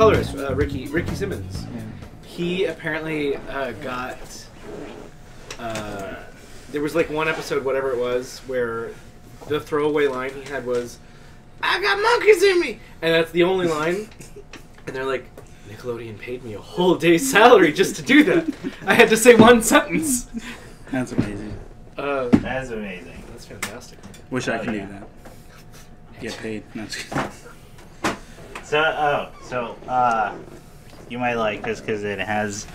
colorist, Ricky Simmons. Yeah. He apparently got. There was like one episode, whatever it was, where the throwaway line he had was, "I got monkeys in me," and that's the only line. And they're like, Nickelodeon paid me a whole day's salary just to do that. I had to say one sentence. That's amazing. That's amazing. That's fantastic. Wish I could do that. Get paid. No, So, you might like this because it has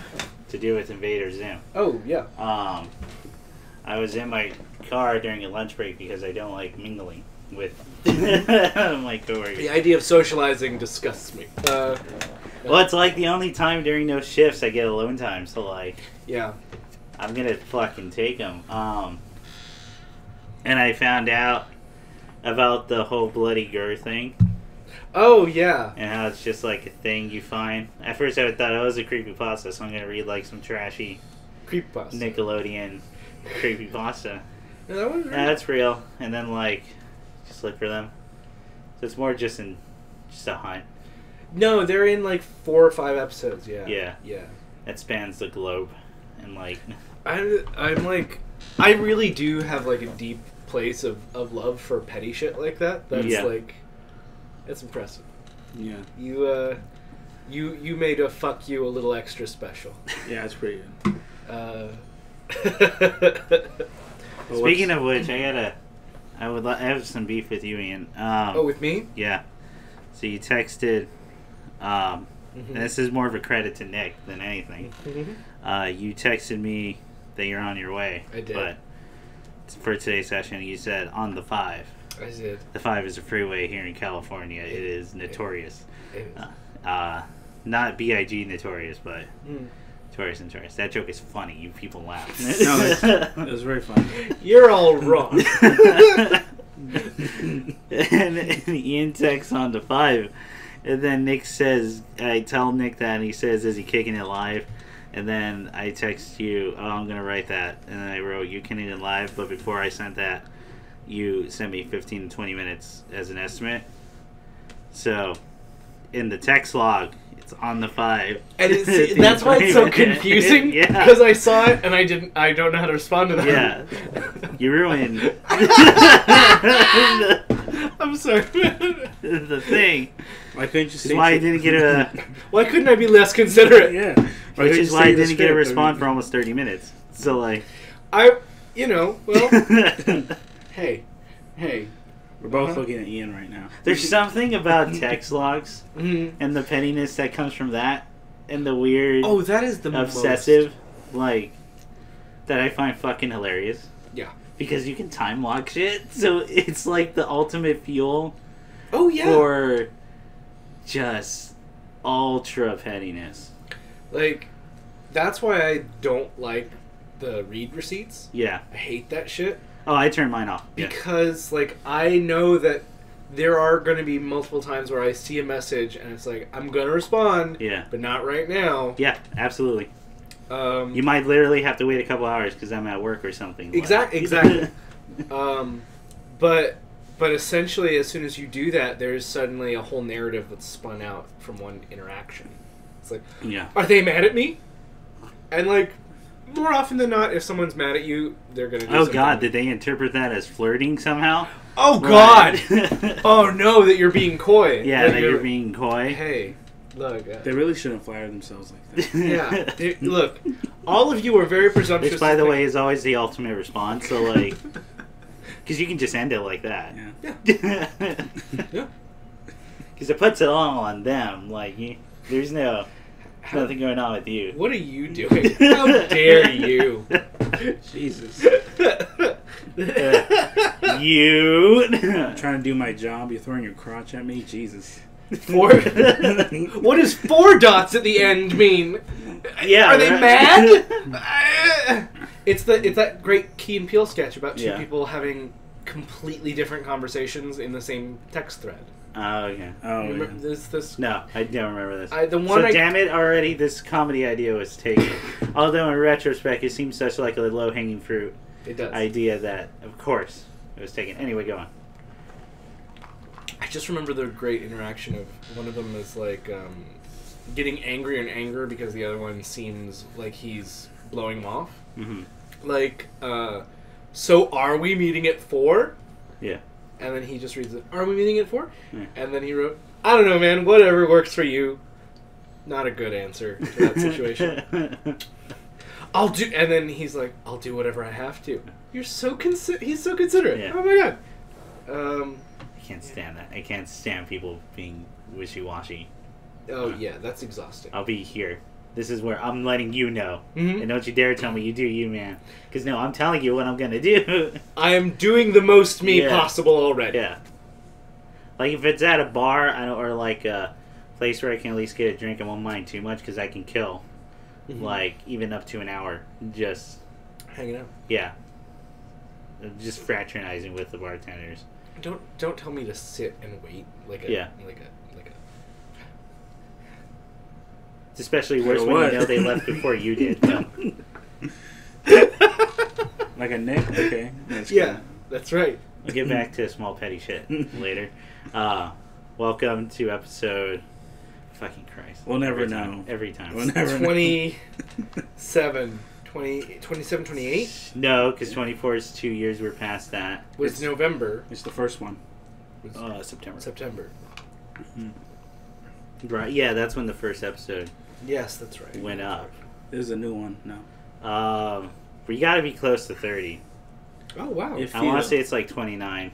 to do with Invader Zim. Oh, yeah. I was in my car during a lunch break because I don't like mingling with my coworkers. The idea of socializing disgusts me. Well, it's like the only time during those shifts I get alone time, so like, yeah. I'm gonna fucking take them. And I found out about the whole bloody Gur thing. Oh, yeah. And how it's just like a thing you find. At first I thought it was a creepypasta, so I'm gonna read like some trashy Creepypasta. Nickelodeon creepypasta. Yeah, that was Yeah, real. that's real. And then like, just look for them. So it's more just a hunt. No, they're in like 4 or 5 episodes, yeah. Yeah. Yeah. That spans the globe. And like... I'm like... I really do have like a deep place of love for petty shit like that. That's like... It's impressive. Yeah. You made a fuck you a little extra special. Yeah, it's pretty good. Speaking of which, I have some beef with you, Ian. With me? Yeah. So you texted... and this is more of a credit to Nick than anything. You texted me that you're on your way. I did. But for today's session, you said on the 5. I did. The 5 is a freeway here in California. It is notorious. It is. Not B.I.G. notorious, but notorious. That joke is funny. You people laugh. No, it was very funny. You're all wrong. and Ian texts on the 5. And then Nick says, I tell Nick that, and he says, is he kicking it live? And then I text you, oh, I'm going to write that. And then I wrote, you kicking it live, but before I sent that, you sent me 15 to 20 minutes as an estimate. So, in the text log, it's on the 5. And that's why it's so confusing. Yeah. Because I saw it, and I don't know how to respond to that. Yeah. You ruined I'm sorry. the thing. Why couldn't you say Why I didn't get a... Why couldn't I be less considerate? Yeah. Which is why I didn't get a response for almost 30 minutes. So, like... Well... hey. We're both looking at Ian right now. There's something about text logs and the pettiness that comes from that and the weird... Oh, that is the obsessive, like, that I find fucking hilarious. Yeah. Because you can time log shit, so it's like the ultimate fuel for just ultra pettiness. Like, that's why I don't like the read receipts. Yeah. I hate that shit. Oh, I turned mine off. Because, like, I know that there are going to be multiple times where I see a message and it's like, I'm going to respond, but not right now. Yeah, absolutely. You might literally have to wait a couple hours because I'm at work or something. Exactly. But essentially, as soon as you do that, there's suddenly a whole narrative that's spun out from one interaction. It's like, are they mad at me? And, like, more often than not, if someone's mad at you, they're going to do something. Oh, God, did they interpret that as flirting somehow? Oh, God! Oh, no, that you're being coy. Yeah, that you're being coy. Hey, look. They really shouldn't flatter themselves like that. Yeah. Look, all of you are very presumptuous. Which, by the way, is always the ultimate response, so, like... Because you can just end it like that. Yeah. Because it puts it all on them. Like, there's nothing going on with you. What are you doing? How dare you? Jesus. You. I'm trying to do my job. You're throwing your crotch at me? Jesus. 4? What does 4 dots at the end mean? Yeah. Are they mad? It's that great Key and Peele sketch about two people having completely different conversations in the same text thread. Oh, okay. Oh, this? No, I don't remember this. Damn it, already this comedy idea was taken. Although in retrospect, it seems such like a low-hanging fruit idea that, of course, it was taken. Anyway, go on. I just remember the great interaction of one of them is like, getting angrier and angrier because the other one seems like he's blowing him off. Mm-hmm. Like, so are we meeting at 4? Yeah. And then he just reads it, are we meeting at 4? Yeah. And then he wrote, I don't know, man, whatever works for you. Not a good answer to that situation. And then he's like, I'll do whatever I have to. He's so considerate. Yeah. Oh my god. I can't stand that. I can't stand people being wishy-washy. Oh yeah, that's exhausting. I'll be here. This is where I'm letting you know. Mm-hmm. And don't you dare tell me you do you, man. Because no, I'm telling you what I'm going to do. I am doing the most me possible already. Yeah. Like if it's at a bar or like a place where I can at least get a drink, I won't mind too much because I can kill. Mm-hmm. Like even up to an hour. Just hanging out. Yeah. Just fraternizing with the bartenders. Don't tell me to sit and wait like a It's especially worse when you know they left before you did. Like a Nick? Okay. That's yeah, that's right. We'll get back to small petty shit later. Welcome to episode... Fucking Christ. We'll never know. Every time. We'll never 27, 28? No, because 24 is 2 years. We're past that. Was November. It's the first one. September. Mm-hmm. Right, yeah, that's when the first episode yes, that's right. went up. This is a new one. No. We gotta be close to 30. Oh, wow. I want to say it's like 29.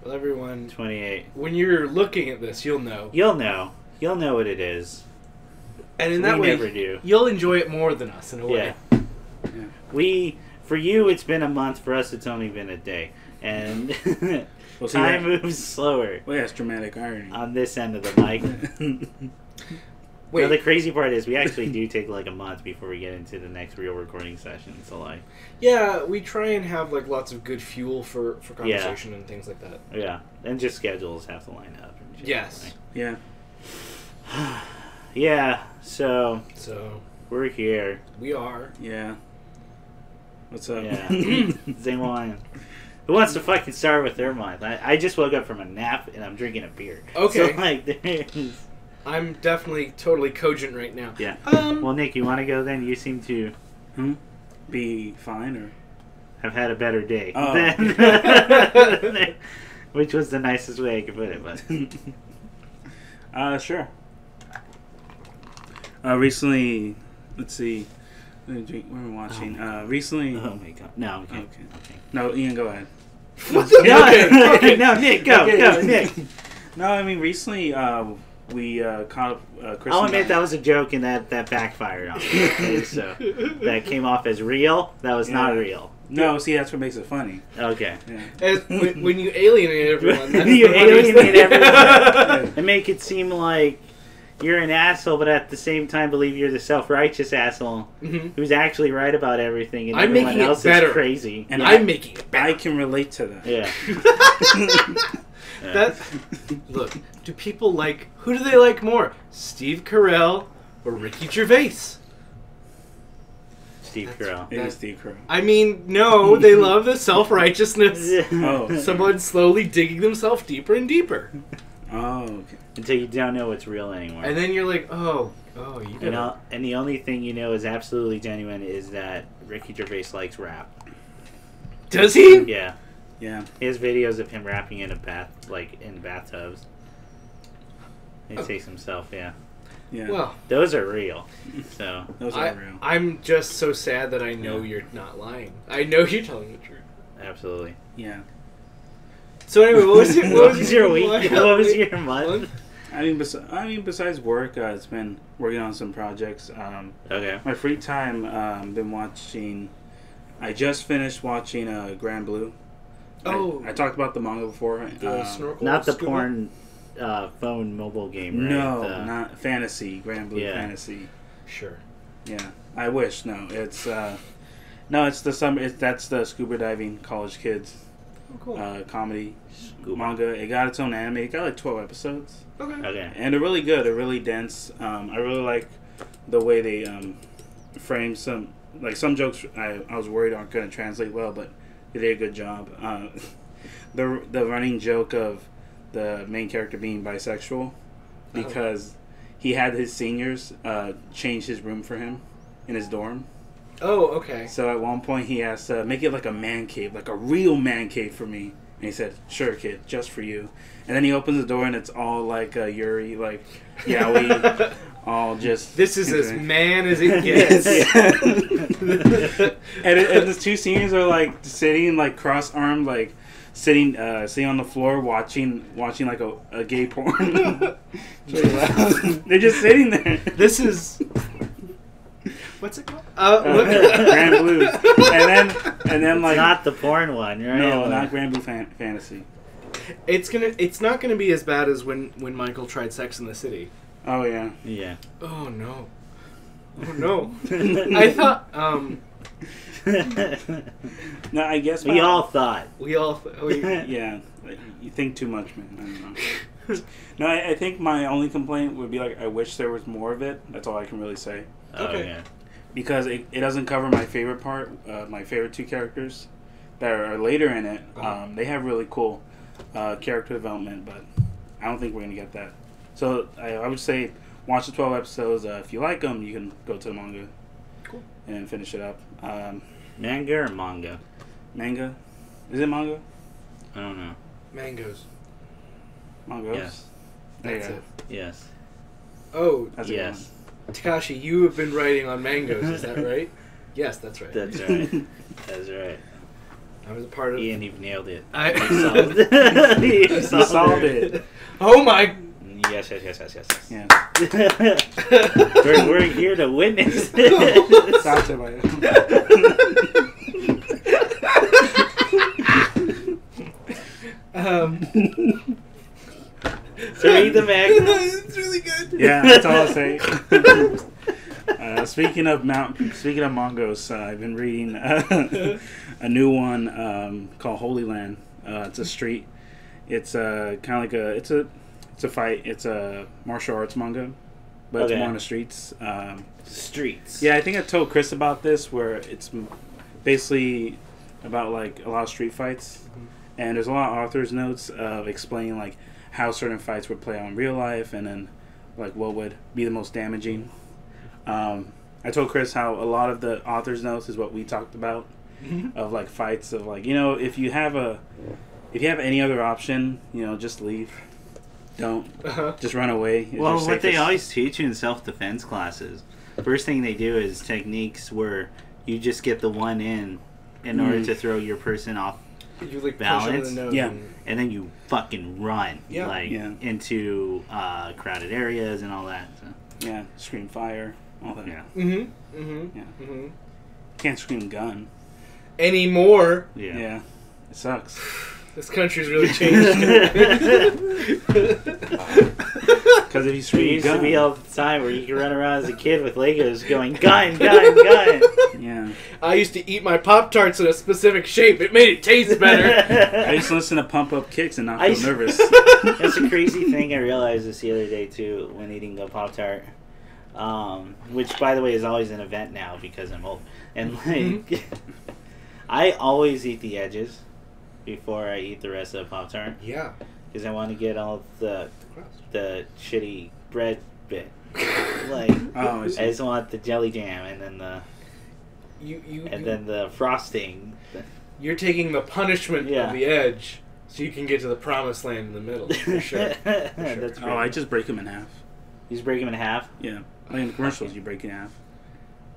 Well, everyone... 28. When you're looking at this, you'll know. You'll know what it is. And in that way, never do. You'll enjoy it more than us, in a way. Yeah. For you, it's been a month. For us, it's only been a day. And time moves slower. Well, that's dramatic irony. On this end of the mic. Wait. No, the crazy part is we actually do take like a month before we get into the next real recording session. So like, yeah, we try and have like lots of good fuel for conversation and things like that. Yeah, and just schedules have to line up. And shit, yes. Like. Yeah. Yeah. So we're here. We are. Yeah. What's up? Yeah. Zingwan. Who wants to fucking start with their month? I just woke up from a nap and I'm drinking a beer. Okay. So like, there's... I'm definitely totally cogent right now. Yeah. Well, Nick, you want to go then? You seem to be fine or have had a better day. Oh. Which was the nicest way I could put it, but sure. Recently, let's see. What are we watching? Recently. Oh my god. No, okay. No, Ian, go ahead. Okay. No, Nick, go, Nick. No, I mean recently we caught up. I'll admit that was a joke and that backfired on me. Okay, so that came off as real. That was not real. No, see, that's what makes it funny. Okay. Yeah. When you alienate everyone, that's you alienate everyone and make it seem like you're an asshole, but at the same time believe you're the self-righteous asshole who's actually right about everything, and I'm everyone making else it better. is crazy. And I'm making it better. I can relate to that. Yeah. Look, do people like... Who do they like more? Steve Carell or Ricky Gervais? Steve Carell. It is Steve Carell. I mean, no, they love the self-righteousness. Oh. Someone slowly digging themselves deeper and deeper. Oh, okay. Until you don't know what's real anymore. And then you're like, you gotta... And the only thing you know is absolutely genuine is that Ricky Gervais likes rap. Does he? Yeah. Yeah. He has videos of him rapping in a bath, like in bathtubs. He takes himself, yeah. Well, those are real. So those are real. I'm just so sad that I know you're not lying. I know you're telling the truth. Absolutely. Yeah. So anyway, what was your week? What was your month? I mean, besides work, it's been working on some projects. Okay. My free time, been watching. I just finished watching Grand Blue. Oh, I talked about the manga before. The snorkel, not the scuba? Porn phone mobile game, right? No, not fantasy. Grand Blue fantasy. Sure. Yeah, I wish. No, it's no, it's the summer. That's the scuba diving college kids. Oh, cool. Comedy manga. It got its own anime. It got like 12 episodes. Okay. And they're really good. They're really dense. I really like the way they frame some jokes. I was worried aren't going to translate well, but they did a good job. The running joke of the main character being bisexual because he had his seniors change his room for him in his dorm. Oh, okay. So at one point he asked, make it like a man cave, like a real man cave for me. And he said, sure, kid, just for you. And then he opens the door and it's all like Yuri, like yaoi, all just... This is as man as it gets. and the two seniors are like sitting like cross-armed, like sitting on the floor watching like a gay porn. They're just sitting there. This is... What's it called? Grand Blue. And then like... It's not the porn one, right? No, not Grand Blue Fantasy. It's not gonna be as bad as when Michael tried Sex in the City. Oh, yeah. Yeah. Oh, no. Oh, no. I thought, No, I guess... We all thought. Yeah. You think too much, man. I don't know. No, I think my only complaint would be like, I wish there was more of it. That's all I can really say. Okay. Oh, yeah. Because it doesn't cover my favorite part, my favorite two characters that are later in it. They have really cool character development, but I don't think we're going to get that. So I would say watch the 12 episodes. If you like them, you can go to the manga. Cool. And then finish it up. Manga or manga? Manga? Is it manga? I don't know. Mangoes. Mangos? Yes. There you That's go. it. Yes. Oh, That's a good Yes. Takashi, you have been writing on mangoes, is that right? Yes, that's right. That's right. That's right. I was a part of... Ian, you've nailed it. I solved it. You solved it. Oh my... Yes. Yeah. We're here to witness this. That's it, man. So read the manga. It's really good. Yeah, that's all I'll say. Speaking of mangos, I've been reading a new one called Holy Land. It's a street. It's kind of like it's a fight. It's a martial arts manga, but it's more on the streets. Streets. Yeah, I think I told Chris about this, where it's basically about like a lot of street fights, and there's a lot of author's notes of explaining like how certain fights would play out in real life, and then like what would be the most damaging. I told Chris how a lot of the author's notes is what we talked about, of like fights of like, if you have any other option, just leave. Don't just run away. Well, what they always teach you in self-defense classes, first thing they do is techniques where you just get the one in order to throw your person off You like balance. push them in the nose. Yeah. And then you fucking run, into crowded areas and all that. So. Yeah, scream fire, all that. Yeah. Can't scream gun. Anymore. Yeah. Yeah, it sucks. This country's really changed. Because if you It scream used gun, to be all the time where you could run around as a kid with Legos going, gun, gun, gun. yeah. I used to eat my Pop-Tarts in a specific shape. It made it taste better. I used to listen to Pump Up Kicks and not feel nervous. That's a crazy thing I realized this the other day, too, when eating a Pop-Tart. Which, by the way, is always an event now because I'm old. And, like, I always eat the edges before I eat the rest of the Pop-Tart. Yeah. Because I want to get all the shitty bread bit. I just want the jelly jam and then the frosting. You're taking the punishment of the edge so you can get to the promised land in the middle. For sure. That's Oh, I just break them in half. You just break them in half? Yeah. Like in the commercials, you break in half.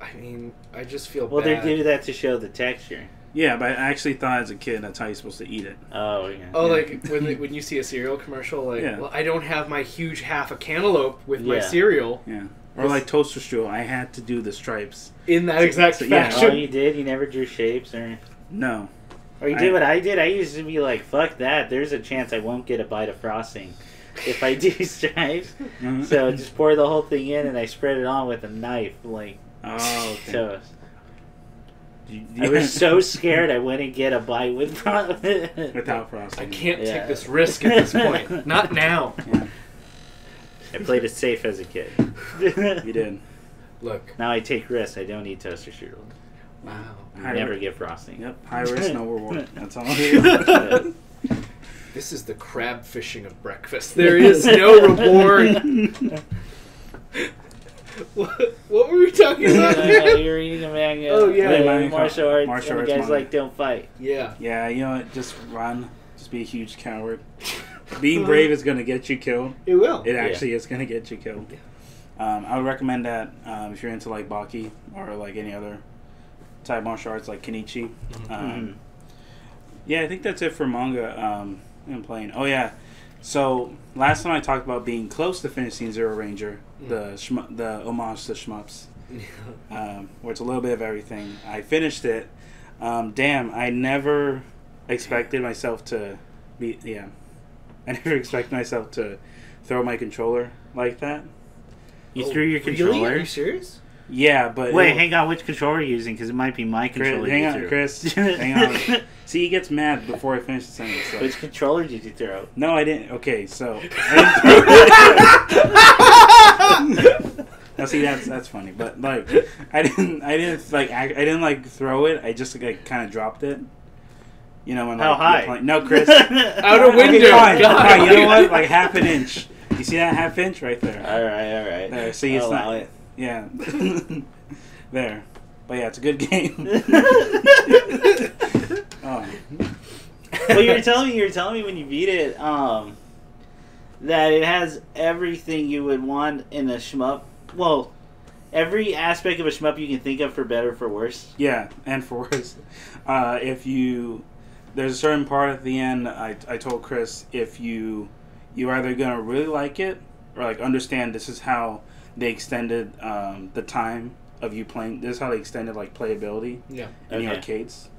I mean, I just feel Well, bad. they do that to show the texture. Yeah, but I actually thought as a kid that's how you're supposed to eat it. Oh, yeah. Oh, like when you see a cereal commercial, like, well, I don't have my huge half a cantaloupe with my cereal. Yeah. Or like toaster strudel, I had to do the stripes. In that exact fashion. Oh, you did? You never drew shapes? Or No. Or you did what I did? I used to be like, fuck that. There's a chance I won't get a bite of frosting if I do stripes. So just pour the whole thing in and I spread it on with a knife, like toast. I was so scared I wouldn't get a bite without frosting. I can't take this risk at this point. Not now. Yeah. I played it safe as a kid. You did. Look. Now I take risks. I don't eat toaster strudel. Wow. I never get frosting. Yep. High risk, no reward. That's all it is. This is the crab fishing of breakfast. There is no reward. What were we talking about? You're reading a manga. Oh, yeah. Martial arts. Martial and the arts guy's manga. like, don't fight. Yeah. Yeah, you know what? Just run. Just be a huge coward. Being brave is going to get you killed. It will. It actually is going to get you killed. Yeah. I would recommend that if you're into like Baki or like any other type of martial arts like Kenichi. Yeah, I think that's it for manga. I'm playing. Oh yeah, so last time I talked about being close to finishing Zero Ranger, the homage to shmups, where it's a little bit of everything. I finished it. Damn, I never expected myself to be. Yeah, I never expected myself to throw my controller like that. You threw your Really? controller? Are you serious? Yeah, but Wait, hang on. Which controller are you using? Because it might be my controller. Hang you on, threw. Chris. Hang on. See, he gets mad before I finish the sentence. So. Which controller did you throw? No, I didn't. Okay, so I didn't throw it. Now, see, that's funny, but like, I didn't like throw it. I just like kind of dropped it. You know when like How high? you're no, Chris. Out a window. Okay, fine, God. fine. You know what? Like half an inch. You see that half inch right there? All right. There. See, it's I'll not. allow it. Yeah. There. But yeah, it's a good game. Oh. Well, you were telling me when you beat it, that it has everything you would want in a shmup. Well, every aspect of a shmup you can think of for better or for worse. Yeah, and for worse. There's a certain part at the end, I told Chris, if you're either going to really like it, or like understand this is how they extended the time of you playing, this is how they extended like playability Yeah. in the arcades.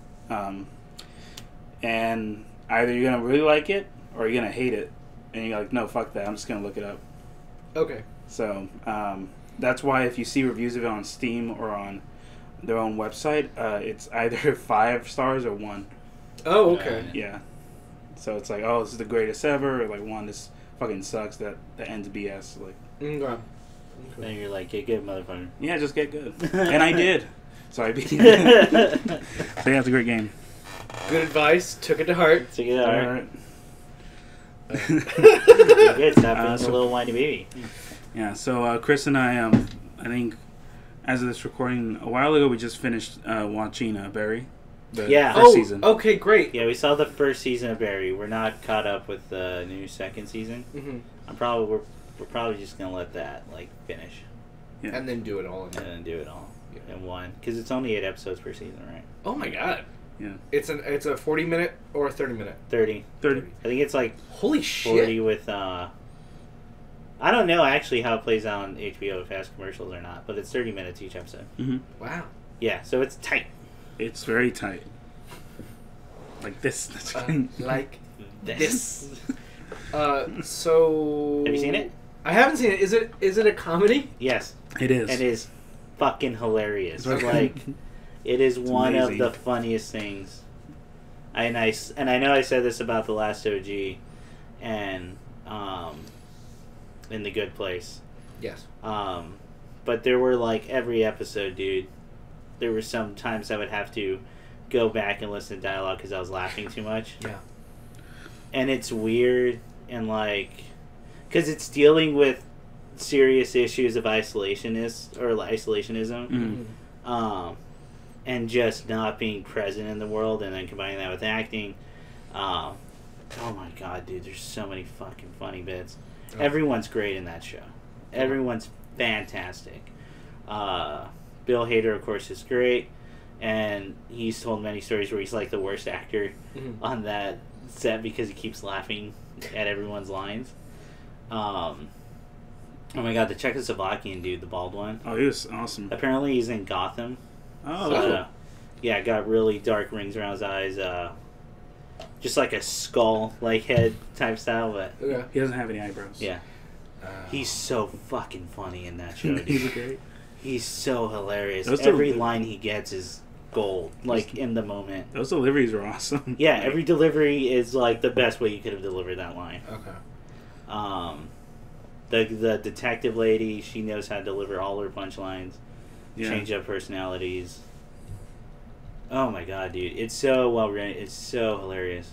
And either you're going to really like it, or you're going to hate it. And you're like, no, fuck that, I'm just going to look it up. Okay. So, that's why if you see reviews of it on Steam or on their own website, it's either 5 stars or 1. Oh, okay. Yeah. So it's like, oh, this is the greatest ever, or like 1, this fucking sucks, that ends BS. Like, Okay. Then you're like, get good, motherfucker. yeah, just get good. And I did. So I beat it. So yeah, it's a great game. Good advice. Took it to heart. So get all right. Alright. Good. Stop being So- a little whiny baby. Yeah, so Chris and I think, as of this recording, a while ago, we just finished watching Barry. The Yeah. first Oh, season. okay, great. Yeah, we saw the first season of Barry. We're not caught up with the new second season. Mm-hmm. We're probably just gonna let that like finish Yeah. And then do it all and again. then do it all Yeah. in one, because it's only 8 episodes per season, right? Oh my god. Yeah. It's a 40-minute or a 30-minute. 30. 30. I think it's like Holy shit. 40 with. I don't know actually how it plays out on HBO if it has commercials or not, but it's 30 minutes each episode. Mm-hmm. Wow. Yeah, so it's tight. It's very tight. Like this. Like this. So. Have you seen it? I haven't seen it. Is it a comedy? Yes. It is. It is fucking hilarious. Okay. Like, it is one amazing. of the funniest things. And I know I said this about the last OG, and in The Good Place. Yes. But there were like every episode, dude. There were some times I would have to go back and listen to dialogue because I was laughing too much. Yeah. And it's weird and like, because it's dealing with serious issues of isolationism. Mm. And just not being present in the world, and then combining that with acting. Oh my god, dude, there's so many fucking funny bits. Oh. Everyone's great in that show. Everyone's fantastic. Bill Hader, of course, is great, and he's told many stories where he's like the worst actor Mhm. on that set because he keeps laughing at everyone's lines. Oh my god, the Czechoslovakian dude, the bald one. Oh, he was awesome. Apparently he's in Gotham. Oh, So, yeah, got really dark rings around his eyes. Just like a skull, like head type style, but Okay. he doesn't have any eyebrows. yeah. He's so fucking funny in that show, dude. He's great. He's so hilarious. Those Every two- line he gets is gold, like in the moment. Those deliveries were awesome. Yeah, Like, every delivery is like the best way you could have delivered that line. Okay. The detective lady, she knows how to deliver all her punchlines, yeah. change up personalities. Oh my god, dude. It's so well written. It's so hilarious.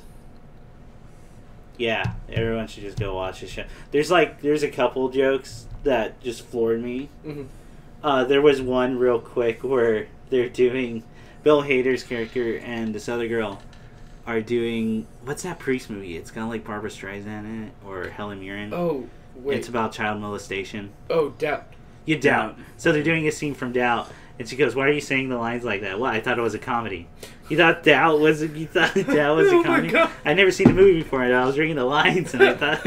Yeah, everyone should just go watch the show. There's a couple jokes that just floored me. Mm-hmm. There was one real quick where they're doing Bill Hader's character and this other girl are doing what's that priest movie? It's got like Barbara Streisand in it or Helen Mirren. Oh, wait. It's about child molestation. Oh, Doubt. You Doubt. So they're doing a scene from Doubt, and she goes, "Why are you saying the lines like that?" Well, I thought it was a comedy. You thought Doubt was a comedy? God. I'd never seen the movie before, and I was reading the lines, and I thought,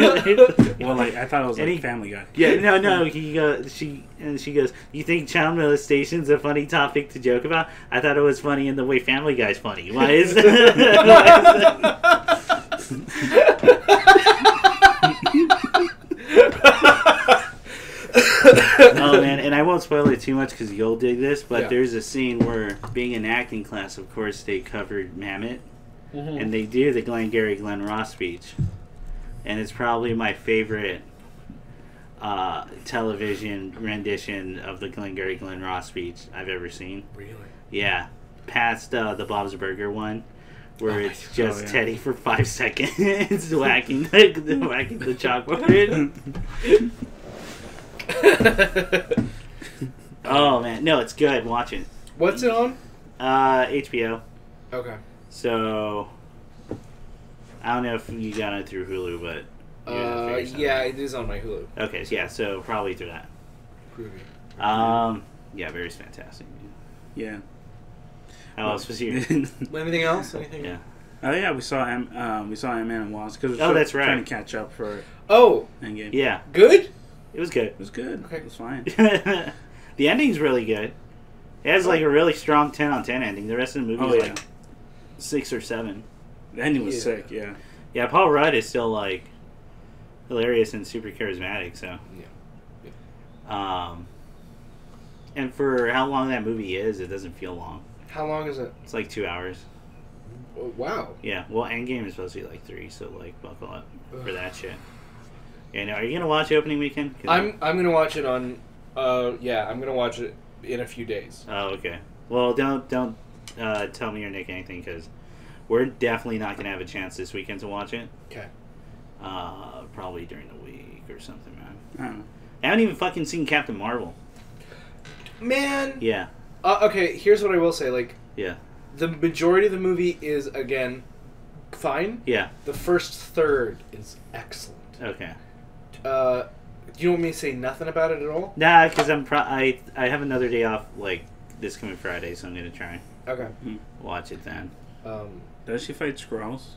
Well, like I thought it was like Family Guy. Yeah, no. She goes, "You think child molestation's a funny topic to joke about? I thought it was funny in the way Family Guy's funny. Why is that?" Oh man, and I won't spoil it too much because you'll dig this, but there's a scene where, being in acting class, of course, they covered Mamet, and they do the Glengarry Glen Ross speech, and it's probably my favorite television rendition of the Glengarry Glen Ross speech I've ever seen. Really? Yeah, past the Bob's Burger one, where it's just Teddy for 5 seconds whacking the chalkboard. Oh man, no, it's good. Watch it. What's it on? HBO. Okay. So I don't know if you got it through Hulu, but yeah, it is on my Hulu. Okay, yeah, so probably through that. Groovy. Yeah, very fantastic. Yeah. How else was you? Anything else? Anything? Yeah. Oh yeah, we saw Ant-Man and Wasp because that's right. Trying to catch up for Endgame. Yeah. Good. It was good. It was good. Okay. It was fine. The ending's really good. It has like a really strong 10 on 10 ending. The rest of the movie is like 6 or 7. The ending was sick. Yeah. Yeah, Paul Rudd is still like hilarious and super charismatic. So. Yeah. And for how long that movie is, it doesn't feel long. How long is it? It's like 2 hours. Oh, wow. Yeah. Well, Endgame is supposed to be like 3, so like buckle up for that shit. Yeah. Now, are you gonna watch opening weekend? I'm gonna watch it on. I'm gonna watch it in a few days. Oh, okay. Well, don't tell me or Nick anything because we're definitely not gonna have a chance this weekend to watch it. Okay. Probably during the week or something, man. I don't know. I haven't even fucking seen Captain Marvel. Man. Yeah. Okay. Here's what I will say. Like. Yeah. The majority of the movie is again fine. Yeah. The first third is excellent. Okay. Do you want me to say nothing about it at all? Nah, because I have another day off like this coming Friday, so I'm gonna try Okay. watch it then. Does she fight Skrulls?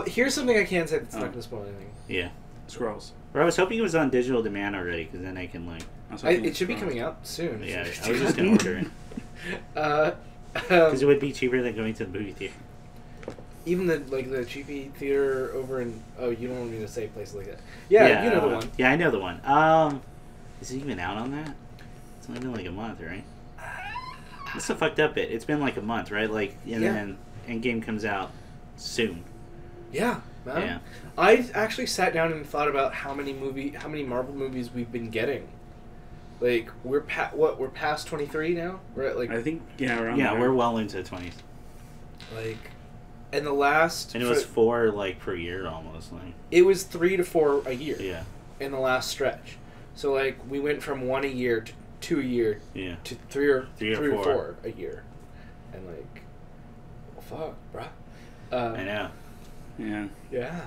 Here's something I can say that's not gonna spoil anything. Yeah. Skrulls. Or I was hoping it was on digital demand already, because then I can like. It should be coming out soon. Yeah, I was just gonna order it. Because it would be cheaper than going to the movie theater. Even the cheapy theater over in you don't want me to say places like that. Yeah, you know the one. Yeah, I know the one. Is it even out on that? It's only been like a month, right? That's the fucked up bit. It's been like a month, right? Like, and then Endgame comes out soon. Yeah, man. Yeah. I actually sat down and thought about how many Marvel movies we've been getting. Like we're past 23 now. We're at like I think around there. there. We're well into the 20s. Like, and the last and it was 4 like per year almost. Like it was 3 to 4 a year. Yeah. In the last stretch, so like we went from 1 a year to 2 a year. Yeah. To 3 or 4 a year, and like, fuck, bruh. I know. Yeah. Yeah.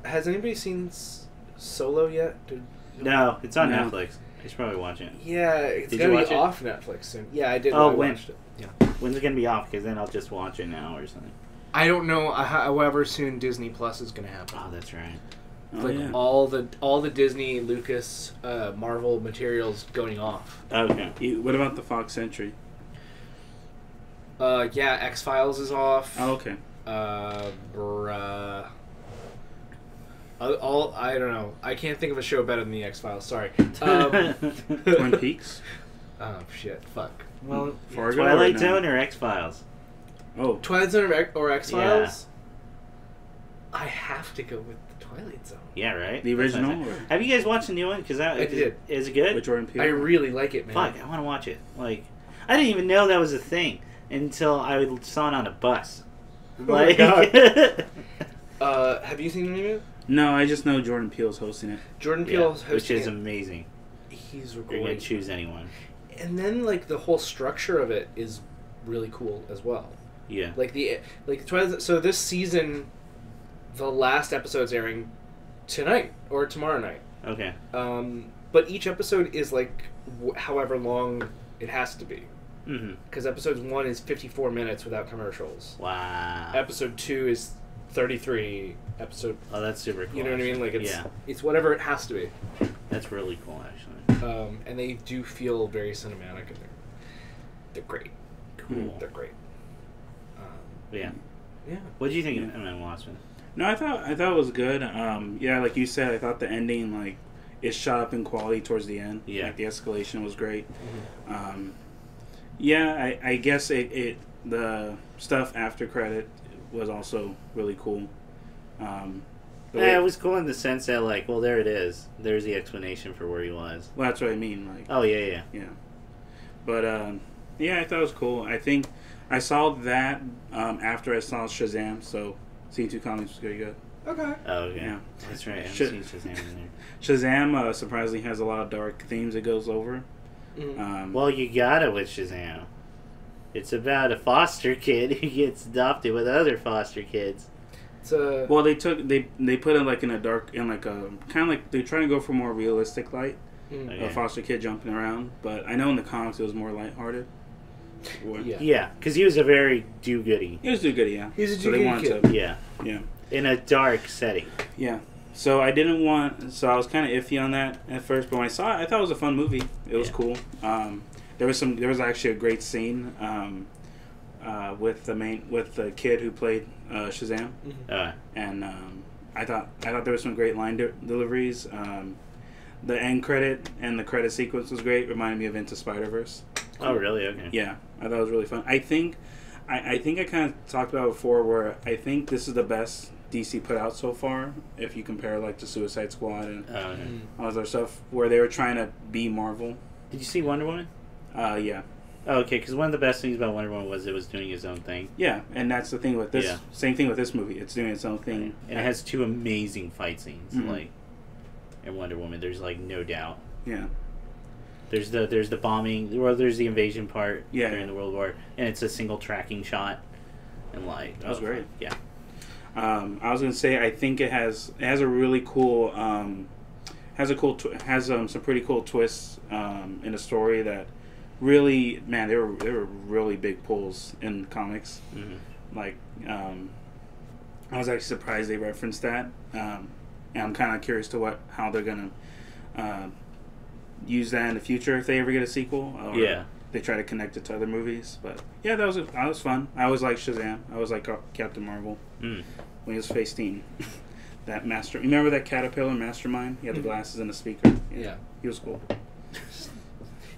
Has anybody seen Solo yet? No, it's on No. Netflix. I should probably watch it. Yeah, it's Did gonna you be watch it? off Netflix soon. Yeah, I did. Oh, I when? watched it. Yeah. When's it gonna be off? Because then I'll just watch it now or something. I don't know. However soon Disney Plus is gonna happen. Oh, that's right. Oh, Like yeah. all the Disney, Lucas, Marvel materials going off. Okay. What about the Fox Century? Yeah, X-Files is off. Oh, okay. I don't know. I can't think of a show better than the X-Files. Sorry. Twin Peaks? Oh shit! Fuck. Well, Fargo Twilight or no? Zone or X Files? Oh. Twilight Zone or X-Files? I have to go with the Twilight Zone. Yeah, right. The That's what I'm original? saying. Or? Have you guys watched the new one? Because I did. Is it good? With Jordan Peele? I really like it, man. Fuck, I want to watch it. Like, I didn't even know that was a thing until I saw it on a bus. Like, Have you seen any of it? No, I just know Jordan Peele's hosting it. Jordan Peele's hosting which is it. amazing. He's You're gonna great. choose anyone. And then like the whole structure of it is really cool as well. Yeah. Like Twilight. So this season, the last episode's airing tonight or tomorrow night. Okay. But each episode is like however long it has to be. Mm-hmm. Because episode 1 is 54 minutes without commercials. Wow. Episode 2 is 33. Episode. Oh, that's super cool. You know what I mean? Like yeah. it's whatever it has to be. That's really cool, actually. And they do feel very cinematic, and they're great. Cool. They're great. Yeah. Yeah. What do you think of Emma Watson? No, I thought it was good. Yeah, like you said, I thought the ending like it shot up in quality towards the end. Yeah. Like the escalation was great. Mm-hmm. Yeah, I guess it the stuff after credit was also really cool. Yeah, it was cool in the sense that, like, well, there it is. There's the explanation for where he was. Well, that's what I mean. Like, Oh, yeah. But yeah, I thought it was cool. I think I saw that after I saw Shazam, so seeing 2 comics was pretty good. Okay. Oh, okay. Yeah. That's right. I haven't Shit. seen Shazam in there. Shazam surprisingly has a lot of dark themes it goes over. Mm-hmm. Well, you got it with Shazam. It's about a foster kid who gets adopted with other foster kids. It's a Well, they put it like in a dark, in like a kind of like they're trying to go for more realistic light. Okay. A foster kid jumping around, but I know in the comics it was more lighthearted. Yeah. Yeah, because he was a very do-goody. It was do good, yeah. He's a so they do-goody wanted kid. to, Yeah. yeah, In a dark setting. yeah. So I didn't want. So I was kind of iffy on that at first, but when I saw it, I thought it was a fun movie. It was Yeah. cool. There was actually a great scene with the kid who played Shazam, and I thought there was some great line deliveries. The end credit and the credit sequence was great. Reminded me of Into Spider-Verse. Oh, really? Okay. Yeah, I thought it was really fun. I think I kind of talked about it before where I think this is the best DC put out so far. If you compare like to Suicide Squad and Okay. all this other stuff, where they were trying to be Marvel. Did you see Wonder Woman? Yeah. Oh, okay, because one of the best things about Wonder Woman was it was doing its own thing. Yeah, and that's the thing with this. Yeah. Same thing with this movie. It's doing its own thing. And it has 2 amazing fight scenes, Mhm. like in Wonder Woman. There's like no doubt. Yeah. There's the bombing, or there's the invasion part Yeah. during the World War, and it's a single tracking shot, and like That was great. Yeah. I was gonna say I think it has a really cool has some pretty cool twists in the story that really, man, there were really big pulls in comics. Mm-hmm. Like I was actually surprised they referenced that, and I'm kind of curious to how they're gonna use that in the future if they ever get a sequel. Or Yeah. they try to connect it to other movies. But yeah, that was fun. I always liked Shazam. I was like Captain Marvel when he was facing that master. Remember that caterpillar mastermind? He had the glasses and the speaker. Yeah. He was cool.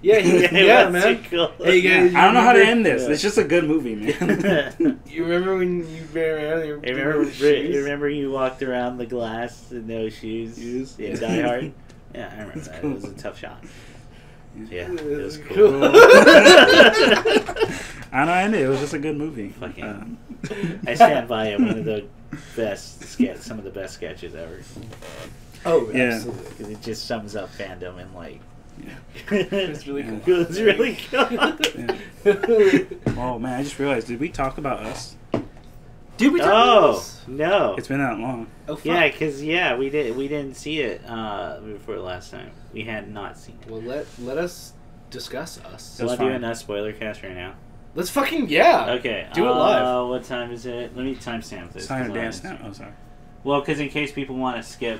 Yeah, yeah, That's man. cool. Hey guys, I don't know how to remember- end this. Yeah. It's just a good movie, man. You remember when you ran around? You Remember you walked around the glass in those shoes? Shoes? Yeah, Die Hard. Yeah, I remember that. It was a tough shot. Yeah, it was cool. Cool. I don't know. I ended it. It was just a good movie. Fucking- I stand by it. One of the some of the best sketches ever. Oh, Yeah. absolutely. Because it just sums up fandom and like. It's really Yeah. cool. It's really cool. Oh man, I just realized. Did we talk about Us? Dude, we talked Oh about this. no! It's been that long. Oh, fuck. Yeah, because we didn't see it before last time. We had not seen it. Well, let us discuss Us. So That's I'll do fine. a Spoilercast right now. Let's fucking Okay. Do it live. What time is it? Let me timestamp this. It's time to 'cause I dance didn't now. Oh, sorry. Well, because in case people want to skip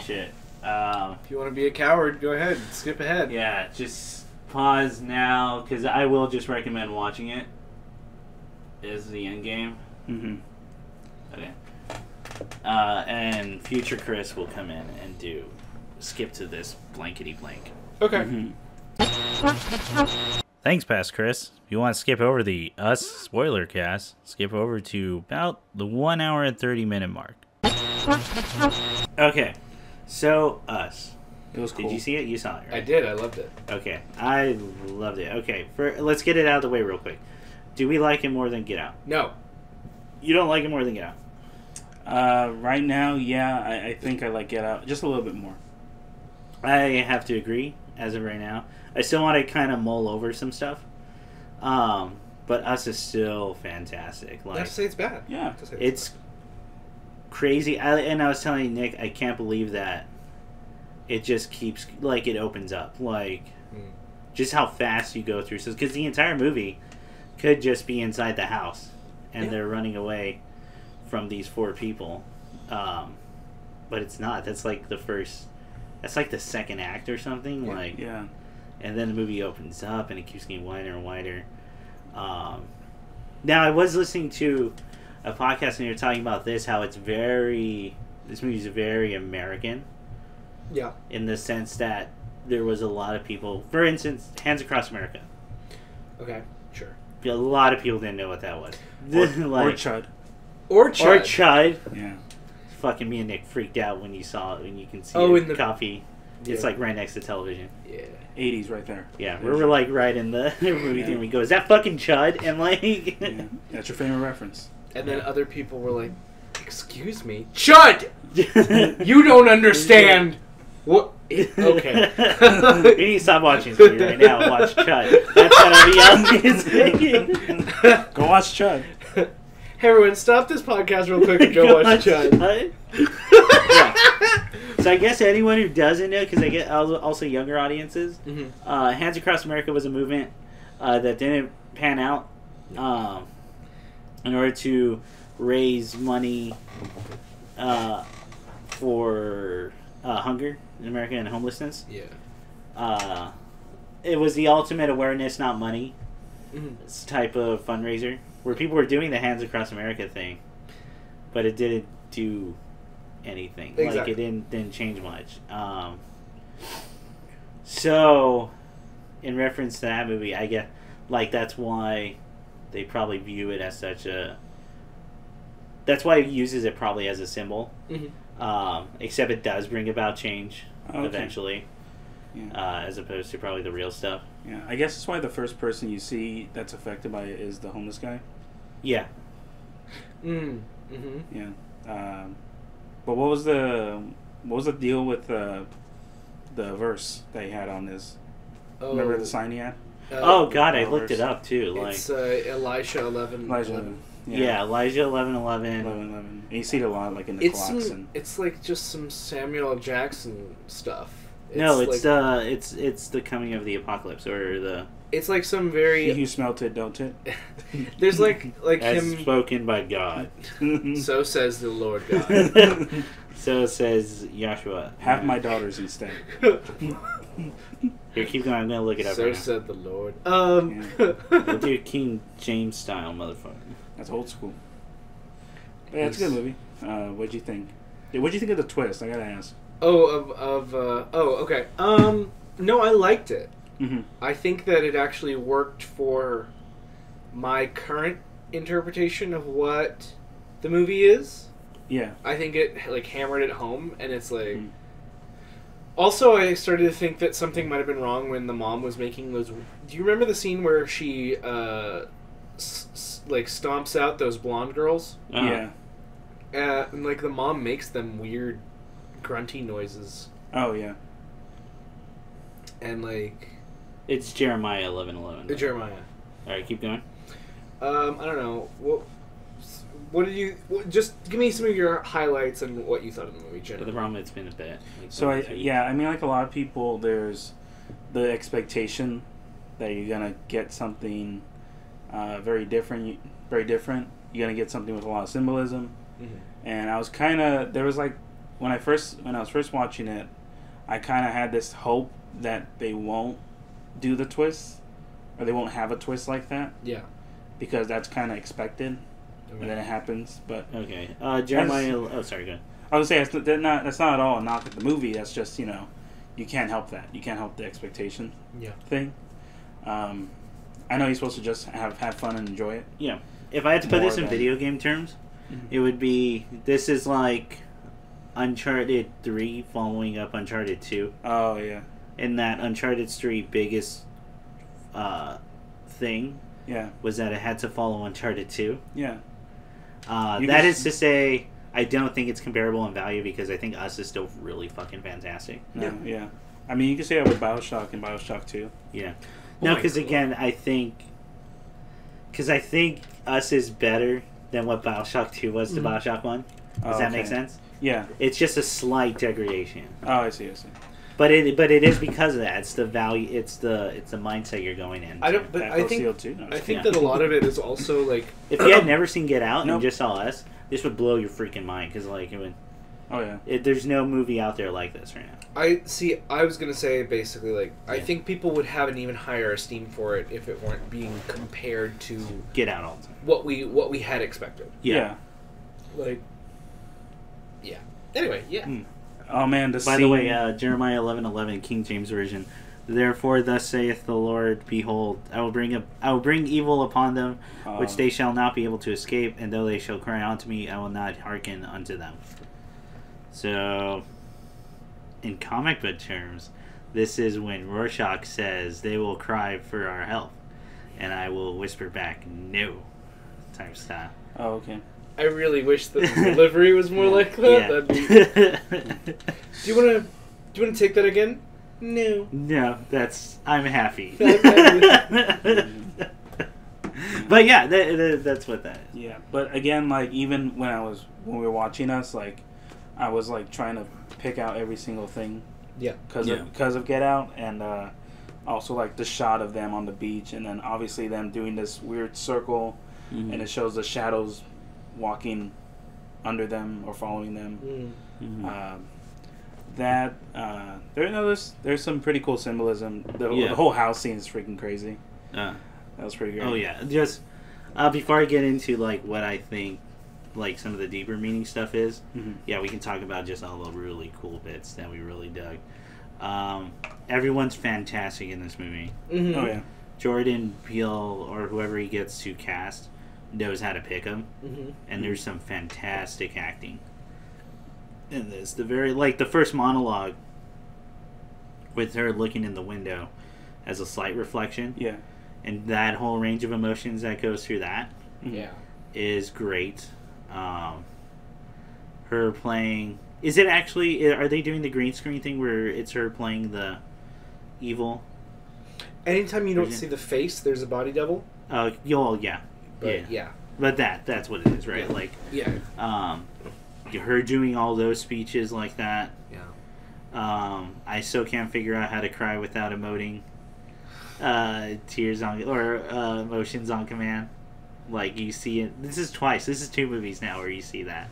shit. If you want to be a coward, go ahead. Skip ahead. Yeah, just pause now, because I will just recommend watching it. Is the end game. Mm-hmm. Okay. And future Chris will come in and do skip to this blankety blank. Okay. Mm-hmm. Thanks, past Chris. If you want to skip over the Us spoiler cast, skip over to about the 1 hour and 30-minute mark. Okay, so Us. It was cool. Did you see it? You saw it, right? I did. I loved it. Okay, I loved it. Okay, let's get it out of the way real quick. Do we like it more than Get Out? No. You don't like it more than Get Out? Right now, yeah, I think I like Get Out just a little bit more. I have to agree, as of right now. I still want to kind of mull over some stuff. But Us is still fantastic. Like, Not to say it's bad. Yeah. Not to say it's crazy. I was telling Nick, I can't believe that it just keeps, like, it opens up. Like, just how fast you go through. Because the entire movie could just be inside the house. And they're running away from these 4 people. But it's not. That's like the first... That's like the second act or something. Yeah. Like, yeah. And then the movie opens up and it keeps getting wider and wider. Now, I was listening to a podcast and you were talking about this, how it's very... This movie's very American. Yeah. In the sense that there was a lot of people... For instance, Hands Across America. Okay, sure. A lot of people didn't know what that was. Or Chud. Or Chud. Or Chud. Yeah. Fucking me and Nick freaked out when you saw it, when you can see in the coffee. It's like right next to television. Yeah. 80s right there. Yeah, we're like right in the movie theater. We go, is that fucking Chud? And like... Yeah. That's your favorite reference. And then other people were like, excuse me? Chud! You don't understand! What? Okay. You need to stop watching this movie right now and watch Chud. That's gonna be amazing. Go watch Chud. Hey everyone, stop this podcast real quick and go watch Chud. Yeah. So I guess anyone who doesn't know, because I get also younger audiences, Hands Across America was a movement that didn't pan out in order to raise money for hunger in America and homelessness. Yeah. It was the ultimate awareness, not money, type of fundraiser, where people were doing the Hands Across America thing, but it didn't do anything. Exactly. Like, it didn't change much. So, in reference to that movie, I get, like, that's why they probably view it as such a... That's why it uses it probably as a symbol. Except it does bring about change eventually. Yeah. As opposed to probably the real stuff. Yeah, I guess that's why the first person you see that's affected by it is the homeless guy. Yeah. Yeah. But what was the deal with the verse that he had on his? Remember the sign he had? Oh God, I looked it up too. Like, it's Elijah 11. Yeah, Elijah 11:11. And you see it a lot, like in the clocks. It's like just some Samuel Jackson stuff. It's the coming of the apocalypse, or the... It's like some very... He who smelt it, don't it? There's like as him... spoken by God. So says the Lord God. So says Joshua. Have my daughters instead. Here, keep going. I'm going to look it up. So right said the Lord. We'll do King James style, motherfucker. That's old school. But yeah, it's a good movie. What'd you think? What'd you think of the twist? I gotta ask. Okay. No, I liked it. I think that it actually worked for my current interpretation of what the movie is. Yeah. I think it like hammered it home, and it's like... Also, I started to think that something might have been wrong when the mom was making those... Do you remember the scene where she, like, stomps out those blonde girls? Yeah. And, like, the mom makes them weird, grunty noises. Oh, yeah. And, like... It's Jeremiah 11:11. Jeremiah. Alright, keep going. I don't know. What did you... just give me some of your highlights and what you thought of the movie, generally. The problem, it's been a bit. So, I mean, like a lot of people, there's the expectation that you're going to get something very different. You're going to get something with a lot of symbolism. And I was kind of... There was like... When I was first watching it, I kind of had this hope that they won't do the twist. Or they won't have a twist like that. Yeah. Because that's kind of expected. Okay. And then it happens, but... Okay. Jeremiah... Oh, sorry, go ahead. I would say that's not at all a knock at the movie. That's just, you can't help that. You can't help the expectation thing. I know you're supposed to just have fun and enjoy it. Yeah. If I had to put this in video game terms, it would be... This is like Uncharted 3 following up Uncharted 2. Oh, yeah. And that Uncharted 3 biggest thing was that it had to follow Uncharted 2. Yeah. That is to say, I don't think it's comparable in value because I think Us is still really fucking fantastic. No, yeah. I mean, you can say that with Bioshock and Bioshock 2. Yeah. Oh No, my because God. again, I think Us is better than what Bioshock 2 was to Bioshock 1. Does that make sense? Yeah. It's just a slight degradation. Oh, I see. But it is because of that. It's the value. It's the mindset you're going in. I don't. But I think that a lot of it is also like if you had never seen Get Out Nope. and just saw Us, this would blow your freaking mind because like it would. Oh yeah. There's no movie out there like this right now. I was gonna say basically like I think people would have an even higher esteem for it if it weren't being compared to Get Out all the time. what we had expected. Yeah. Like. Yeah. Anyway, yeah. Oh man, By the way, Jeremiah 11:11, King James Version. Therefore, thus saith the Lord: Behold, I will bring evil upon them, which they shall not be able to escape, and though they shall cry unto me, I will not hearken unto them. So, in comic book terms, this is when Rorschach says they will cry for our help, and I will whisper back, "No," type style. Oh, okay. I really wish the delivery was more like that. Yeah. That'd be... Do you wanna take that again? No. No, I'm happy. I'm happy. But yeah, that's what that is. Yeah, but again, like even when we were watching Us, like I was like trying to pick out every single thing. Yeah. Because of Get Out, and also like the shot of them on the beach, and then obviously them doing this weird circle, and it shows the shadows walking under them or following them. There's some pretty cool symbolism. The whole house scene is freaking crazy. That was pretty great. Oh yeah, just before I get into like what I think like some of the deeper meaning stuff is, yeah, we can talk about just all the really cool bits that we really dug. Everyone's fantastic in this movie. Oh yeah. Jordan Peele or whoever he gets to cast knows how to pick them, and there's some fantastic acting in this. The first monologue with her looking in the window as a slight reflection, and that whole range of emotions that goes through that, is great. Her playing. Is it actually? Are they doing the green screen thing where it's her playing the evil? Anytime you don't see the face, there's a body double. Yeah. But, yeah. But that's what it is, right? Like, her doing all those speeches like that. Yeah. I still can't figure out how to cry without emoting tears on or emotions on command. Like you see it. This is twice. This is 2 movies now where you see that.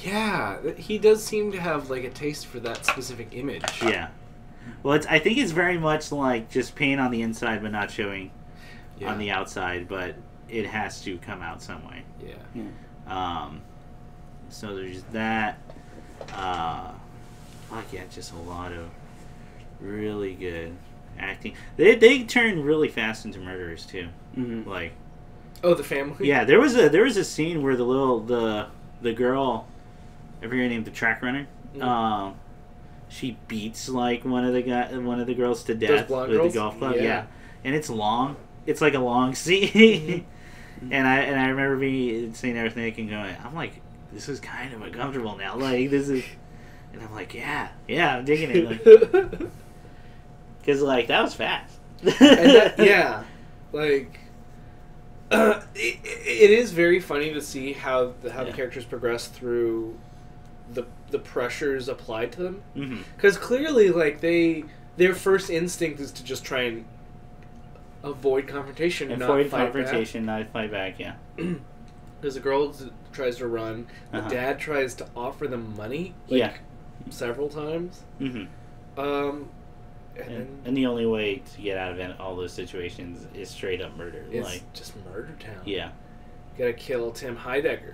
Yeah, he does seem to have like a taste for that specific image. Yeah. Well, I think it's very much like just pain on the inside but not showing on the outside, but it has to come out some way. Yeah. So there's that. Just a lot of really good acting. They turn really fast into murderers too. Like, oh, the family. Yeah, there was a scene where the girl, I forget her name, the track runner. She beats like one of the girls to death with the golf club. Yeah, and it's long. It's like a long scene. And I remember sitting there thinking, I'm like, this is kind of uncomfortable now. Like this is, and I'm like, yeah, I'm digging it. Because like that was fast. It is very funny to see how the characters progress through the pressures applied to them. Because clearly, like their first instinct is to just try and avoid confrontation and not fight back. Yeah. Because the girl tries to run, the dad tries to offer them money. Several times. And the only way to get out of all those situations is straight up murder. It's just murder town. Yeah. You gotta kill Tim Heidecker.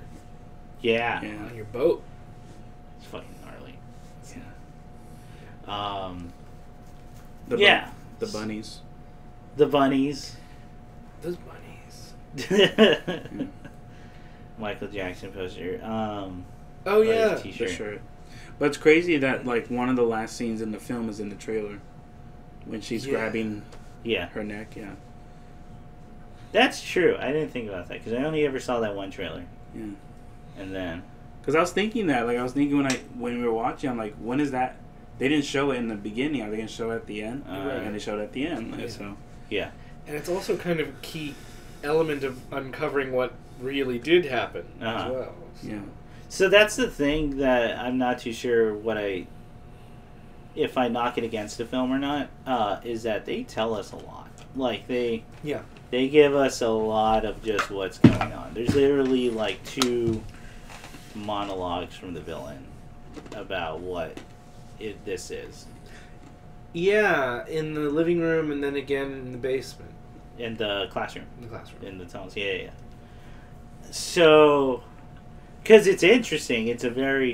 Yeah. On your boat. It's fucking gnarly. Yeah. The bunnies. The bunnies. Those bunnies. Michael Jackson poster. Oh yeah. T-shirt. The shirt. But it's crazy that like one of the last scenes in the film is in the trailer, when she's grabbing her neck. Yeah. That's true. I didn't think about that because I only ever saw that one trailer. Yeah. And then Because I was thinking that, like, when we were watching, I'm like, when is that? They didn't show it in the beginning. Are they going to show it at the end? And they showed it at the end. Yeah. So yeah. And it's also kind of a key element of uncovering what really did happen as well. So. Yeah. So that's the thing that I'm not too sure if I knock it against the film or not, is that they tell us a lot. Like, they give us a lot of just what's going on. There's literally, like, 2 monologues from the villain about what this is. Yeah, in the living room and then again in the basement. In the classroom. In the classroom. In the tunnels, yeah. So, because it's interesting. It's a very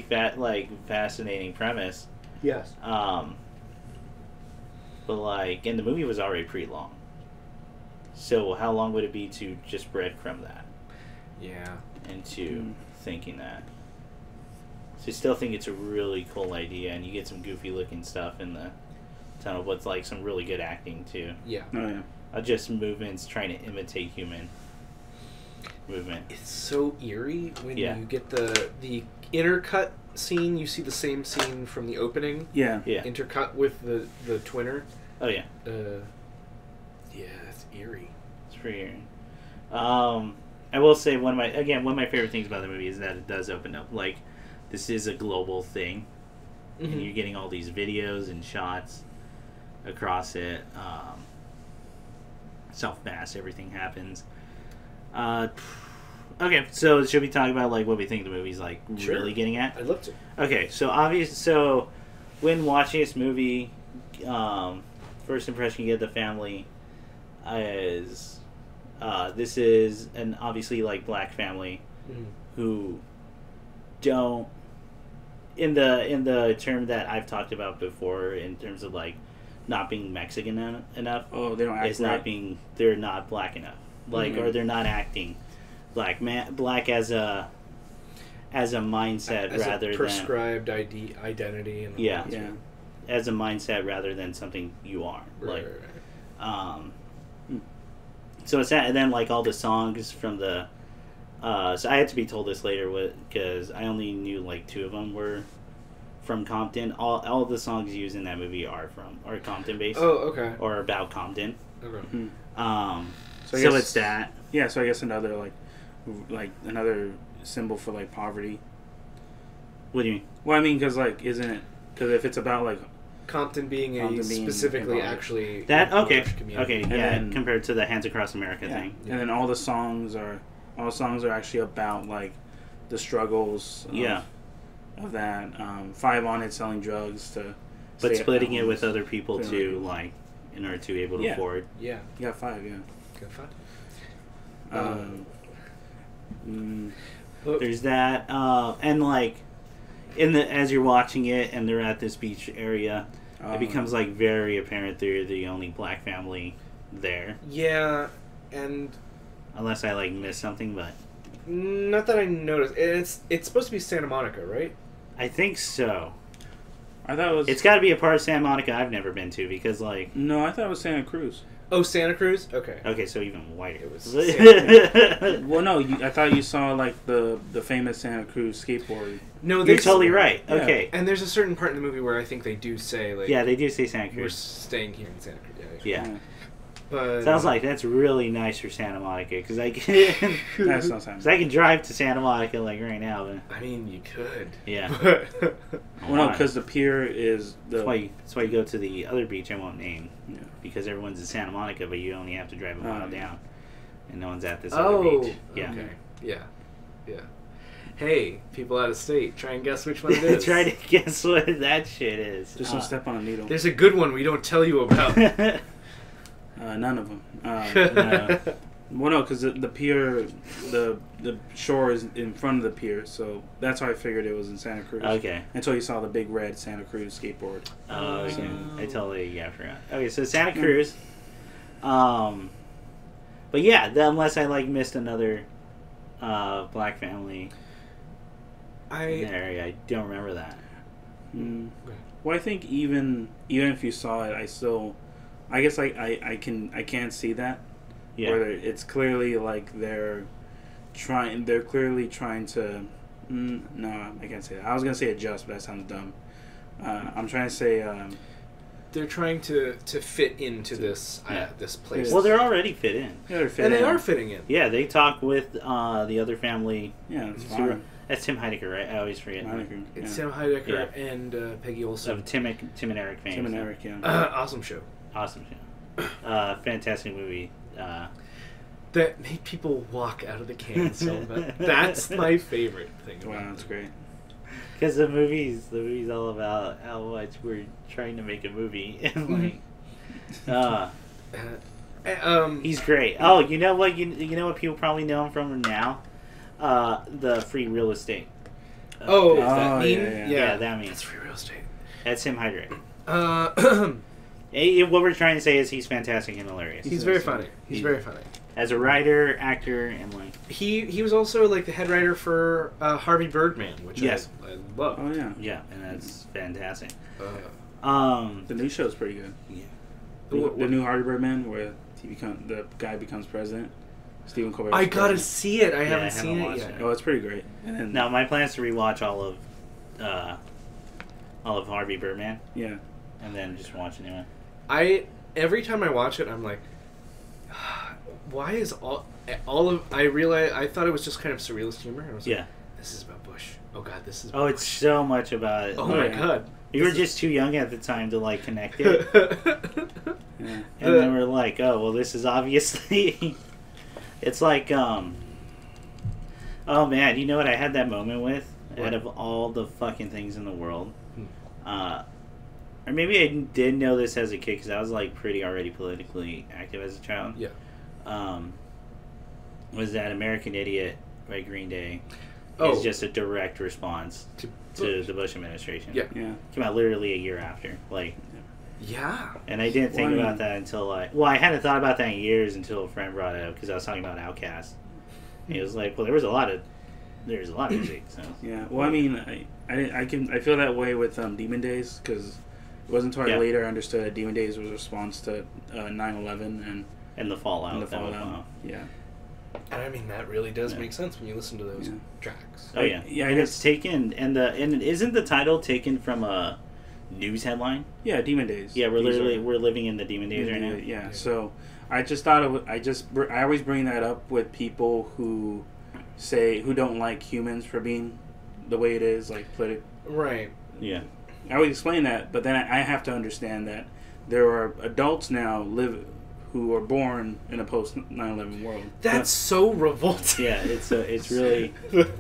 fascinating premise. Yes. But, like, and the movie was already pretty long. So how long would it be to just breadcrumb that? Yeah. Into thinking that. So I still think it's a really cool idea, and you get some goofy looking stuff in the tunnel, but it's like some really good acting too. Yeah. Oh, yeah. Just movements trying to imitate human movement. It's so eerie when Yeah. you get the intercut scene. You see the same scene from the opening. Yeah. Yeah. Intercut with the twinner. Oh yeah. Yeah, it's eerie. It's pretty eerie. I will say one of my favorite things about the movie is that it does open up like this is a global thing, and you're getting all these videos and shots across it. Self-mass, everything happens. Okay, so should we talk about like what we think the movie's like really getting at? I'd love to. Okay, so when watching this movie, first impression you get of the family is this is an obviously like black family who don't in the term that I've talked about before in terms of like not being Mexican enough. Oh, they don't act right. They're not black enough. Like or they're not acting black as a mindset as rather a prescribed identity and as a mindset rather than something you are. Right. So it's that, and then like all the songs from the so I had to be told this later because I only knew like 2 of them were from Compton. All the songs used in that movie are Compton based. Oh, okay. Or about Compton. Okay. So it's that. Yeah, so I guess another another symbol for like poverty. What do you mean? Well, I mean, because if it's about like Compton being specifically actually that community. Okay, and yeah, then, compared to the Hands Across America thing. And then all the songs are actually about like the struggles of that. 5 on it selling drugs to but splitting it with other people too, like in order to be able to afford. Yeah. You got 5, yeah. Got 5. There's that, and like as you're watching it, and they're at this beach area, it becomes like very apparent they're the only black family there. Yeah, and unless I like missed something, but not that I noticed. It's supposed to be Santa Monica, right? I think so. I thought it was. It's got to be a part of Santa Monica I've never been to because like. No, I thought it was Santa Cruz. Oh, Santa Cruz? Okay. Okay, so even whiter. It was well, no, I thought you saw like the famous Santa Cruz skateboard. No, you're totally right. Yeah. Okay. And there's a certain part in the movie where I think they do say like. Yeah, they do say Santa Cruz. We're staying here in Santa Cruz. Yeah. But sounds like that's really nice for Santa Monica because I can. That's not Santa. I can drive to Santa Monica like right now. But... I mean, you could. Yeah. Well, no, because the pier is the. That's why you go to the other beach I won't name. Yeah. Because everyone's in Santa Monica, but you only have to drive a mile down, and no one's at this other beach. Yeah. Okay. Yeah. Hey, people out of state, try and guess which one it is. Try to guess what that shit is. Just don't step on a needle. There's a good one we don't tell you about. None of them. No. Well, no, because the pier, the shore is in front of the pier, so that's how I figured it was in Santa Cruz. Okay. Until you saw the big red Santa Cruz skateboard. Oh, okay. I totally forgot. Okay, so Santa Cruz. But yeah, unless I like missed another black family in the area, I don't remember that. Well, I think even if you saw it, I guess I can't see that. Yeah. Where it's clearly like they're they're clearly trying to. No, I can't say that. I was gonna say adjust, but that sounds dumb. I'm trying to say. They're trying to fit into this this place. Well, they're already fit in. Yeah, they're fitting and they in. are fitting in. Yeah, they talk with the other family. Yeah, that's fine. That's Tim Heidecker, right? I always forget. Heidecker, It's Tim Heidecker and Peggy Olson. Of Tim and Eric fame. Tim and Eric, yeah. Awesome show. Awesome show. Fantastic movie. That made people walk out of the can so bad. That's my favorite thing. Wow, that's great. Because the movie's all about how much we're trying to make a movie, and he's great. Oh, you know what? You know what people probably know him from now? The free real estate. That Oh, meme? Yeah, that meme. That's free real estate. That's him hydrate. He's What we're trying to say is he's fantastic and hilarious. very funny. He's very funny. As a writer, actor, and He was also like the head writer for Harvey Birdman, which Yes. I love. Oh yeah. yeah, and that's fantastic. The new show's pretty good. Yeah. The new Harvey Birdman, where the guy becomes president. Stephen Colbert. I gotta see it. I haven't I seen haven't it watched yet. Oh, it's pretty great. And then Now my plan is to rewatch all of Harvey Birdman, yeah. and then just watch a new one. Every time I watch it, I'm like, why is all of I realize I thought it was just kind of surrealist humor. I was like, this is about Bush. Oh God, this is. Oh, it's so much about it. Oh my God. You were just too young at the time to like connect it, Yeah. and then we're like, oh well, this is obviously. It's like, oh man, you know what I had that moment with? What? Out of all the fucking things in the world, or maybe I did know this as a kid because I was like pretty already politically active as a child. Yeah. Was that American Idiot by Green Day? Oh. Is just a direct response to the Bush administration. Yeah. Yeah. Came out literally a year after, like. Yeah. And I didn't think Well, I about that until I hadn't thought about that in years until a friend brought it up because I was talking about Outkast. And he was like, well, there's a lot of music. So Yeah. Well, I mean, I feel that way with Demon Days because it wasn't until I later understood that Demon Days was a response to 9/11 and the fallout. and the fallout. Yeah. And I mean that really does make sense when you listen to those Yeah. tracks. Oh yeah. Yeah, And I it's taken and isn't the title taken from a news headline? Yeah, Demon Days. Yeah, we're These are- living in the Demon Days right now. Yeah. So I just thought I always bring that up with people who don't like humans for being the way it is, like Right. Yeah. I always explain that, but then I have to understand that there are adults now who are born in a post 9/11 world. That's so revolting. Yeah, it's really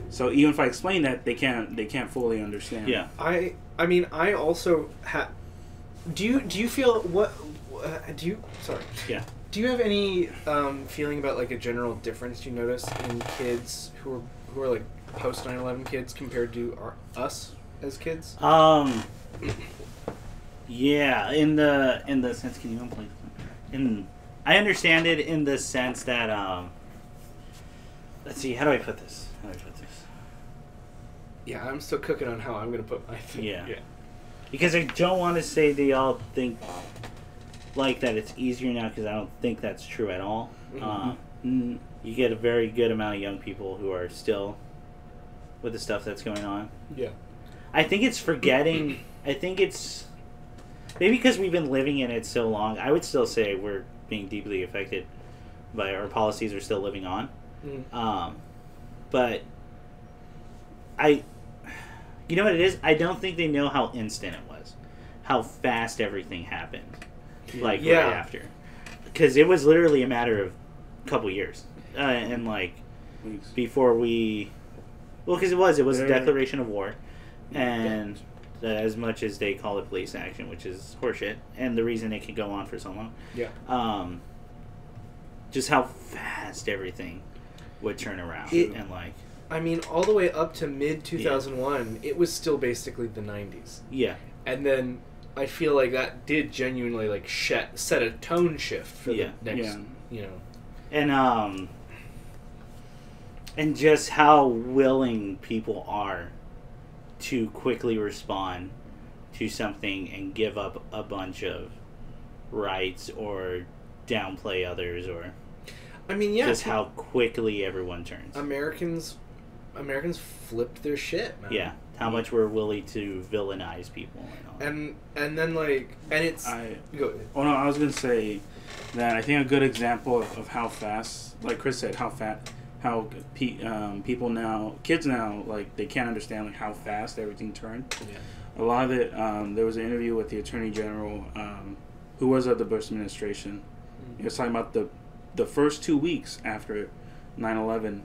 So even if I explain that, they can't fully understand. yeah. I mean I also do you feel sorry. Yeah. Do you have any feeling about like a general difference you notice in kids who are like post 9/11 kids compared to us as kids? Yeah, in the sense, can you unplug? I understand it in the sense that let's see, how do I put this? Yeah, I'm still cooking on how I'm gonna put my thing. Yeah. Because I don't want to say they all think like that it's easier now because I don't think that's true at all. Mm-hmm. You get a very good amount of young people who are still with the stuff that's going on. Yeah. I think it's forgetting. I think it's maybe because we've been living in it so long. I would still say we're being deeply affected by our policies are still living on. Mm-hmm. But you know what it is? I don't think they know how instant it was, how fast everything happened, like right after, because it was literally a matter of a couple years, and like Weeks. before because it was a declaration of war, and as much as they call it police action, which is horseshit, and the reason it could go on for so long, just how fast everything would turn around, and like. I mean, all the way up to mid 2001, it was still basically the 90s. Yeah. And then I feel like that did genuinely like set a tone shift for the next, you know. And just how willing people are to quickly respond to something and give up a bunch of rights or downplay others or. I mean, yeah, just how quickly everyone turns. Americans flipped their shit, man. Yeah, how much we're willing to villainize people and all. And then like, and it's go ahead. Oh no, I was gonna say that I think a good example of how fast, like Chris said, people now, kids now, like they can't understand like how fast everything turned. Yeah. A lot of it. There was an interview with the Attorney General, who was of the Bush administration. Mm-hmm. He was talking about the first 2 weeks after 9/11,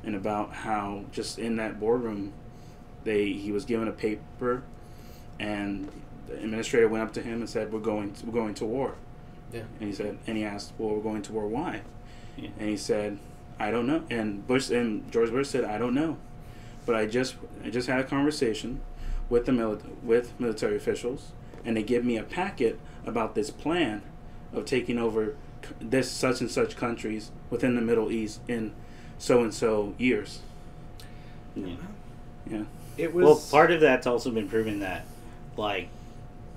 and about how just in that boardroom, he was given a paper, and the administrator went up to him and said, "We're going to war." Yeah. And he asked, "Well, we're going to war. Why?" Yeah. And he said, "I don't know." And George Bush said, "I don't know, but I just had a conversation with with military officials, and they give me a packet about this plan of taking over this such and such countries within the Middle East in so and so years." Yeah. Yeah. It was Well, part of that's also been proven that, like,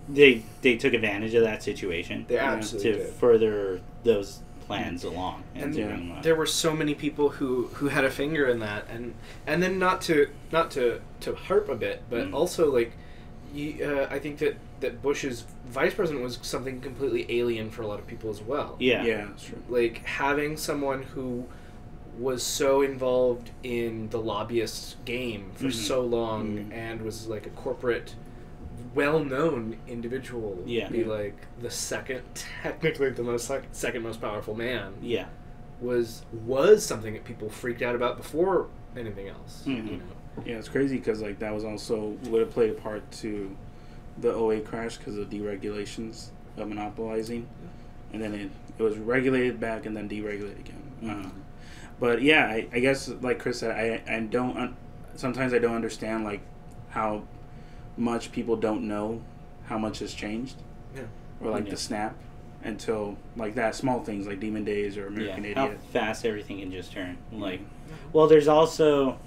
they took advantage of that situation they absolutely to did. further those plans along. And to bring them up. there were so many people who had a finger in that, and then not to harp a bit, but also like, I think that Bush's vice president was something completely alien for a lot of people as well. Yeah. Yeah, that's true. Like having someone who was so involved in the lobbyist game for so long and was like a corporate, well-known individual, be like the technically the second most powerful man. Yeah. Was something that people freaked out about before anything else. Mm-hmm. You know? Yeah, it's crazy because like that was also would have played a part to the '08 crash because of deregulations of monopolizing, and then it was regulated back and then deregulated again. But yeah, I guess like Chris said, I don't sometimes I don't understand like how much people don't know how much has changed, or like the snap until like that small things like Demon Days or American Idiot. How fast everything can just turn. Like, well, there's also,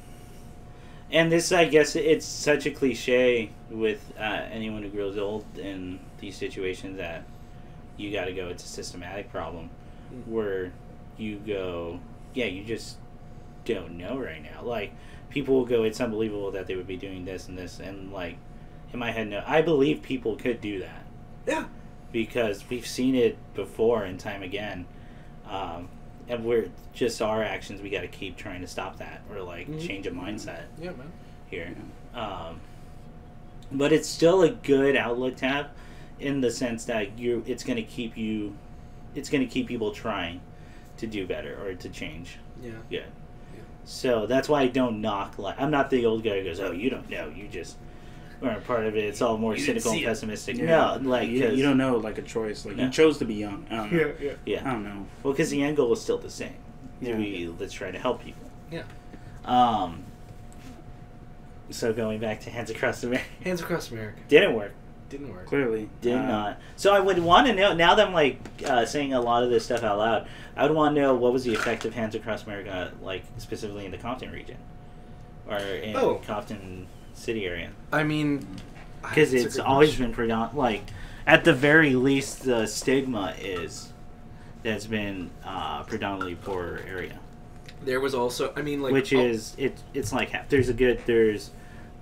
and this I guess it's such a cliche with anyone who grows old in these situations that you got to go. It's a systematic problem where you go. Yeah, you just don't know right now. Like, people will go, it's unbelievable that they would be doing this and this, and like, in my head, no, I believe people could do that. Yeah. Because we've seen it before and time again. And we're just our actions, we got to keep trying to stop that or like change a mindset here. But it's still a good outlook to have in the sense that it's going to keep people trying to do better or to change. Yeah. So that's why I don't knock. Like, I'm not the old guy who goes, "Oh, you don't know. You just weren't part of it." It's all more cynical and pessimistic. Yeah. No, like you don't know like a choice. Like you chose to be young. I don't know. Yeah. I don't know. Well, because the end goal is still the same. Yeah. Let's try to help people. Yeah. So going back to Hands Across America. Hands Across America. Didn't work. Clearly. Did not. So I would want to know, now that I'm like saying a lot of this stuff out loud, I would want to know what was the effect of Hands Across America, like specifically in the Compton region or in Compton City area. I mean, because it's always been predominant. Like, at the very least, the stigma is that's been predominantly poor area. There was also, I mean, like, which is it's like half.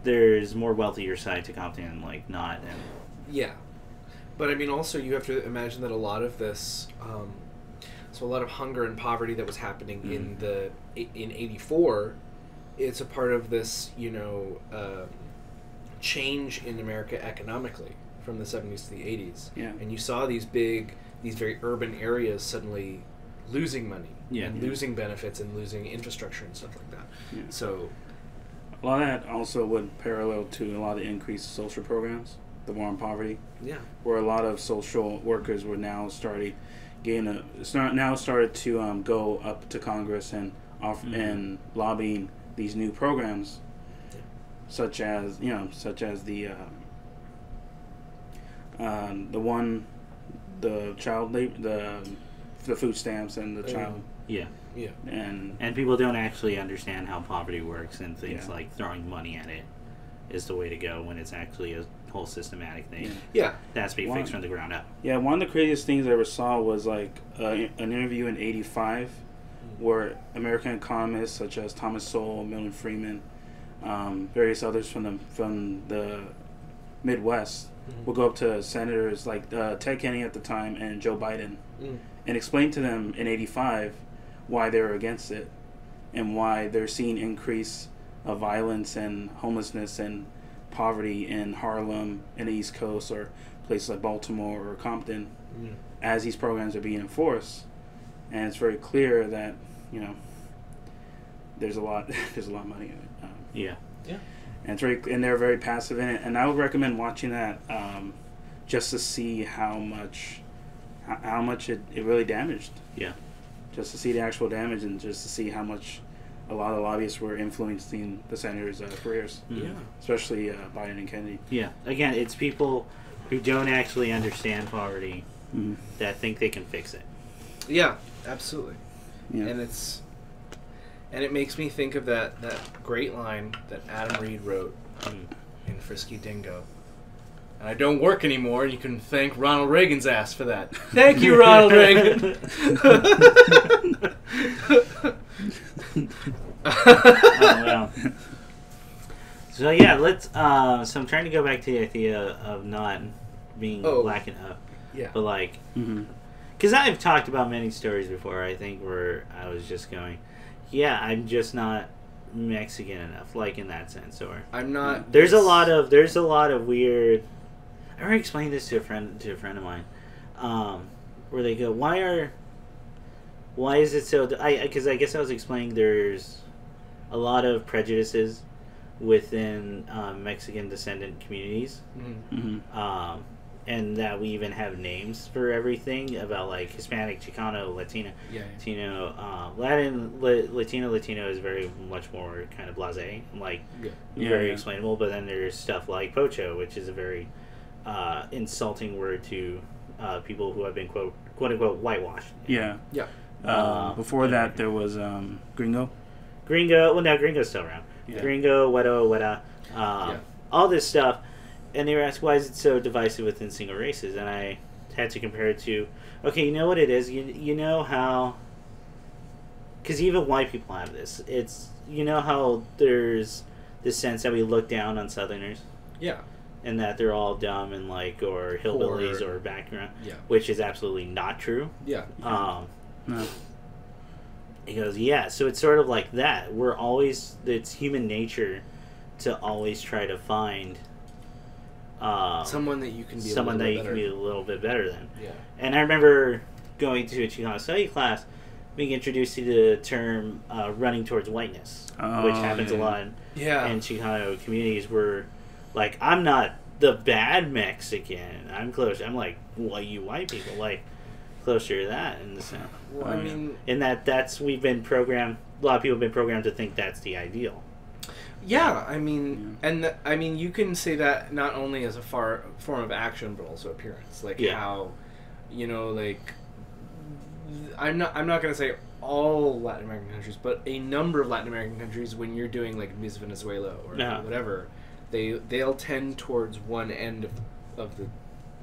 There's more wealthier side to Compton, like not. And yeah, but I mean, also you have to imagine that a lot of this, so a lot of hunger and poverty that was happening in '84, it's a part of this, change in America economically from the '70s to the '80s. Yeah, and you saw these very urban areas suddenly losing money and losing benefits and losing infrastructure and stuff like that. Yeah. So a lot of that also would parallel to a lot of the increased social programs, the war on poverty. Yeah. Where a lot of social workers were now started to go up to Congress and and lobbying these new programs, such as the food stamps and the child. Yeah. Yeah. And people don't actually understand how poverty works and things like throwing money at it is the way to go when it's actually a whole systematic thing. Yeah. That's being fixed from the ground up. Yeah, one of the craziest things I ever saw was like an interview in '85 where American economists such as Thomas Sowell, Milton Friedman, various others from the Midwest will go up to senators like Ted Kennedy at the time and Joe Biden and explain to them in '85 why they were against it and why they're seeing increase of violence and homelessness and poverty in Harlem and the East Coast or places like Baltimore or Compton as these programs are being enforced. And it's very clear that, you know, there's a lot of money in it. Yeah. And they're very passive in it. And I would recommend watching that just to see how much it really damaged. Yeah. Just to see the actual damage and just to see how much a lot of lobbyists were influencing the senators' careers. Yeah. Especially Biden and Kennedy. Yeah. Again, it's people who don't actually understand poverty that think they can fix it. Yeah, absolutely. Yeah. And it makes me think of that great line that Adam Reed wrote in Frisky Dingo. And I don't work anymore, and you can thank Ronald Reagan's ass for that. Thank you, Ronald Reagan. Oh, wow. So yeah, let's. So I'm trying to go back to the idea of not being black enough. Yeah. But like, because I've talked about many stories before. I think where I was just going, yeah, I'm just not Mexican enough, like in that sense. Or I'm not. There's a lot of weird. I already explained this to a friend of mine, where they go, why is it so? Because I guess I was explaining there's a lot of prejudices within Mexican descendant communities, and that we even have names for everything about like Hispanic, Chicano, Latino, Latino, Latino is very much more kind of blasé, like very explainable. But then there's stuff like pocho, which is a very insulting word to people who have been quote unquote whitewashed. Yeah. Before that, there was Gringo. Well, now Gringo's still around. Yeah. Gringo, Weta, all this stuff. And they were asked, why is it so divisive within single races? And I had to compare it to, okay, you know what it is? You know how... Because even white people have this. It's, you know how there's this sense that we look down on Southerners? Yeah. And that they're all dumb and like, or hillbillies or background. Yeah. Which is absolutely not true. Yeah. No. He goes, yeah, so it's sort of like that. It's human nature to always try to find... someone that you can be a little bit better than. Yeah. And I remember going to a Chicano study class, being introduced to the term running towards whiteness, which happens a lot in Chicano communities where, like, I'm not the bad Mexican. I'm close. I'm like, well, you white people, like, closer to that in the sense. Well, I mean... In that's, we've been programmed, a lot of people have been programmed to think that's the ideal. Yeah, I mean, and you can say that not only as a form of action, but also appearance. Like how, you know, like I'm not gonna say all Latin American countries, but a number of Latin American countries, when you're doing like Miss Venezuela or whatever, they'll tend towards one end of the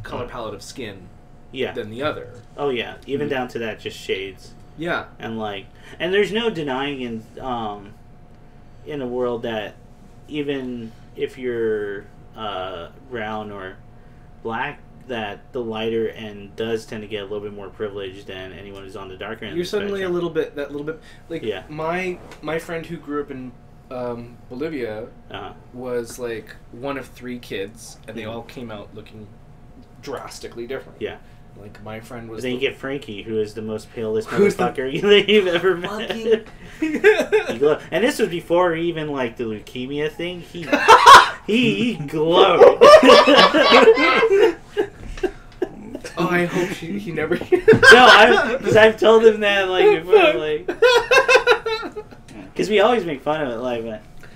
color palette of skin, than the other. Oh yeah, even down to that, just shades. Yeah, and there's no denying in a world that even if you're brown or black, that the lighter end does tend to get a little bit more privileged than anyone who's on the darker end. You're suddenly a little bit like my friend who grew up in Bolivia was like one of 3 kids, and they all came out looking drastically different. Yeah. Like, my friend was... But then you get Frankie, who is the most palest motherfucker that you've ever met. And this was before even, like, the leukemia thing. He glowed. Oh, I hope he never... No, because I've told him that, like, before, like... Because we always make fun of it, like...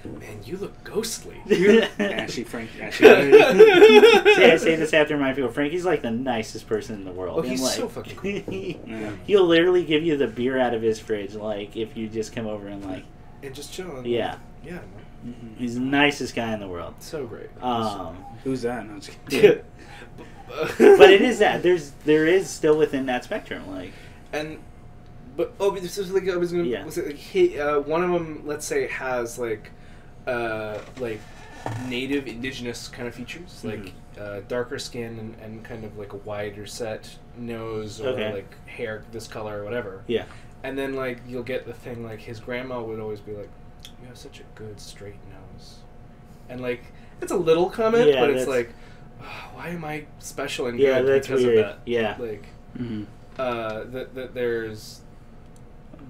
Man, you look ghostly. Ashy Frank. I say this after my people. Frankie's like the nicest person in the world. Oh, he's like, so fucking cool. He'll literally give you the beer out of his fridge, like, if you just come over and like... And just chill. Yeah. Yeah. He's the nicest guy in the world. So great. Who's that? No, just kidding. But it is that. There is still within that spectrum, like... And But this is like I was gonna. Yeah. Was it like one of them? Let's say has like native indigenous kind of features, like darker skin and kind of like a wider set nose or like hair this color or whatever. Yeah. And then like you'll get the thing like his grandma would always be like, "You have such a good straight nose," and like it's a little comment, but it's like, oh, why am I special and good because weird. of that? Yeah. Like, that there's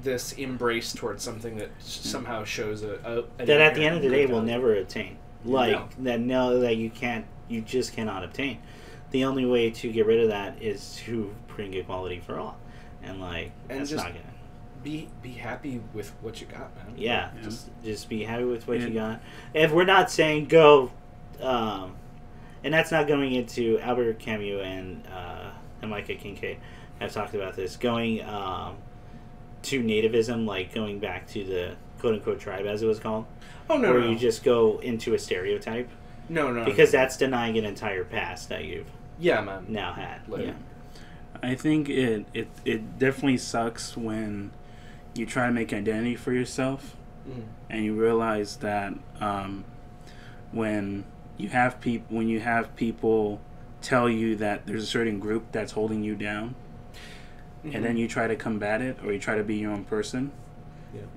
this embrace towards something that somehow shows that at the end of the day will never attain. Like no. that you just cannot obtain. The only way to get rid of that is to bring equality for all, and that's just not gonna. Be happy with what you got, man. Yeah, just be happy with what you got. If we're not saying go, and that's not going into Albert Camus and Micah Kincaid have talked about this, going to nativism, like going back to the quote-unquote tribe as it was called. Oh, no, where you just go into a stereotype. No. Because that's denying an entire past that you've now had. Like, I think it definitely sucks when you try to make identity for yourself and you realize that when you have people tell you that there's a certain group that's holding you down, and then you try to combat it or you try to be your own person,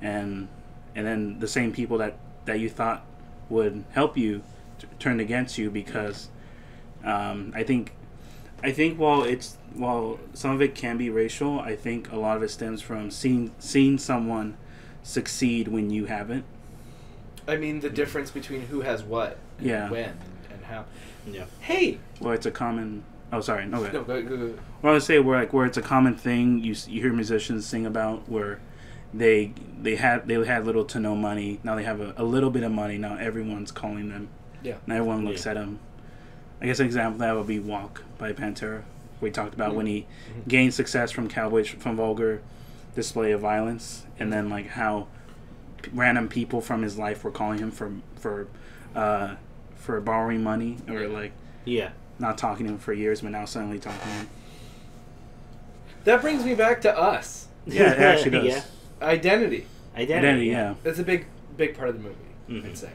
and then the same people that you thought would help you turned against you because I think while some of it can be racial, I think a lot of it stems from seeing someone succeed when you haven't. I mean, the difference between who has what, and when, and how. Yeah. Hey. Well, it's a common. Oh, sorry. No, go. Well, I would say where it's a common thing you hear musicians sing about where they had little to no money. Now they have a little bit of money. Now everyone's calling them. Yeah. And everyone looks at them. I guess an example of that would be "Walk" by Pantera. We talked about when he gained success from Cowboys from vulgar display of violence, and then like how random people from his life were calling him for borrowing money or not talking to him for years, but now suddenly talking to him. That brings me back to Us. Yeah, it actually does. Yeah. Identity. Yeah. That's a big part of the movie. I'd say.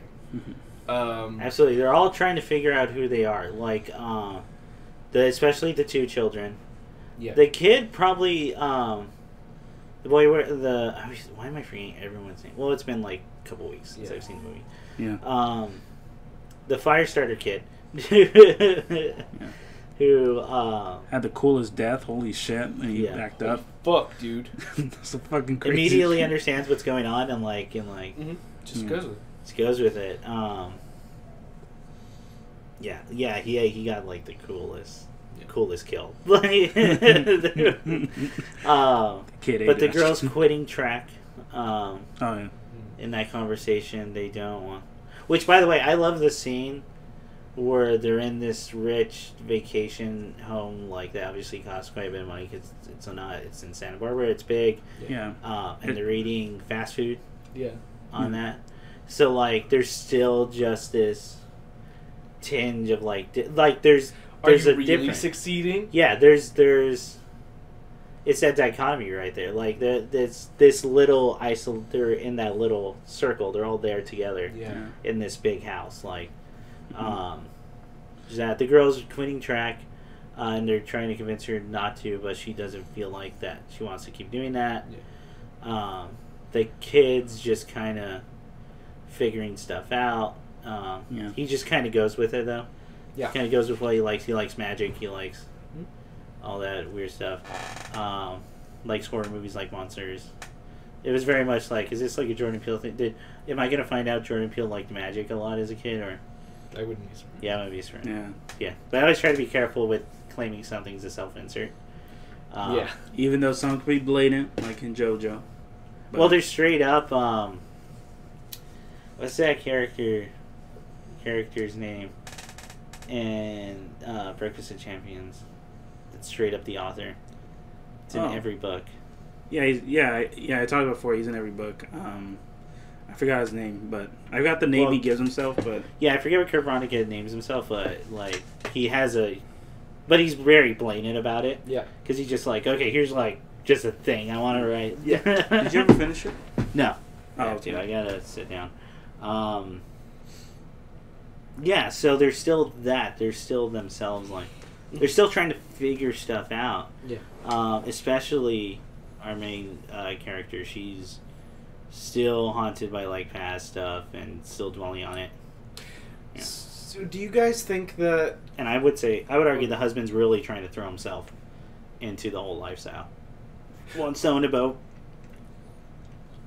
Absolutely, they're all trying to figure out who they are. Like, especially the two children. Yeah. The kid probably, the boy why am I forgetting everyone's name? Well, it's been like a couple weeks since I've seen the movie. Yeah. The Firestarter kid. Who had the coolest death. Holy shit! And he backed up. Fuck, dude. That's so fucking crazy. Immediately understands what's going on and just goes with it. Just goes with it. He got like the coolest kill. Kid, but the girls quitting track. In that conversation, they don't want. Which, by the way, I love the scene where they're in this rich vacation home, like that obviously costs quite a bit of money because it's in Santa Barbara, it's big, and they're eating fast food, on that. So like, there's still just this tinge of there's Are you a really difference. Succeeding? Yeah, there's it's that dichotomy right there. Like this little they're in that little circle. They're all there together in this big house. Like, that the girls are quitting track, and they're trying to convince her not to, but she doesn't feel like that. She wants to keep doing that. Yeah. The kids just kind of figuring stuff out. He just kind of goes with it though. Yeah. Kind of goes with what he likes. He likes magic. He likes all that weird stuff. Likes horror movies, like monsters. It was very much like, is this like a Jordan Peele thing? Am I gonna find out Jordan Peele liked magic a lot as a kid, or? I wouldn't be surprised. Yeah, I wouldn't be surprised. Yeah. But I always try to be careful with claiming something's a self-insert. Even though some could be blatant, like in JoJo. But, well, they're straight up. What's that character's name? In Breakfast of Champions. It's straight up the author. It's in every book. I talked about before. He's in every book. I forgot his name, but I got the name he gives himself. But I forget what Kurt Vonnegut names himself. But he has but he's very blatant about it. Yeah, because he's just like, okay, here's like just a thing I want to write. Yeah. Did you ever finish it? No. Oh, Okay. I gotta sit down. Yeah, so they're still that. They're still themselves, like... They're still trying to figure stuff out. Yeah. Especially our main character. She's still haunted by, like, past stuff and still dwelling on it. Yeah. So do you guys think that... And I would argue the husband's really trying to throw himself into the whole lifestyle. One stone a boat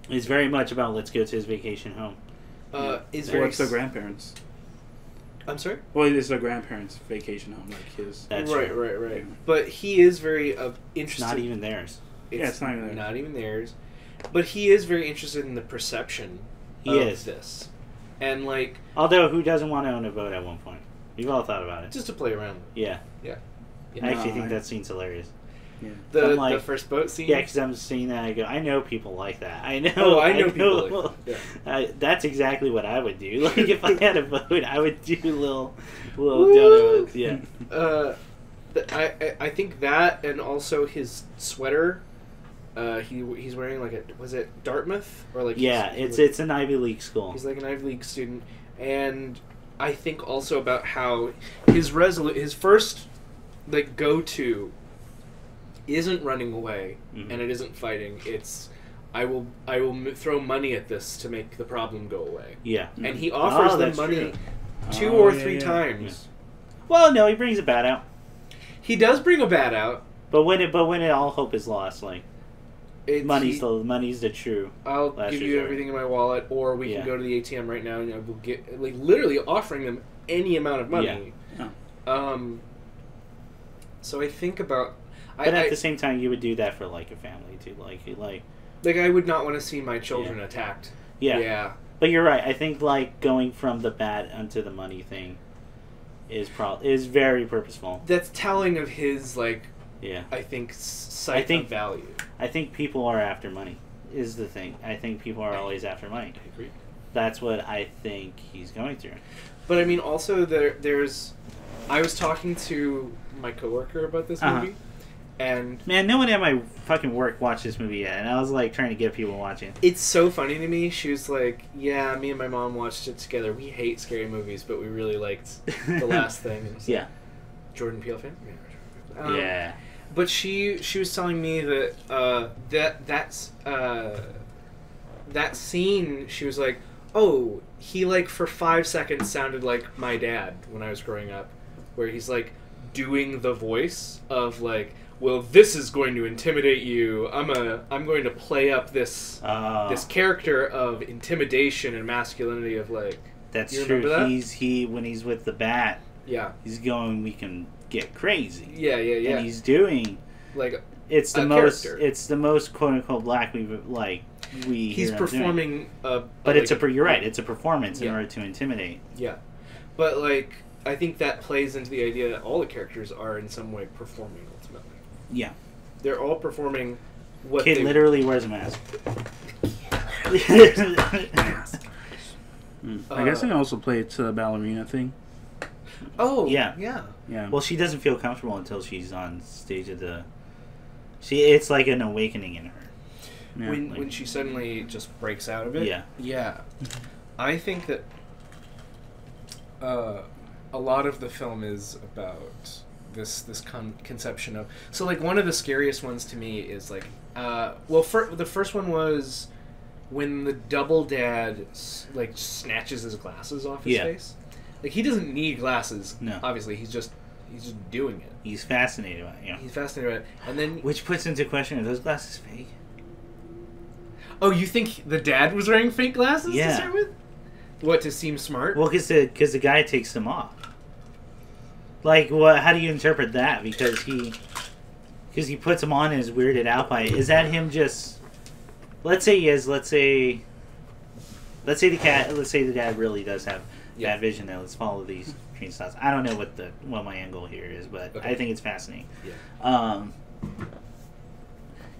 is very much about let's go to his vacation home. Is Or very... it's their grandparents. I'm sorry? Well, it's their grandparents' vacation home, like his. That's right, true. right. But he is very It's interested... not even theirs. It's not even theirs. Not even theirs. But he is very interested in the perception He of is. this. And, like... Although, who doesn't want to own a boat at one point? We've all thought about it. Just to play around. Yeah. Yeah. I actually No, think I- that scene's hilarious. Yeah. The first boat scene? Yeah, because I'm seeing that, I go, I know people like that. I know. Oh, I know people like that. Yeah. That's exactly what I would do. Like, if I had a boat, I would do little donuts. Yeah. I think that, and also his sweater. He's wearing like was it Dartmouth or like? Yeah, it's an Ivy League school. He's like an Ivy League student, and I think also about how his first like go-to isn't running away, Mhm. and it isn't fighting. It's I will throw money at this to make the problem go away. Yeah. And he offers them that's money true. 2 Oh, or yeah, 3 yeah. times. Well, no, he brings a bat out. He does bring a bat out. But when it all hope is lost, like money's the true. I'll last give you resort. everything in my wallet, or we Yeah. can go to the ATM right now, and I will get like literally offering them any amount of money. Yeah. So I think about, But at the same time, you would do that for like a family too, like I would not want to see my children attacked. Yeah. Yeah. But you're right. I think like going from the bat onto the money thing is very purposeful. That's telling of his like. Yeah. I think sight of value. I think people are after money. Is the thing. I think people are always after money. I agree. That's what I think he's going through. But I mean, also there's. I was talking to my coworker about this Uh-huh. movie, and Man, no one at my fucking work watched this movie yet, and I was like trying to get people watching. it's so funny to me. She was like, "Yeah, me and my mom watched it together. We hate scary movies, but we really liked the last thing." And I was like, Yeah. Jordan Peele fan. Yeah. But she was telling me that that scene. She was like, "Oh, he like for 5 seconds sounded like my dad when I was growing up, where he's like doing the voice of like." Well, this is going to intimidate you. I'm going to play up this character of intimidation and masculinity of like. That's you true. remember that? He when he's with the bat, Yeah. he's going. We can get crazy. Yeah. And he's doing. Like It's the a most. character. It's the most quote unquote black we he's hear him doing. performing. But you're right. It's a performance in Yeah. order to intimidate. Yeah, but like I think that plays into the idea that all the characters are in some way performing ultimately. Yeah. They're all performing what Kid they literally wears a mask. I guess I can also play it to the ballerina thing. Oh Yeah. Yeah. Well, she doesn't feel comfortable until she's on stage at the. It's like an awakening in her. Yeah. When she suddenly just breaks out of it. Yeah. I think that a lot of the film is about this conception of like one of the scariest ones to me is like the first one was when the double dad like snatches his glasses off his face. Like he doesn't need glasses. No. Obviously he's just doing it. He's fascinated by it. He's fascinated by it. And then Which puts into question, are those glasses fake? oh, you think the dad was wearing fake glasses Yeah. to start with? What, to seem smart? Well, because the guy takes them off. Like, what? How do you interpret that? Because he puts them on and is weirded out by it. Is that him just? Let's say the dad really does have bad vision. Now let's follow these train styles. I don't know what my angle here is, but Okay. I think it's fascinating. Yeah.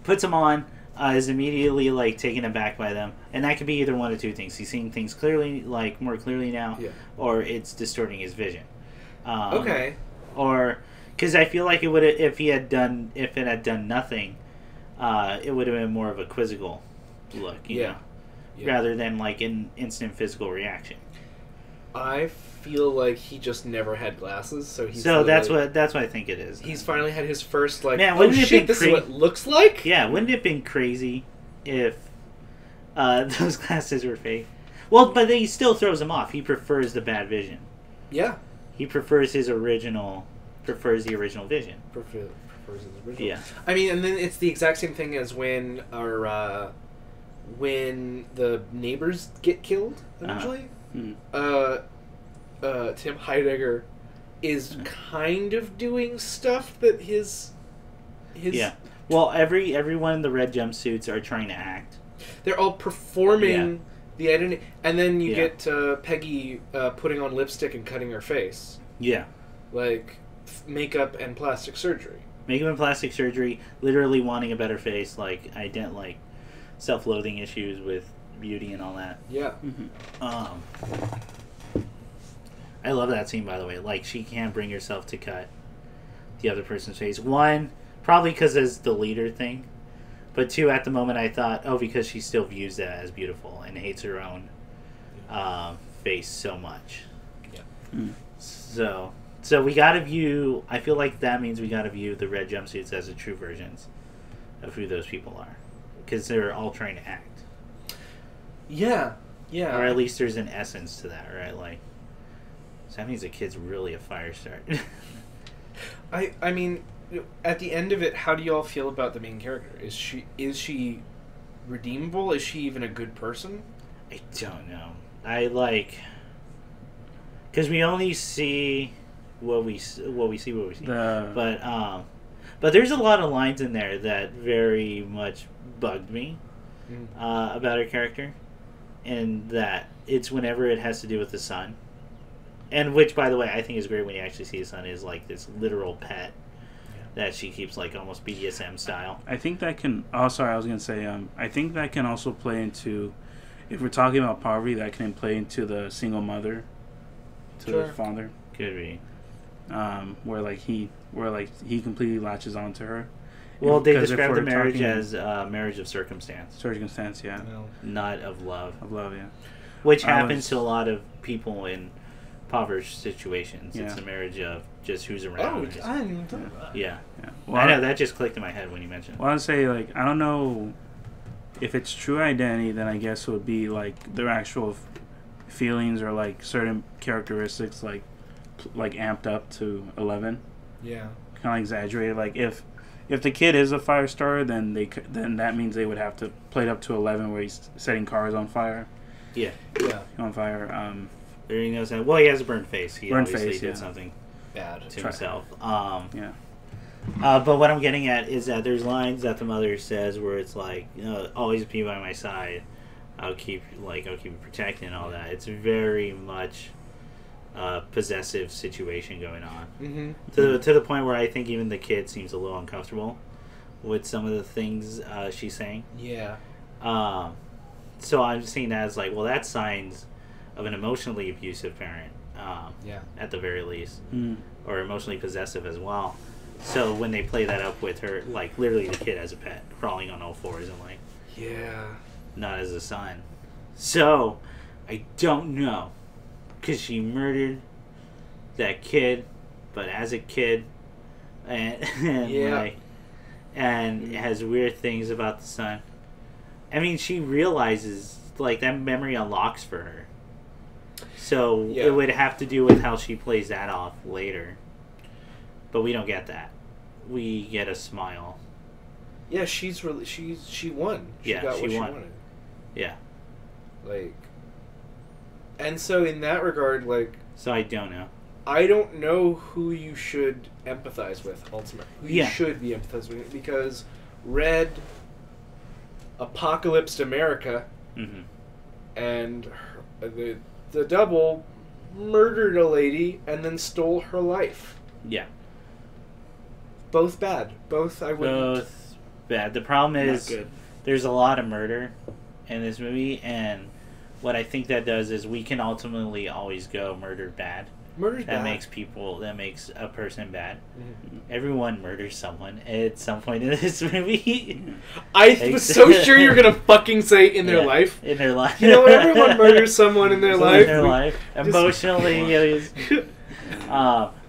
Puts them on. Is immediately like taken aback by them, and that could be either one of two things. He's seeing things clearly, like more clearly now, or it's distorting his vision. Okay. Or because I feel like it would if it had done nothing, it would have been more of a quizzical look, you know, rather than like an instant physical reaction. I feel like he just never had glasses, so he's that's what I think it is. He's finally had his first like, Man, oh shit, this is what it looks like? Yeah, wouldn't it have been crazy if those glasses were fake? Well, but he still throws them off. He prefers the bad vision. Yeah. He prefers the original vision. Prefers his original. Yeah. I mean, and then it's the exact same thing as when when the neighbors get killed eventually. Tim Heidegger is kind of doing stuff that his yeah. Well, everyone in the red jumpsuits are trying to act. They're all performing the identity, and then you get Peggy putting on lipstick and cutting her face. Yeah, like makeup and plastic surgery. Makeup and plastic surgery, literally wanting a better face. Like I didn't like self-loathing issues with beauty and all that. Yeah. I love that scene, by the way. Like, she can't bring herself to cut the other person's face. One, probably because it's the leader thing. But two, at the moment I thought, oh, because she still views that as beautiful and hates her own face so much. Yeah. So we gotta view, I feel like that means we gotta view the red jumpsuits as the true versions of who those people are. Because they're all trying to act. Yeah. Yeah. Or at least there's an essence to that, right? Like, so that means the kid's really a fire start. I mean, at the end of it, how do you all feel about the main character? Is she redeemable? Is she even a good person? I don't know. I like, because we only see what we see. But there's a lot of lines in there that very much bugged me about her character, and that it's whenever it has to do with the son. And which, by the way, I think is great when you actually see his son is like this literal pet that she keeps like almost BDSM style. I think that can. Oh, sorry, I was gonna say. I think that can also play into, if we're talking about poverty, that can play into the single mother, to the father. Could be. Where he completely latches onto her. Well, they describe the marriage as marriage of circumstance. Circumstance, yeah. Not of love. Of love, yeah. Which happens to a lot of people in impoverished situations. It's a marriage of just who's around. Oh, I didn't even think about that. Yeah. Well, I know, that just clicked in my head when you mentioned it. Well, I'd say, like, I don't know if it's true identity, then I guess it would be, like, their actual feelings or, like, certain characteristics, like amped up to 11. Yeah. Kind of exaggerated. Like, if the kid is a fire starter, then that means they would have to play it up to 11 where he's setting cars on fire. Yeah. On fire. There he knows that. Well, he has a burnt face. He obviously did something bad to himself. Yeah. But what I'm getting at is that there's lines that the mother says where it's like, always be by my side. I'll keep you protected and all that. It's very much a possessive situation going on. Mm-hmm. To the point where I think even the kid seems a little uncomfortable with some of the things she's saying. Yeah. So I'm seeing that as like, well, that's signs of an emotionally abusive parent. At the very least. Or emotionally possessive as well. So when they play that up with her, like literally the kid as a pet, crawling on all fours and like, not as a son. So I don't know, because she murdered that kid, but as a kid, and has weird things about the son. I mean, she realizes like that memory unlocks for her. So it would have to do with how she plays that off later. But we don't get that. We get a smile. Yeah, she won. She got what she wanted. Yeah. Like, and so in that regard, like, so I don't know. I don't know who you should empathize with ultimately. Who you should be empathizing with, because Red apocalypsed America, and the double murdered a lady and then stole her life. Yeah. Both bad. Both I wouldn't. Both bad. The problem is there's a lot of murder in this movie, and what I think that does is we can ultimately always go murder bad. Murder's that bad. makes a person bad. Mhm. Everyone murders someone at some point in this movie. I was so sure you were gonna fucking say in their life. In their life. You know what? Everyone murders someone in their life. In their life. Emotionally,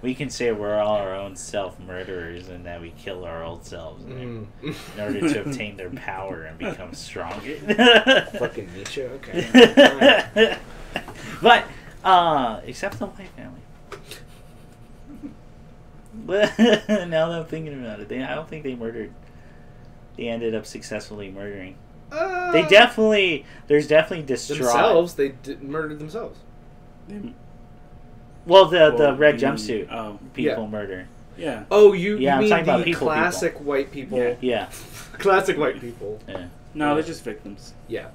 we can say we're all our own self-murderers and that we kill our old selves in order to obtain their power and become stronger. Fucking Nietzsche. Okay. But, except the white family. Now that I'm thinking about it, I don't think they murdered. They ended up successfully murdering. There's definitely distraught. Themselves. They murdered themselves. Well, the red jumpsuit people Yeah. murder. Yeah. Oh, you I'm mean talking about the people. classic white people? Yeah. Classic white people. Yeah. No, they're just victims. Yeah.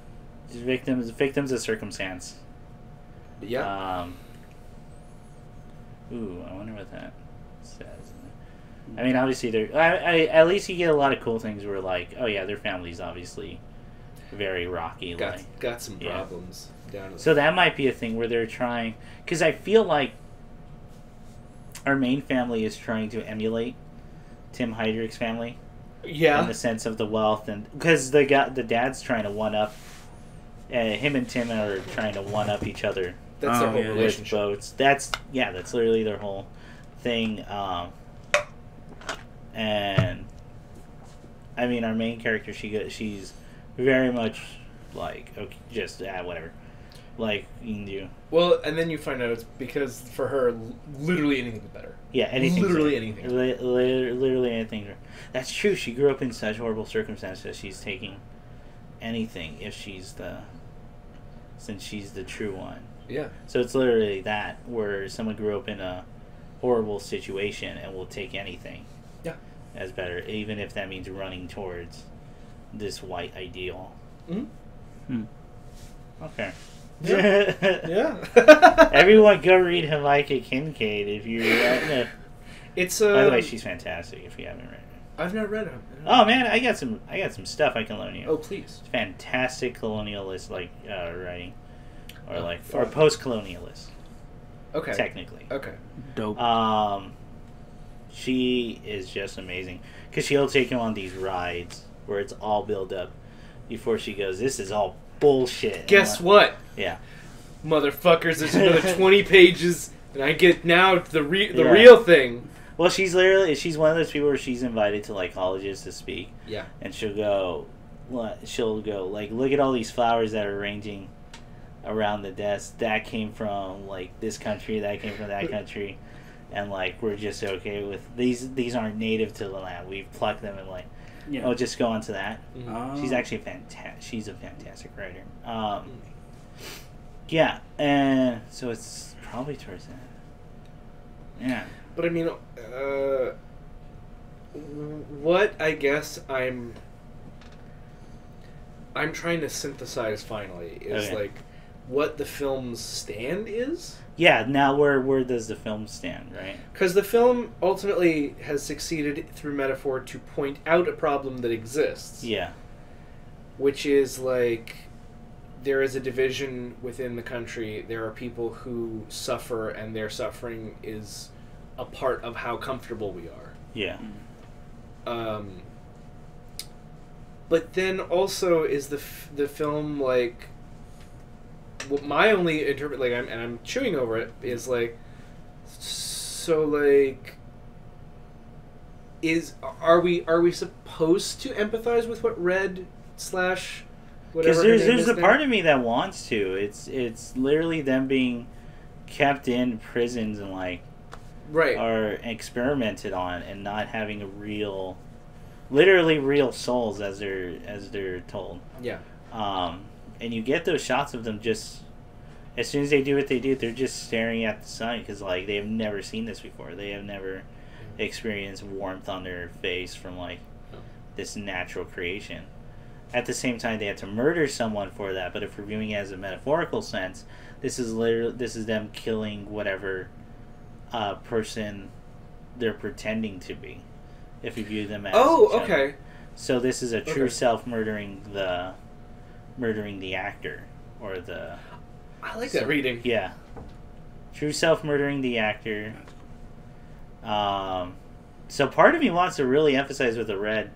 Just victims of circumstance. Yeah. Ooh, I wonder what that says. I mean, obviously, at least you get a lot of cool things where, like, oh yeah, their family's obviously very rocky. Got some problems down. So that might be a thing where they're trying, because I feel like our main family is trying to emulate Tim Heidrich's family. Yeah. In the sense of the wealth, and because the dad's trying to one up. Him and Tim are trying to one up each other. That's their whole with relationship. boats. That's literally their whole thing. And I mean, our main character, she's very much like, okay, just whatever, like you can do. Well, and then you find out it's because for her, literally anything's better. Yeah, anything. Literally anything. Literally anything. That's true. She grew up in such horrible circumstances. She's taking anything since she's the true one. Yeah. So it's literally that, where someone grew up in a horrible situation and will take anything. Yeah. As better, even if that means running towards this white ideal. Mm-hmm. Okay. Yeah. Yeah. Everyone go read Jamaica Kincaid if you It's By the way, she's fantastic if you haven't read it. I've not read it. Oh man, I got some stuff I can loan you. Oh please. It's fantastic colonialist writing. Or Oh, or post-colonialist. Okay. Technically. Okay. Dope. She is just amazing because she'll take you on these rides where it's all built up before she goes, this is all bullshit. Guess what? Yeah. Motherfuckers, there's another 20 pages and I get now the real thing. Well, she's one of those people where she's invited to like colleges to speak. Yeah. And she'll go like, look at all these flowers that are arranging around the desk. That came from like this country, that came from that country. And like we're just okay with these aren't native to the land. We've plucked them and like just go on to that. Mm-hmm. She's actually fantastic. She's a fantastic writer. Yeah, and so it's probably towards that. Yeah. But I mean, what I guess I'm trying to synthesize finally is like what the film's stand is. Yeah, now where does the film stand, right? Because the film ultimately has succeeded through metaphor to point out a problem that exists. Yeah. Which is like there is a division within the country. There are people who suffer, and their suffering is a part of how comfortable we are. Yeah. But then also is the film like my only I'm chewing over it is like so like are we supposed to empathize with what Red / whatever? Because there's a part of me that wants to. It's literally them being kept in prisons and like are experimented on and not having literally real souls as they're told. Yeah. And you get those shots of them just as soon as they do what they do, they're just staring at the sun because like they have never seen this before. They have never experienced warmth on their face from like this natural creation. At the same time, they had to murder someone for that. But if we're viewing it as a metaphorical sense, this is them killing whatever person they're pretending to be. If you view them as okay. So this is a true self murdering the actor or the. I like that reading. Yeah. True self murdering the actor. So part of me wants to really emphasize with the red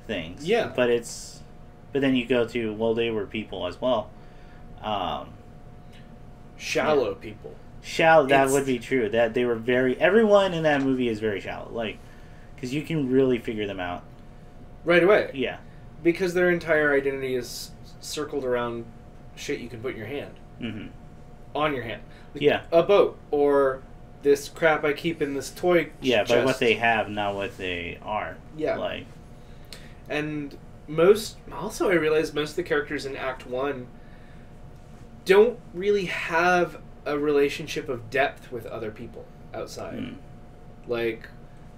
things. Yeah. But then you go to, well, they were people as well. Shallow people. That would be true. That they were everyone in that movie is very shallow. Like, because you can really figure them out. Right away. Yeah. Because their entire identity is circled around shit you can put in your hand. Mm-hmm. On your hand. Like Yeah. a boat. Or this crap I keep in this toy Yeah, chest. but what they have, not what they are. Yeah. Like, and I realized most of the characters in Act 1 don't really have a relationship of depth with other people outside. Like,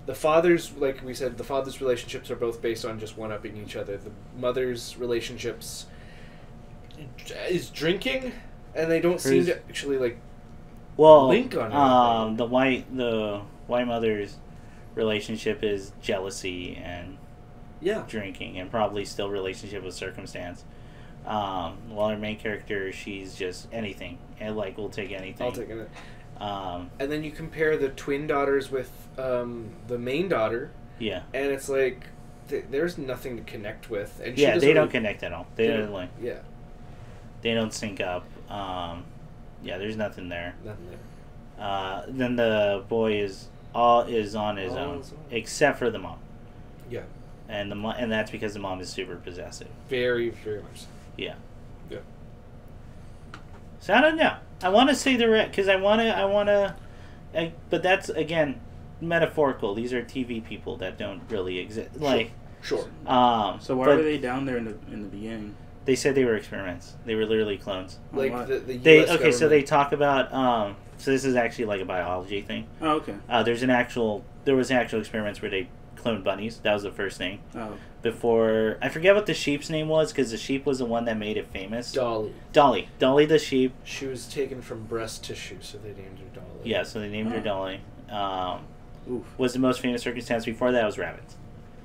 the fathers, like we said, the fathers' relationships are both based on just one-upping each other. The mother's relationships is drinking, and they don't seem to actually, like, link on anything. The white mother's relationship is jealousy and drinking, and probably still relationship with circumstance. While our main character, she's just anything, and like will take anything. I'll take it. And then you compare the twin daughters with the main daughter. Yeah. And it's like there's nothing to connect with. And they don't connect at all. They don't like. Yeah. They don't sync up. There's nothing there. Nothing there. Then the boy is on his own, except for the mom. Yeah. And that's because the mom is super possessive. Very, very much so. Yeah. Yeah. So I don't know. I want to say the red because I want to, but that's again metaphorical. These are TV people that don't really exist. Like, sure. So why were they down there in the beginning? They said they were experiments. They were literally clones. Like the US government. So they talk about so this is actually like a biology thing. Oh, okay. There was actual experiments where they cloned bunnies. That was the first thing. Oh. Before, I forget what the sheep's name was because the sheep was the one that made it famous. Dolly the sheep. She was taken from breast tissue, so they named her Dolly. Yeah, so they named her Dolly. Was the most famous circumstance. Before that was rabbits.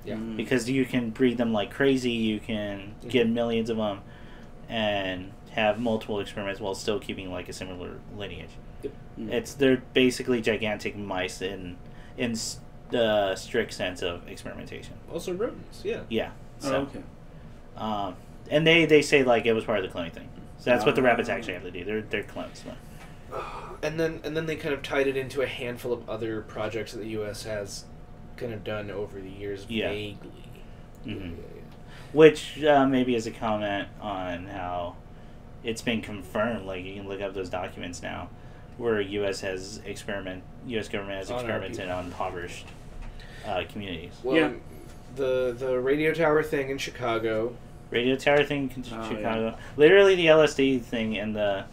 Yeah. Because you can breed them like crazy. You can get millions of them and have multiple experiments while still keeping like a similar lineage. Yep. They're basically gigantic mice in the strict sense of experimentation. Also rodents, yeah. Yeah. So, okay. And they say like it was part of the cloning thing. So that's what the rabbits actually have to do. They're clones. So. And then they kind of tied it into a handful of other projects that the U.S. has kind of done over the years vaguely. Mm-hmm. Yeah. Which maybe is a comment on how it's been confirmed. Like you can look up those documents now, where U.S. government has experimented on impoverished communities. Well, the radio tower thing in Chicago. Radio tower thing in Chicago. Yeah. Literally the LSD thing and the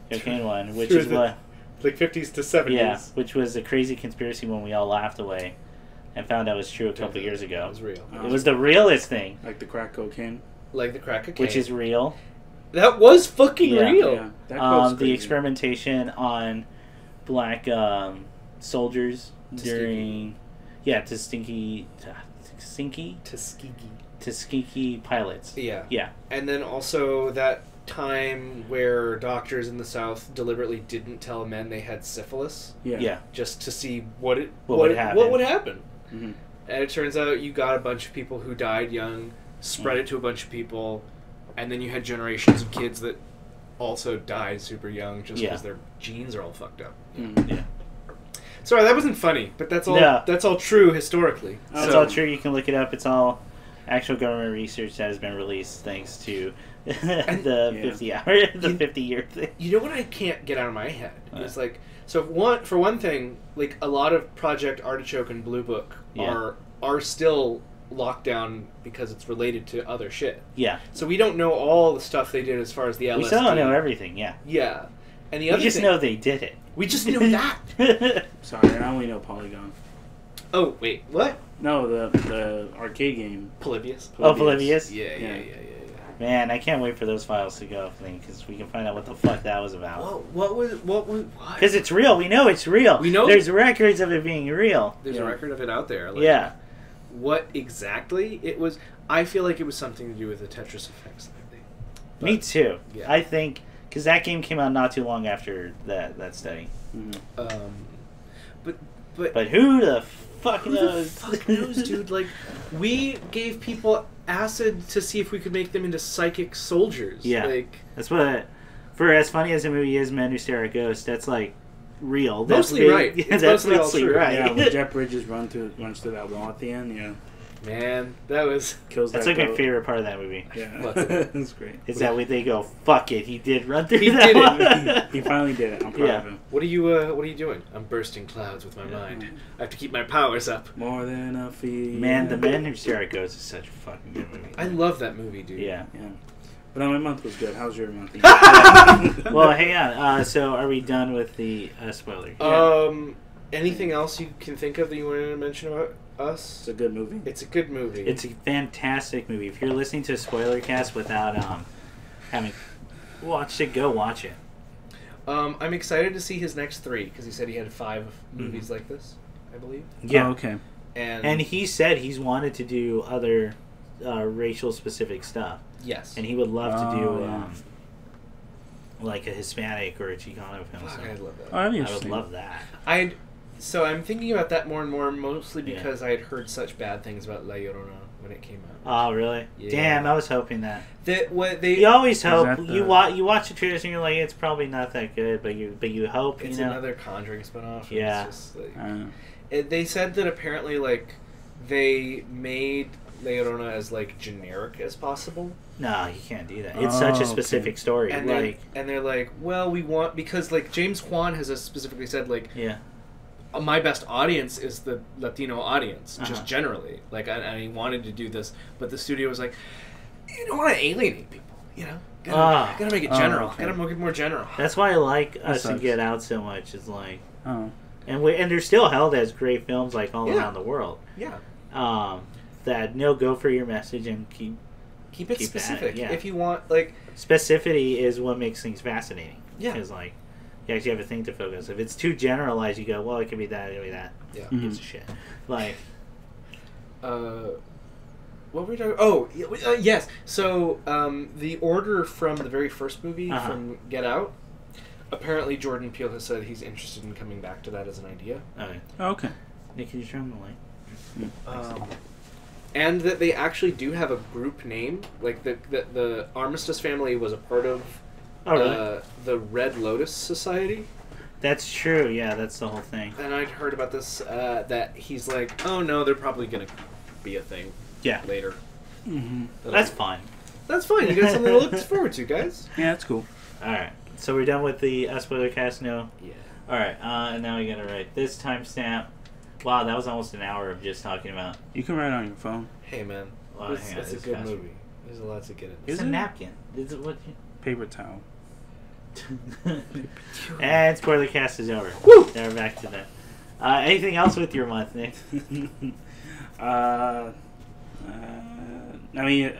cocaine one, which is what like 50s to 70s. Yeah, which was a crazy conspiracy when we all laughed away and found out was true a couple years ago. It was real. It was the realest thing. Like the crack cocaine. Like the crack cocaine. Which is real. That was fucking real. Yeah, that the experimentation on black soldiers during Tuskegee pilots. Yeah. And then also that time where doctors in the South deliberately didn't tell men they had syphilis. Yeah. Just to see what would would happen. Mm-hmm. And it turns out you got a bunch of people who died young, spread it to a bunch of people, and then you had generations of kids that also died super young just because their genes are all fucked up. Mm-hmm. Yeah. Sorry, that wasn't funny, but that's all. Yeah. That's all true historically. That's all true. You can look it up. It's all actual government research that has been released thanks to the 50-year thing. You know what I can't get out of my head? It's like, so for one thing, like a lot of Project Artichoke and Blue Book are still locked down because it's related to other shit. Yeah. So we don't know all the stuff they did as far as the LSD. We still don't know everything. Yeah. Yeah. And we just know they did it. We just know that. Sorry, I only know Polygon. Oh wait, what? No, the arcade game. Polybius. Oh, Polybius? Yeah. Man, I can't wait for those files to go, because we can find out what the fuck that was about. What was? Because it's real. We know it's real. We know there's records of it being real. There's a record of it out there. Like, what exactly it was? I feel like it was something to do with the Tetris effects. Me too. Yeah. I think Because that game came out not too long after that study. Mm-hmm. But who the fuck who knows? the fuck knows, dude? Like, we gave people acid to see if we could make them into psychic soldiers. Yeah. Like, That's what. For as funny as the movie is, Men Who Stare at Ghosts, that's like real. That's Mostly right. Yeah, It's that's mostly all mostly true. right. Yeah, when Jeff Bridges runs through that wall at the end, yeah. man, that was... Kills That's that like my goat. favorite part of that movie. Yeah. Fuck it. That's great. Is that when they go, fuck it, he did run through He that did one. it. He finally did it. I'm proud Yeah. of him. What are you doing? I'm bursting clouds with my mind. I have to keep my powers up. More than a fee. Man, The Men Who Stare at Ghosts is such a fucking good movie. I love that movie, dude. Yeah. Yeah. But my month was good. How's your month? Well, hang on. So are we done with the spoiler? Anything else you can think of that you wanted to mention about us? It's a good movie. It's a good movie. It's a fantastic movie. If you're listening to a Spoilercast without having watched it, go watch it. I'm excited to see his next 3 because he said he had 5 movies like this, I believe. Yeah. Oh, okay. And he said he's wanted to do other racial specific stuff. yes. And he would love to do yeah. like a Hispanic or a Chicano film. Fuck, So I'd love that. Oh, that'd be I would interesting. love that. So I'm thinking about that more and more, mostly Yeah. because I had heard such bad things about La Llorona when it came out. Oh, really? Yeah. Damn, I was hoping that. They You always hope. that You watch the trailers and you're like, it's probably not that good, but you hope. it's you know. another Conjuring spinoff. and Yeah. It's just like, Uh, they said that apparently like they made La Llorona as like generic as possible. No, you can't do that. It's such a specific story. And they're like, well, we want, because like James Kwan has specifically said like, yeah. My best audience is the Latino audience, Uh-huh. just generally. Like, and he wanted to do this, but the studio was like, you don't want to alienate people, you know? Gotta make it general. okay. Gotta make it more general. That's why I like Us and sucks. Get Out so much. Is like, oh. and they're still held as great films like all Yeah. around the world. Yeah. That go for your message and keep Keep it Keep at it, specific. yeah. If you want, like, specificity is what makes things fascinating. Yeah. Because like you actually have a thing to focus. If it's too generalized, you go, well, it could be that, it could be that. yeah. Mhm. Gives a shit. Like, What were we talking? Oh, yes. So, the order from the very first movie, Uh-huh. from Get Out, apparently Jordan Peele has said he's interested in coming back to that as an idea. okay. Oh, okay. Nick, can you turn on the light? And that they actually do have a group name. Like, the Armistice family was a part of Oh, really? the Red Lotus Society. That's true. Yeah, that's the whole thing. And I'd heard about this, that he's like, oh no, they're probably going to be a thing Yeah. later. Mm-hmm. That's fine. That's fine. You got something to look forward to, guys. Yeah, that's cool. All right. So we're done with the spoiler cast now. Yeah. All right. And now we gotta write this timestamp. Wow, that was almost an hour of just talking about. You can write on your phone. Hey, man. Well, It's, hang on, it's a it's good faster. movie. There's a lot to get into. It's Is a it? napkin. Is it what? Paper towel. And spoiler cast is over. Woo! Now we're back to that. Anything else with your month, Nick? I mean,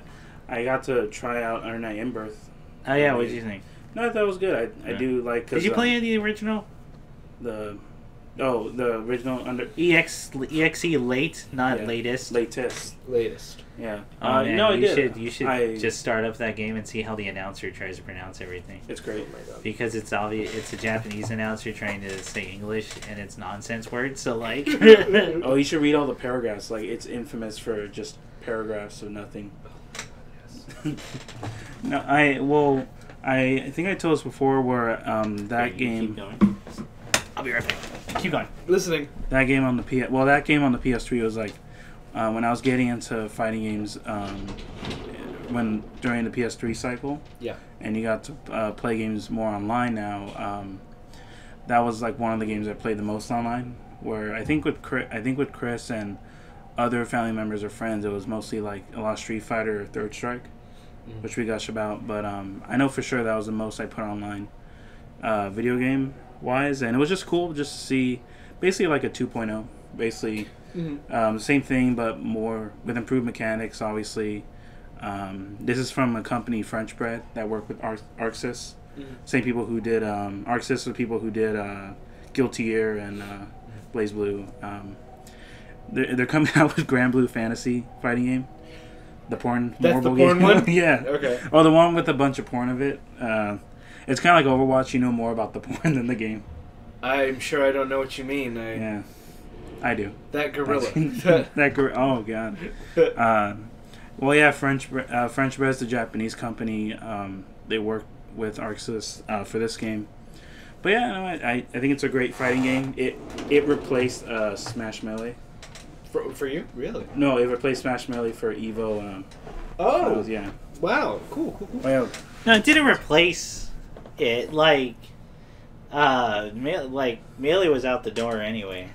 I got to try out Under Night in Birth. Oh yeah, what did you think? No, I thought it was good. I Yeah. do like. 'Cause, Did you play the original? the original Under EXE late, not Yeah. latest. latest? Latest. Yeah. Oh, man, no, I you did. should just start up that game and see how the announcer tries to pronounce everything. It's great. Oh my god. Because it's obvious, it's a Japanese announcer trying to say English and it's nonsense words. So like, Oh, you should read all the paragraphs. Like, it's infamous for just paragraphs of nothing. No, I think I told us before where that Keep game. going. I'll be right back. Keep going. Listening. That game on the PS3 was like when I was getting into fighting games during the PS3 cycle. Yeah. And you got to play games more online now. That was like one of the games I played the most online. Where I think with Chris and other family members or friends, it was mostly like a lot of Street Fighter or Third Strike, which we gush about. But I know for sure that was the most I put online, video game wise, and it was just cool just to see, basically like a 2.0, basically the same thing but more with improved mechanics. Obviously, this is from a company, French Bread, that worked with Arxis. Same people who did Arxis are people who did Guilty Gear and Blaze Blue. They're coming out with Grand Blue Fantasy fighting game. The porn That's mobile the porn game. one? Yeah. Okay. Oh, the one with a bunch of porn of it. It's kind of like Overwatch. You know more about the porn than the game. I'm sure I don't know what you mean. Yeah, I do. That gorilla. That gorilla. Oh god. Well, yeah, French Press, the Japanese company. They work with ArcSys for this game. But yeah, no, I think it's a great fighting game. It replaced Smash Melee. For you? Really? No, it replaced Smash Melee for Evo. Oh, yeah. Wow, cool. Oh, yeah. No, it didn't replace it. Like Melee was out the door anyway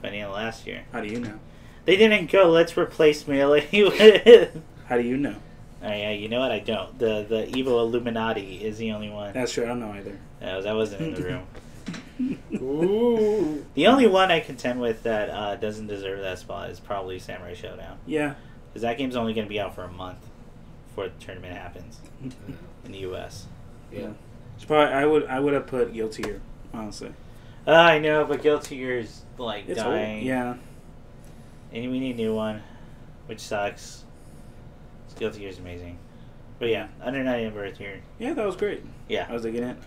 by the end of last year. How do you know? They didn't go, let's replace Melee with... How do you know? Oh yeah, you know what? I don't. The evil Illuminati is the only one. That's true. I don't know either. No, that wasn't in the room. Ooh. The only one I contend with that doesn't deserve that spot is probably Samurai Showdown. Yeah. Because that game's only going to be out for a month before the tournament happens in the U.S. Yeah. It's probably, I would have put Guilty Gear, honestly. I know, but Guilty Gear's like It's dying. old. Yeah. And we need a new one, which sucks. Guilty Gear's amazing. But yeah, Under Night and Birth here. Yeah, that was great. Yeah. I was digging it.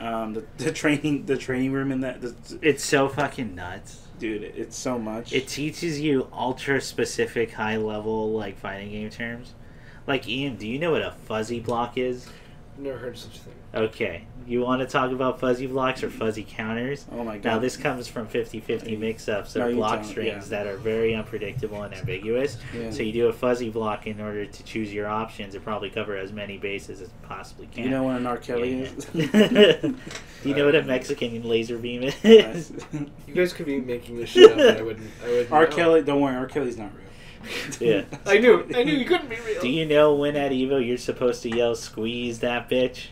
The training room in that. It's so fucking nuts. Dude, it's so much. It teaches you ultra specific high level like fighting game terms. Like Ian, do you know what a fuzzy block is? Never heard of such a thing. Okay. You want to talk about fuzzy blocks or fuzzy counters? Oh my god. Now this comes from 50-50 mix-ups No, or you block don't, strings yeah. that are very unpredictable and ambiguous. Yeah. So you do a fuzzy block in order to choose your options and probably cover as many bases as possibly can. You know what an R. Kelly is? Do you know what a Mexican laser beam is? You guys could be making this shit up, and I wouldn't. R. know. Kelly, don't worry, R. Kelly's not real. Yeah. I knew you couldn't be real. Do you know when at Evo you're supposed to yell, "Squeeze that bitch"?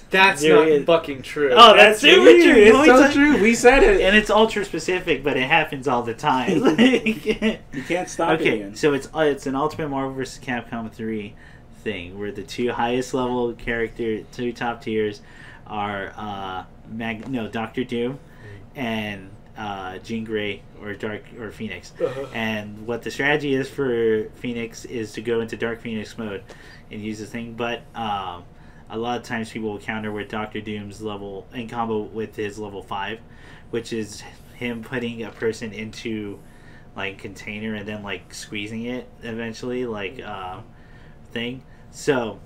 That's There not is. fucking true. Oh, that's super weird. true. It's No, so it's true. We said it. And it's ultra specific, but it happens all the time. You can't stop it Okay, again. so it's an Ultimate Marvel vs. Capcom 3 thing where the two highest level two top tiers are Doctor Doom and Jean Grey or Phoenix. Uh-huh. And what the strategy is for Phoenix is to go into Dark Phoenix mode and use the thing, but a lot of times people will counter with Doctor Doom's level in combo with his level 5, which is him putting a person into like container and then like squeezing it eventually thing. So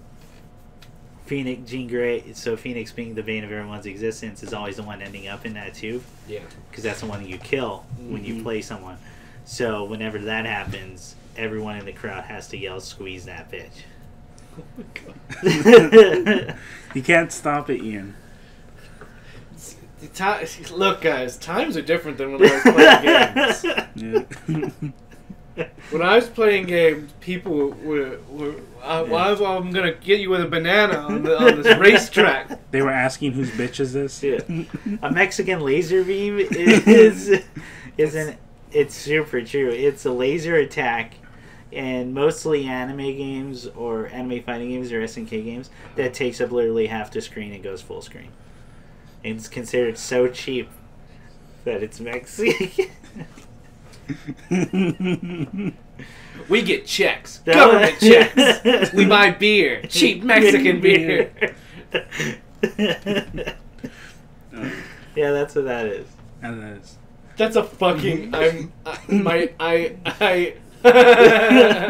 Phoenix, Jean Grey, so Phoenix being the bane of everyone's existence is always the one ending up in that tube. Yeah. Because that's the one that you kill when you play someone. So whenever that happens, everyone in the crowd has to yell, "Squeeze that bitch." Oh my god. You can't stop it, Ian. Look, guys, times are different than when I was playing games. Yeah. When I was playing games, people were I'm gonna get you with a banana on this racetrack. They were asking whose bitch is this? Yeah. A Mexican laser beam it's super true. It's a laser attack, and mostly anime games or anime fighting games or SNK games that takes up literally half the screen and goes full screen. And it's considered so cheap that it's Mexican. We get checks, government checks. We buy beer, cheap Mexican beer. Yeah, that's what that is. that is. That's a fucking.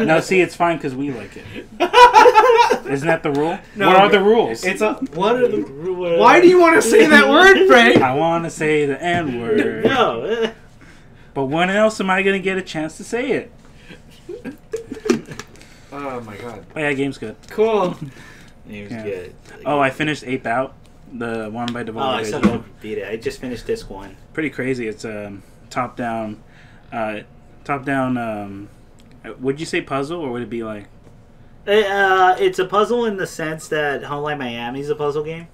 No, see, it's fine because we like it. Isn't that the rule? No, what are the rules? It's a. What are the? Why do you want to say that word, Frank? I want to say the N word. No. But when else am I going to get a chance to say it? Oh my god. Oh yeah, game's good. Cool. Name's Yeah. good. Oh, I finished Ape Out, the one by Devolver. I still haven't beat it. I just finished disc 1. Pretty crazy. It's a top-down. Would you say puzzle, or would it be like? It's a puzzle in the sense that Hotline Miami is a puzzle game.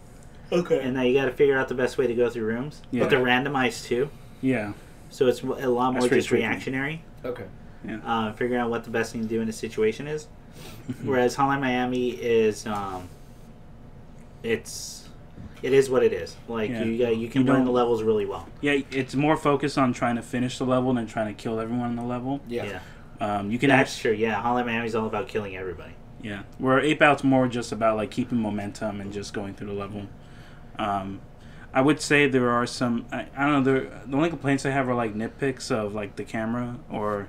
Okay. And now you got to figure out the best way to go through rooms. Yeah. But they're randomized too. Yeah. So it's a lot more That's pretty just tricky. reactionary. Okay. Yeah. Figuring out what the best thing to do in a situation is. Whereas Hotline Miami is, it is what it is. Like Yeah. you can You learn don't- the levels really well. Yeah, it's more focused on trying to finish the level than trying to kill everyone in the level. Yeah. You can That's true. Yeah, Hotline Miami's all about killing everybody. Yeah. Where Ape Out's more just about like keeping momentum and just going through the level. I would say there are some. I don't know. The only complaints I have are like nitpicks of like the camera or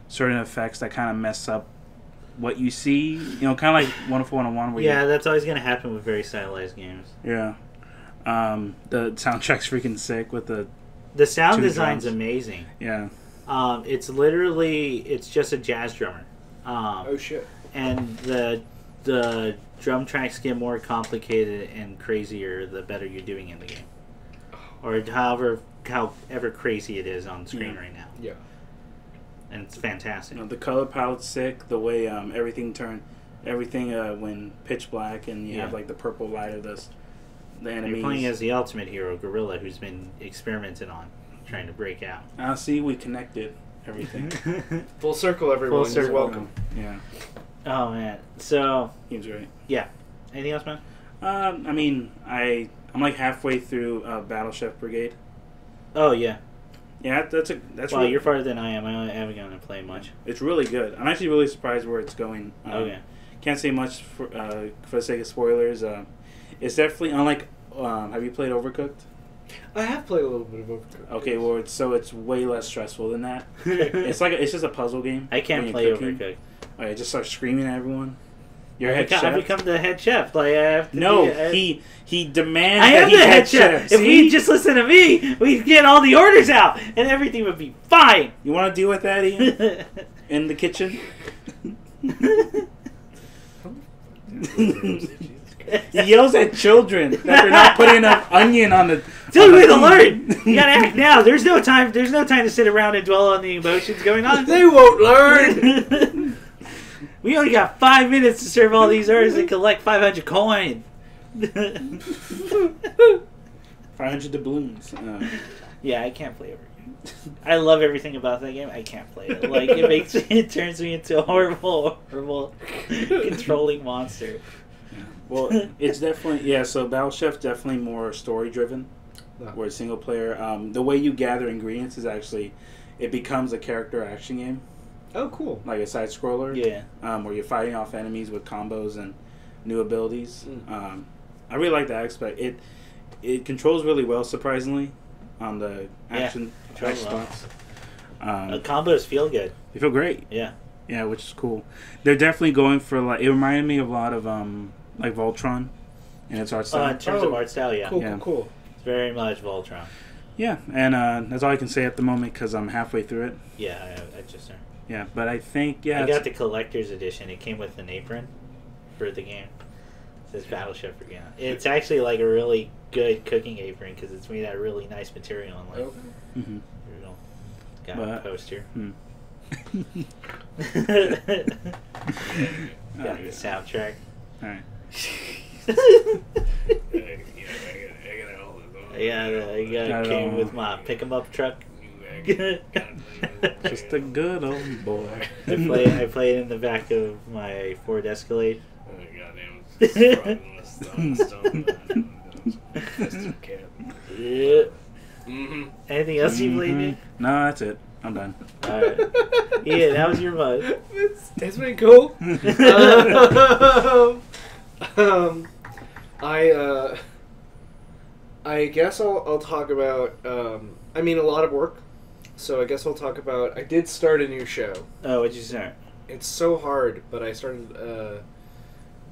certain effects that kind of mess up what you see. You know, kind of like Wonderful 101. Where that's always going to happen with very stylized games. Yeah. The soundtrack's freaking sick with the sound two design's drums. amazing. Yeah. It's just a jazz drummer. Oh shit. And the drum tracks get more complicated and crazier the better you're doing in the game. Or however crazy it is on screen right now. Yeah. And it's fantastic. You know, the color palette's sick. The way everything when pitch black and you have like the purple light of the enemies. You're playing as the ultimate hero, Gorilla, who's been experimented on, trying to break out. See, we connected everything. Full circle, everyone. Full circle. You're welcome. Yeah. Oh man. So Seems great. yeah. Anything else, man? I mean, I'm like halfway through Battle Chef Brigade. Oh yeah. Yeah, that's Well, really, you're farther than I am. I haven't gone to play much. it's really good. I'm actually really surprised where it's going. Okay. Can't say much for the sake of spoilers. It's definitely unlike. Have you played Overcooked? I have played a little bit of Overcooked. Okay, well, it's way less stressful than that. It's just a puzzle game. I can't when play you're cooking. Overcooked. Oh, you just start screaming at everyone. You're I head chef. become the head chef. Like I have to No, be, he demands. I that am he's the head chef. If See? we just listen to me, we'd get all the orders out, and everything would be fine. You want to deal with that, Ian? In the kitchen. He yells at children that they're not putting enough onion on the. Tell me to learn. You gotta act now. There's no time. There's no time to sit around and dwell on the emotions going on. They won't learn. We only got 5 minutes to serve all these orders and collect 500 coin. 500 doubloons. Yeah, I can't play Overcooked. I love everything about that game. I can't play it. Like it turns me into a horrible controlling monster. Well, it's definitely So Battle Chef definitely more story driven, where it's single player. The way you gather ingredients is actually, it becomes a character action game. Oh, cool. Like a side scroller. Yeah. Where you're fighting off enemies with combos and new abilities. I really like that aspect. It controls really well, surprisingly, on the action spots. Combos feel good. They feel great. Yeah. Yeah, which is cool. They're definitely going for like. It reminded me of a lot of like Voltron, in its art style. In terms of art style, yeah. Cool. It's very much Voltron. Yeah, and that's all I can say at the moment because I'm halfway through it. Yeah, I just. Yeah, but I think I got the collector's edition. It came with an apron for the game. It says Battle Chef Brigade. It's actually like a really good cooking apron because it's made out of really nice material and like got a poster. Got the soundtrack. All right. I came with my pick 'em up truck. Just a good old boy. I play it in the back of my Ford Escalade. Yeah. Anything else you played, Nick? No, that's it. I'm done. Alright. Yeah, that was your mud. That's pretty cool. I guess I'll talk about. I mean, a lot of work. So I guess I'll talk about. I did start a new show. Oh, what'd you start? It's so hard, but I started.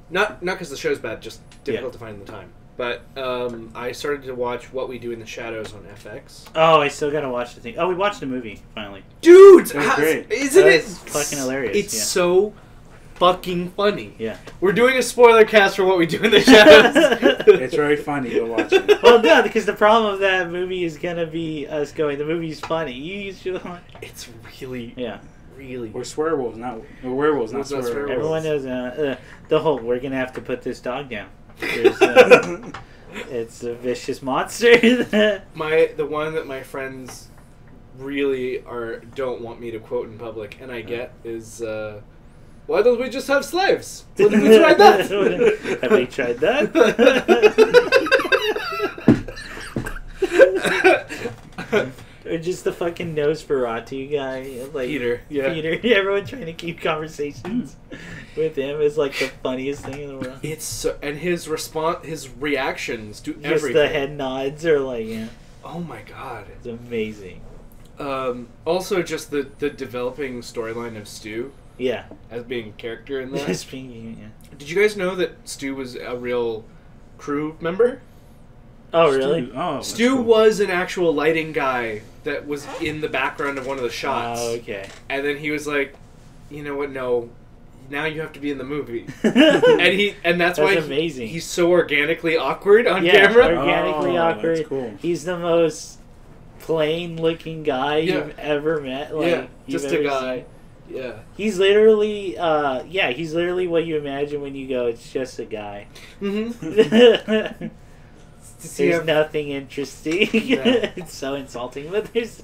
Not because the show's bad, just difficult to find the time. But I started to watch What We Do in the Shadows on FX. Oh, I still gotta watch the thing. Oh, we watched the movie finally. Dude, That's great. Isn't it fucking hilarious? It's so fucking funny. Yeah. We're doing a spoiler cast for What We Do in the Shadows. It's very funny to watch it. Well, no, because the problem of that movie is gonna be us going. The movie's funny. You should. It's really, really. We're swearwolves, we're werewolves, not We're not swearwolves. Everyone knows the whole. We're gonna have to put this dog down. It's a vicious monster. The one that my friends really don't want me to quote in public, and I get is. Why don't we just have slaves? Why don't we try that? Have they tried that? Or just the fucking Nosferatu guy, like Peter. Yeah. Peter. Everyone trying to keep conversations with him is like the funniest thing in the world. It's so, and his reactions to Just everything. the head nods are like, yeah, Oh my god. it's amazing. Also, just the developing storyline of Stu Yeah. as being a character in that. Speaking, yeah. Did you guys know that Stu was a real crew member? Oh, really? Oh, that's Stu cool. was an actual lighting guy that was in the background of one of the shots. Oh, okay. And then he was like, you know what, no, now you have to be in the movie. and and that's why amazing. he's so organically awkward on yeah, camera. organically Oh, awkward. that's cool. He's the most plain-looking guy you've ever met. Like, Yeah, you've just a ever guy. seen. Yeah. He's literally, he's literally what you imagine when you go, it's just a guy. Mm-hmm. There's nothing interesting. Yeah. It's so insulting, but there's...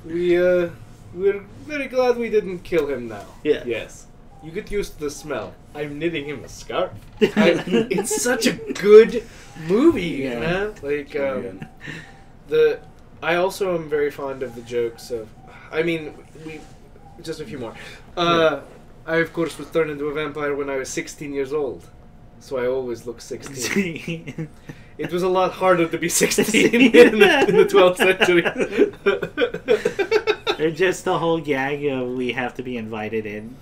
We're very glad we didn't kill him now. Yeah. Yes. You get used to the smell. I'm knitting him a scarf. It's such a good movie, Yeah. man. Like, Very good. I also am very fond of the jokes of, I mean, just a few more. I, of course, was turned into a vampire when I was 16 years old. So I always look 16. It was a lot harder to be 16 in the 12th century. Or just the whole gag of we have to be invited in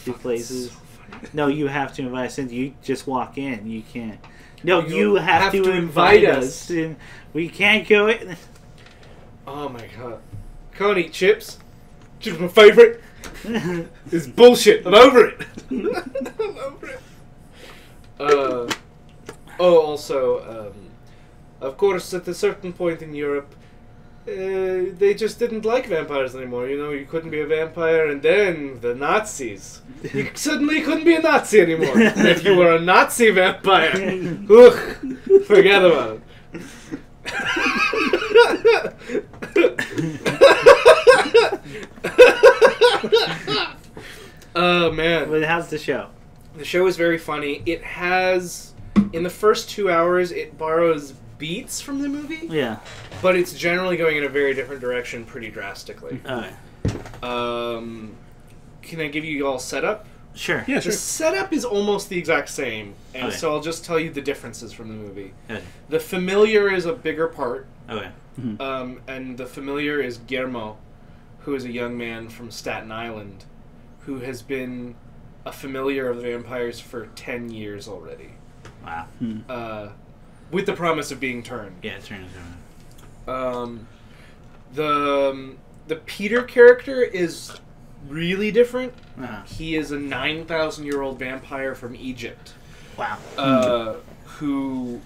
to places. So funny. No, you have to invite us in. You just walk in. You can't. No, you have have to to invite invite us. And we can't go in. Oh my god. Can't eat chips. Chips are my favourite. It's bullshit. I'm over it. I'm over it. Also, of course, at a certain point in Europe, they just didn't like vampires anymore. You know, you couldn't be a vampire, and then the Nazis. You suddenly couldn't be a Nazi anymore. And if you were a Nazi vampire, ugh, forget about it. Oh man. But how's the show? The show is very funny. It has, in the first 2 hours, it borrows beats from the movie, Yeah. but it's generally going in a very different direction pretty drastically. Alright. Can I give you all setup? Sure. Yeah, The sure. setup is almost the exact same, and Okay. so I'll just tell you the differences from the movie. Okay. The familiar is a bigger part, Okay. and the familiar is Guillermo, who is a young man from Staten Island, who has been a familiar of the vampires for 10 years already, Wow. with the promise of being turned. Yeah, turn it around. The Peter character is really different. Uh-huh. He is a 9,000-year-old vampire from Egypt, Wow. who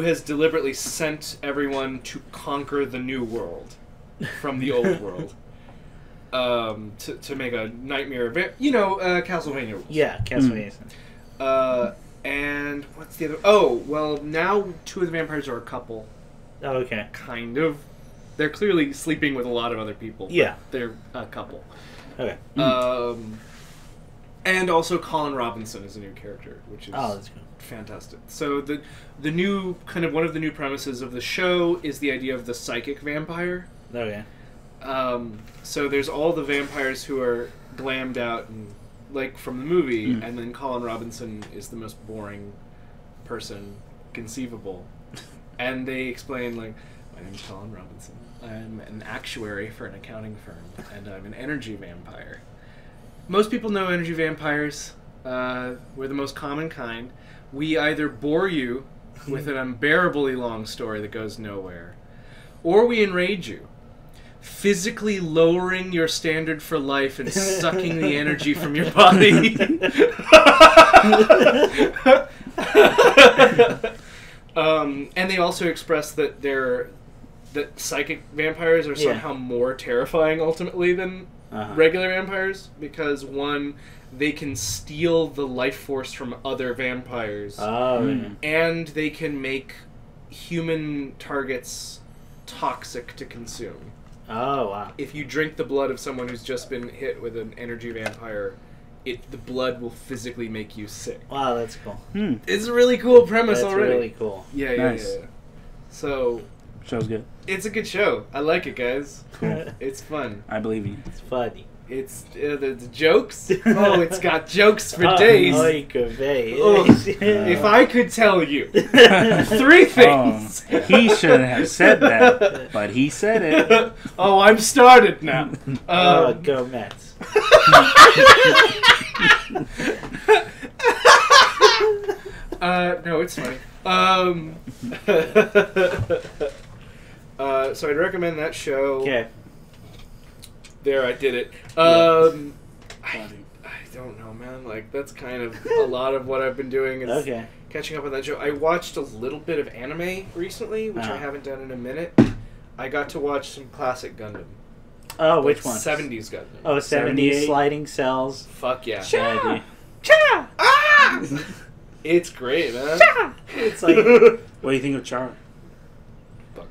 has deliberately sent everyone to conquer the new world from the old world, to make a nightmare event. You know, Castlevania rules. Yeah, Castlevania. And what's the other? Oh, well, now two of the vampires are a couple, Oh, okay. kind of. They're clearly sleeping with a lot of other people. but Yeah. they're a couple. Okay. And also Colin Robinson is a new character, which is Oh, that's good. fantastic. So the new kind of one of the new premises of the show is the idea of the psychic vampire. Okay. So there's all the vampires who are glammed out and like from the movie, and then Colin Robinson is the most boring person conceivable. And they explain like, my name's Colin Robinson. I'm an actuary for an accounting firm, and I'm an energy vampire. Most people know energy vampires. We're the most common kind. We either bore you with an unbearably long story that goes nowhere, or we enrage you, physically lowering your standard for life and sucking the energy from your body. And they also express that that psychic vampires are somehow more terrifying ultimately than regular vampires, because one, they can steal the life force from other vampires, and they can make human targets toxic to consume. Oh, wow. If you drink the blood of someone who's just been hit with an energy vampire, the blood will physically make you sick. Wow, that's cool. It's a really cool premise That's already. really cool. Yeah. Nice. So, Show's good. it's a good show. I like it, guys. Cool. It's fun. I believe you. It's funny. It's the jokes. Oh, it's got jokes for days. If I could tell you 3 things. Oh, he shouldn't have said that, but he said it. Oh, I'm started now. Go Mets. No, it's funny. So I'd recommend that show. Okay. There, I did it. I don't know, man. Like, that's kind of a lot of what I've been doing is catching up on that show. I watched a little bit of anime recently, which I haven't done in a minute. I got to watch some classic Gundam. Oh, which one? 70s Gundam. Oh, 70s sliding cells. Fuck yeah. Cha! Cha! Ah! It's great, man. Cha! It's like... What do you think of Char? Fuck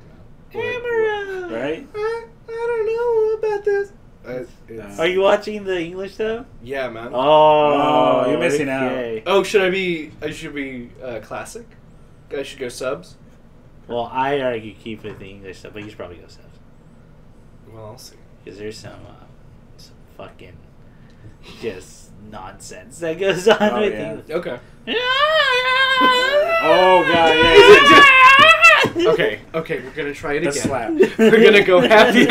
no. Hammer! Right? I don't know about this. Are you watching the English though? Yeah, man. Oh, you're missing out. Oh, should I be classic? I should go subs? Well, I argue keep with the English stuff, but you should probably go subs. Well, I'll see. Because there's some fucking just nonsense that goes on with English. Okay. Oh, God, yeah. Okay, we're gonna try it again. Slap. We're gonna go happy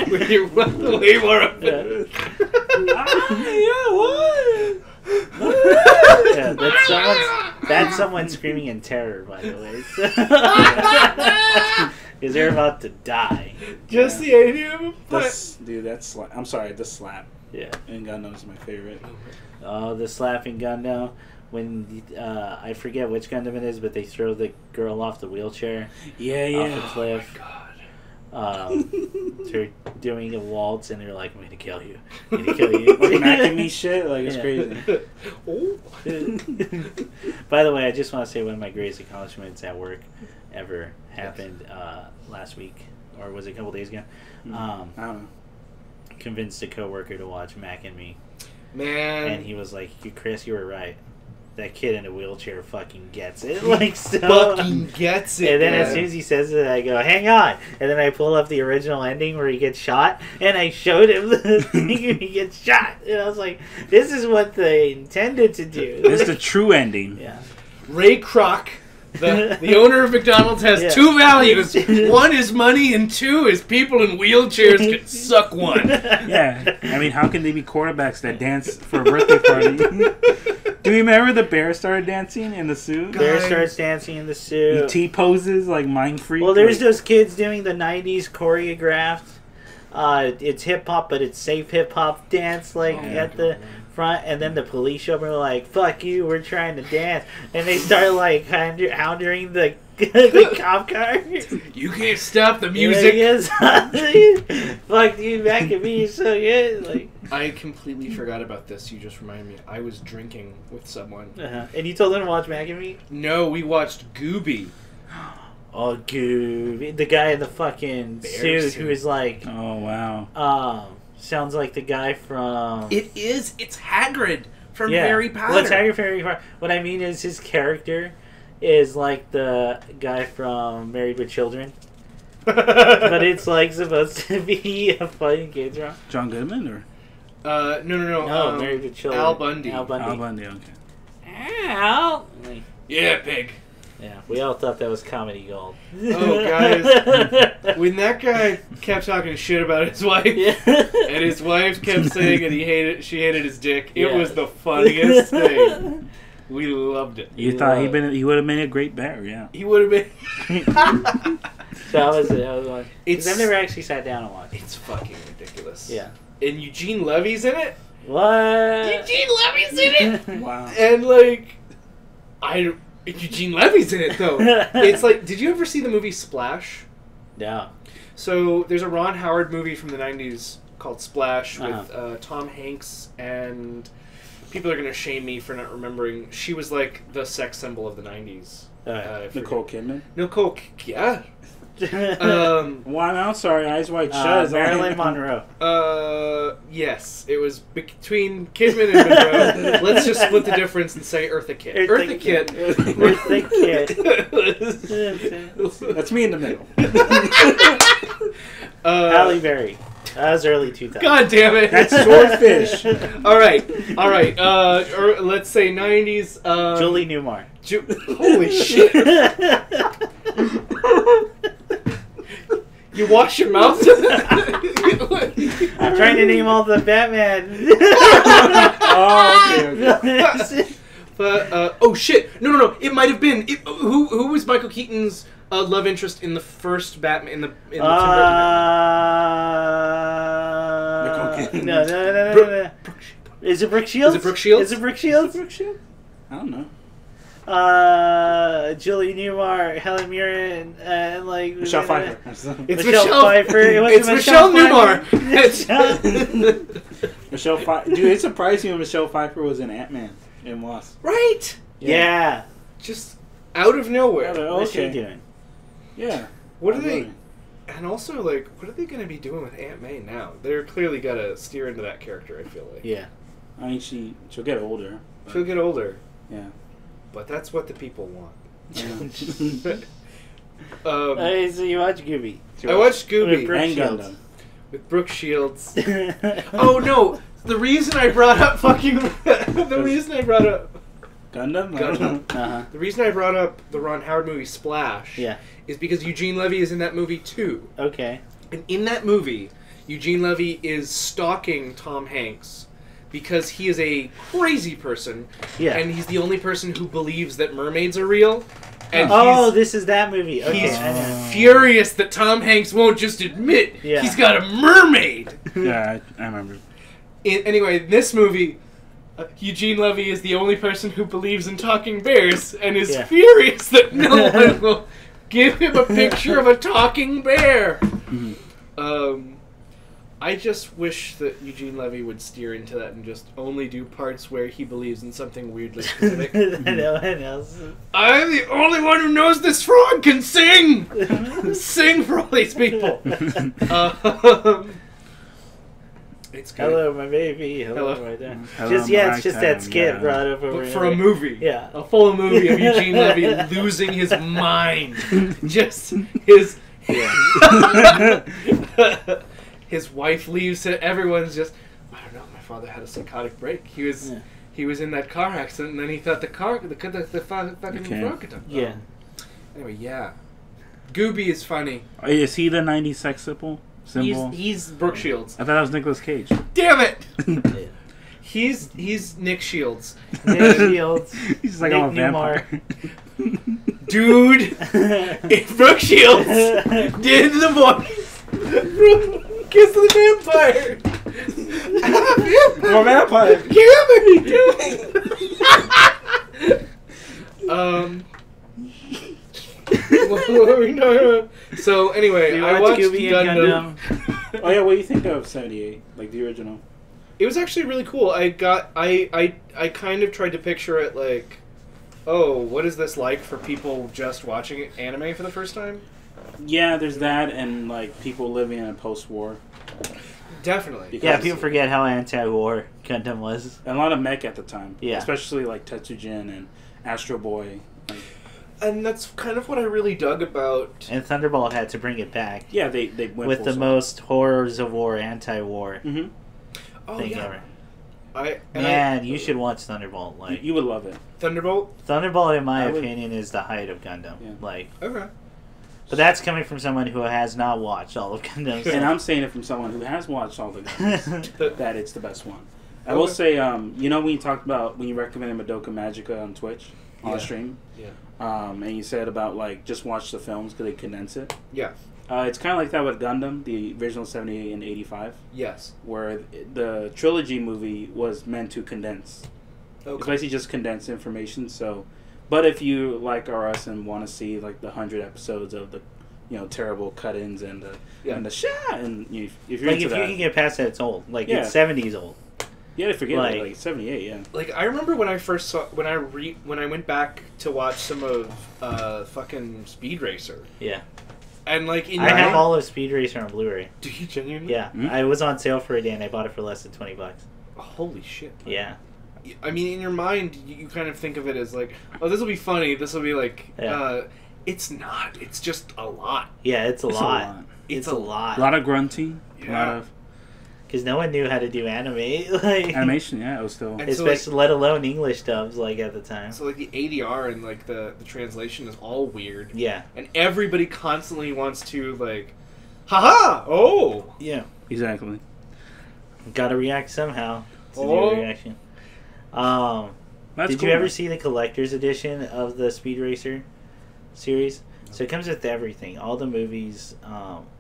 with your way more of it. That's someone screaming in terror, by the way. Because they're about to die. Just the idea of a Dude, that's slap. I'm sorry, the slap. Yeah. And Gundam is my favorite. Oh, the slapping Gundam. When I forget which Gundam it is, but they throw the girl off the wheelchair. Yeah. Off a cliff. Oh my God. They're doing a waltz, and they're like, "I'm gonna kill you. I'm gonna kill you." Like macking me shit, like it's crazy. Oh. By the way, I just want to say one of my greatest accomplishments at work ever happened last week, or was it a couple days ago? I don't know. Convinced a coworker to watch Mac and Me, Man. and he was like, "Chris, you were right. That kid in a wheelchair fucking gets it." Like, so fucking gets it. And then man. as soon as he says it, I go, "Hang on!" And then I pull up the original ending where he gets shot, and I showed him the thing where he gets shot, and I was like, "This is what they intended to do." It's the true ending. Yeah. Ray Kroc, the owner of McDonald's, has 2 values. 1 is money, and 2 is people in wheelchairs can suck one. Yeah. I mean, how can they be quarterbacks that dance for a birthday party? Do you remember the bear started dancing in the suit? Bear starts dancing in the suit. He T-poses like Mind Freak. Well, there's those kids doing the 90s choreographed. It's hip-hop, but it's safe hip-hop dance, at the front. And then the police show up and are like, "Fuck you, we're trying to dance." And they start, like, hounding the cop car. You can't stop the music. Yes. Fuck you, Mac and Me, so good. Like, I completely forgot about this. You just reminded me. I was drinking with someone. And you told them to watch Mac and Me? No, we watched Gooby. Oh, Gooby. The guy in the fucking suit who is like... Oh, wow. Sounds like the guy from... It's Hagrid from Harry Potter. Well, it's Hagrid from Harry Potter. What I mean is his character is like the guy from Married with Children. But it's like supposed to be a funny kids drama. John Goodman, or? No. No, Married with Children. Al Bundy. Al Bundy, okay. Al! Yeah, pig. Yeah, we all thought that was comedy gold. Oh, guys. When that guy kept talking shit about his wife, and his wife kept saying that she hated his dick, it was the funniest thing. We loved it. You thought he would have made a great bear, yeah. He would have been... So that was one. Because I've never actually sat down and watched it. It's fucking ridiculous. Yeah. And Eugene Levy's in it? What? Eugene Levy's in it? Wow. And, Eugene Levy's in it, though. It's like, did you ever see the movie Splash? No. So, there's a Ron Howard movie from the 90s called Splash with Tom Hanks, and people are going to shame me for not remembering. She was like the sex symbol of the 90s. Nicole Kidman? Yeah. Wow, I'm sorry, Eyes Wide Shut. Marilyn Monroe. Yes. It was between Kidman and Monroe. Let's just split the difference and say Eartha Kitt. Eartha Kitt. Eartha Kitt. That's me in the middle. Halle Berry. That was early 2000s. God damn it! That's Swordfish. all right. Or let's say 90s. Julie Newmar. Holy shit! You wash your mouth. I'm trying to name all the Batman. Okay. But oh shit! No! It might have been who was Michael Keaton's love interest in the first Batman in the Tim Burton No. Is it Brooke Shields? Is it Brooke Shields? Is it Brooke Shields? I don't know. Julie Newmar, Helen Mirren, and like Michelle Pfeiffer. It's Michelle Pfeiffer. It's Michelle Newmar. Michelle Pfeiffer. Dude, it surprised me when Michelle Pfeiffer was in Ant-Man and Wasp. Right? Yeah. Just out of nowhere. What's she doing? Yeah. What are they? And also, like, what are they going to be doing with Aunt May now? They're clearly got to steer into that character, I feel like. Yeah. I mean, she'll get older. She'll get older. Yeah. But that's what the people want. Yeah. So you watch Gooby? I watched Gooby. And Gundam. With Brooke Shields. Oh, no. The reason I brought up The reason I brought up Gundam? Uh-huh. The reason I brought up the Ron Howard movie Splash is because Eugene Levy is in that movie too. Okay. And in that movie, Eugene Levy is stalking Tom Hanks because he is a crazy person. Yeah. And he's the only person who believes that mermaids are real. And this is that movie. Okay, he's furious that Tom Hanks won't just admit he's got a mermaid. Yeah, I remember. Anyway, in this movie, Eugene Levy is the only person who believes in talking bears and is furious that no one will give him a picture of a talking bear. I just wish that Eugene Levy would steer into that and just only do parts where he believes in something weirdly specific. No one else. I'm the only one who knows this frog can sing! Sing for all these people! It's good. Hello, my baby. Hello. Right there. Hello, It's just that skit brought up over for a movie. Yeah. A full movie of Eugene Levy losing his mind. Just his... His wife leaves it. Everyone's just... I don't know. My father had a psychotic break. He was in that car accident, and then he thought the fucking frog could talk. Yeah. Anyway, yeah. Gooby is funny. Is he the 90s sex symbol? He's Brooke Shields. I thought that was Nicolas Cage. Damn it! He's Nick Shields. Nick Shields. He's like, Nick I'm a vampire. Dude, if Brooke Shields did the voice from Kiss the Vampire. I'm a vampire. Give me. What were we talking about? So anyway, I watched Gundam. Oh yeah, what do you think of 78? Like the original? It was actually really cool. I kind of tried to picture it like, oh, what is this like for people just watching anime for the first time? Yeah, there's that, and like people living in a post-war. Definitely. Because people forget how anti-war Gundam was. And a lot of mech at the time. Yeah. Especially like Tetsujin and Astro Boy. Like, and that's kind of what I really dug about. And Thunderball had to bring it back. Yeah, they went with the most horrors of war, anti-war thing ever. You should watch Thunderbolt. Like you would love it. Thunderbolt, in my opinion, is the height of Gundam. Yeah. Like okay. But that's coming from someone who has not watched all of Gundam. And I'm saying it from someone who has watched all the Gundams, that it's the best one. I will say, when you talked about, when you recommended Madoka Magica on Twitch, on the stream, and you said about, like, just watch the films because they condense it. Yeah. It's kind of like that with Gundam, the original 78 and 85. Yes. Where the trilogy movie was meant to condense. Okay. It's basically just condensed information, so... But if you like us and want to see like the 100 episodes of the, terrible cut-ins and the if you're like, if you can get past that, it's old. Like it's 70s old. Yeah, I forget like 78. Yeah. Like I remember when I first saw when I went back to watch some of fucking Speed Racer. Yeah. And like I have all of Speed Racer on Blu-ray. Do you genuinely? Yeah, I was on sale for a day and I bought it for less than $20. Holy shit! Yeah. I mean, in your mind, you kind of think of it as like, oh, this will be funny. This will be like, it's not. It's just a lot. Yeah, it's a lot. It's a lot. A lot of grunting. Yeah. because no one knew how to do anime, like Animation, yeah, it was still. And so, especially let alone English dubs, like at the time. So like the ADR and like the translation is all weird. Yeah, And everybody constantly wants to like, haha! Oh, yeah. Exactly. Got to react somehow to Oh. the reaction. That's Did cool, you ever man. see the collector's edition of the Speed Racer series? So it comes with everything, all the movies,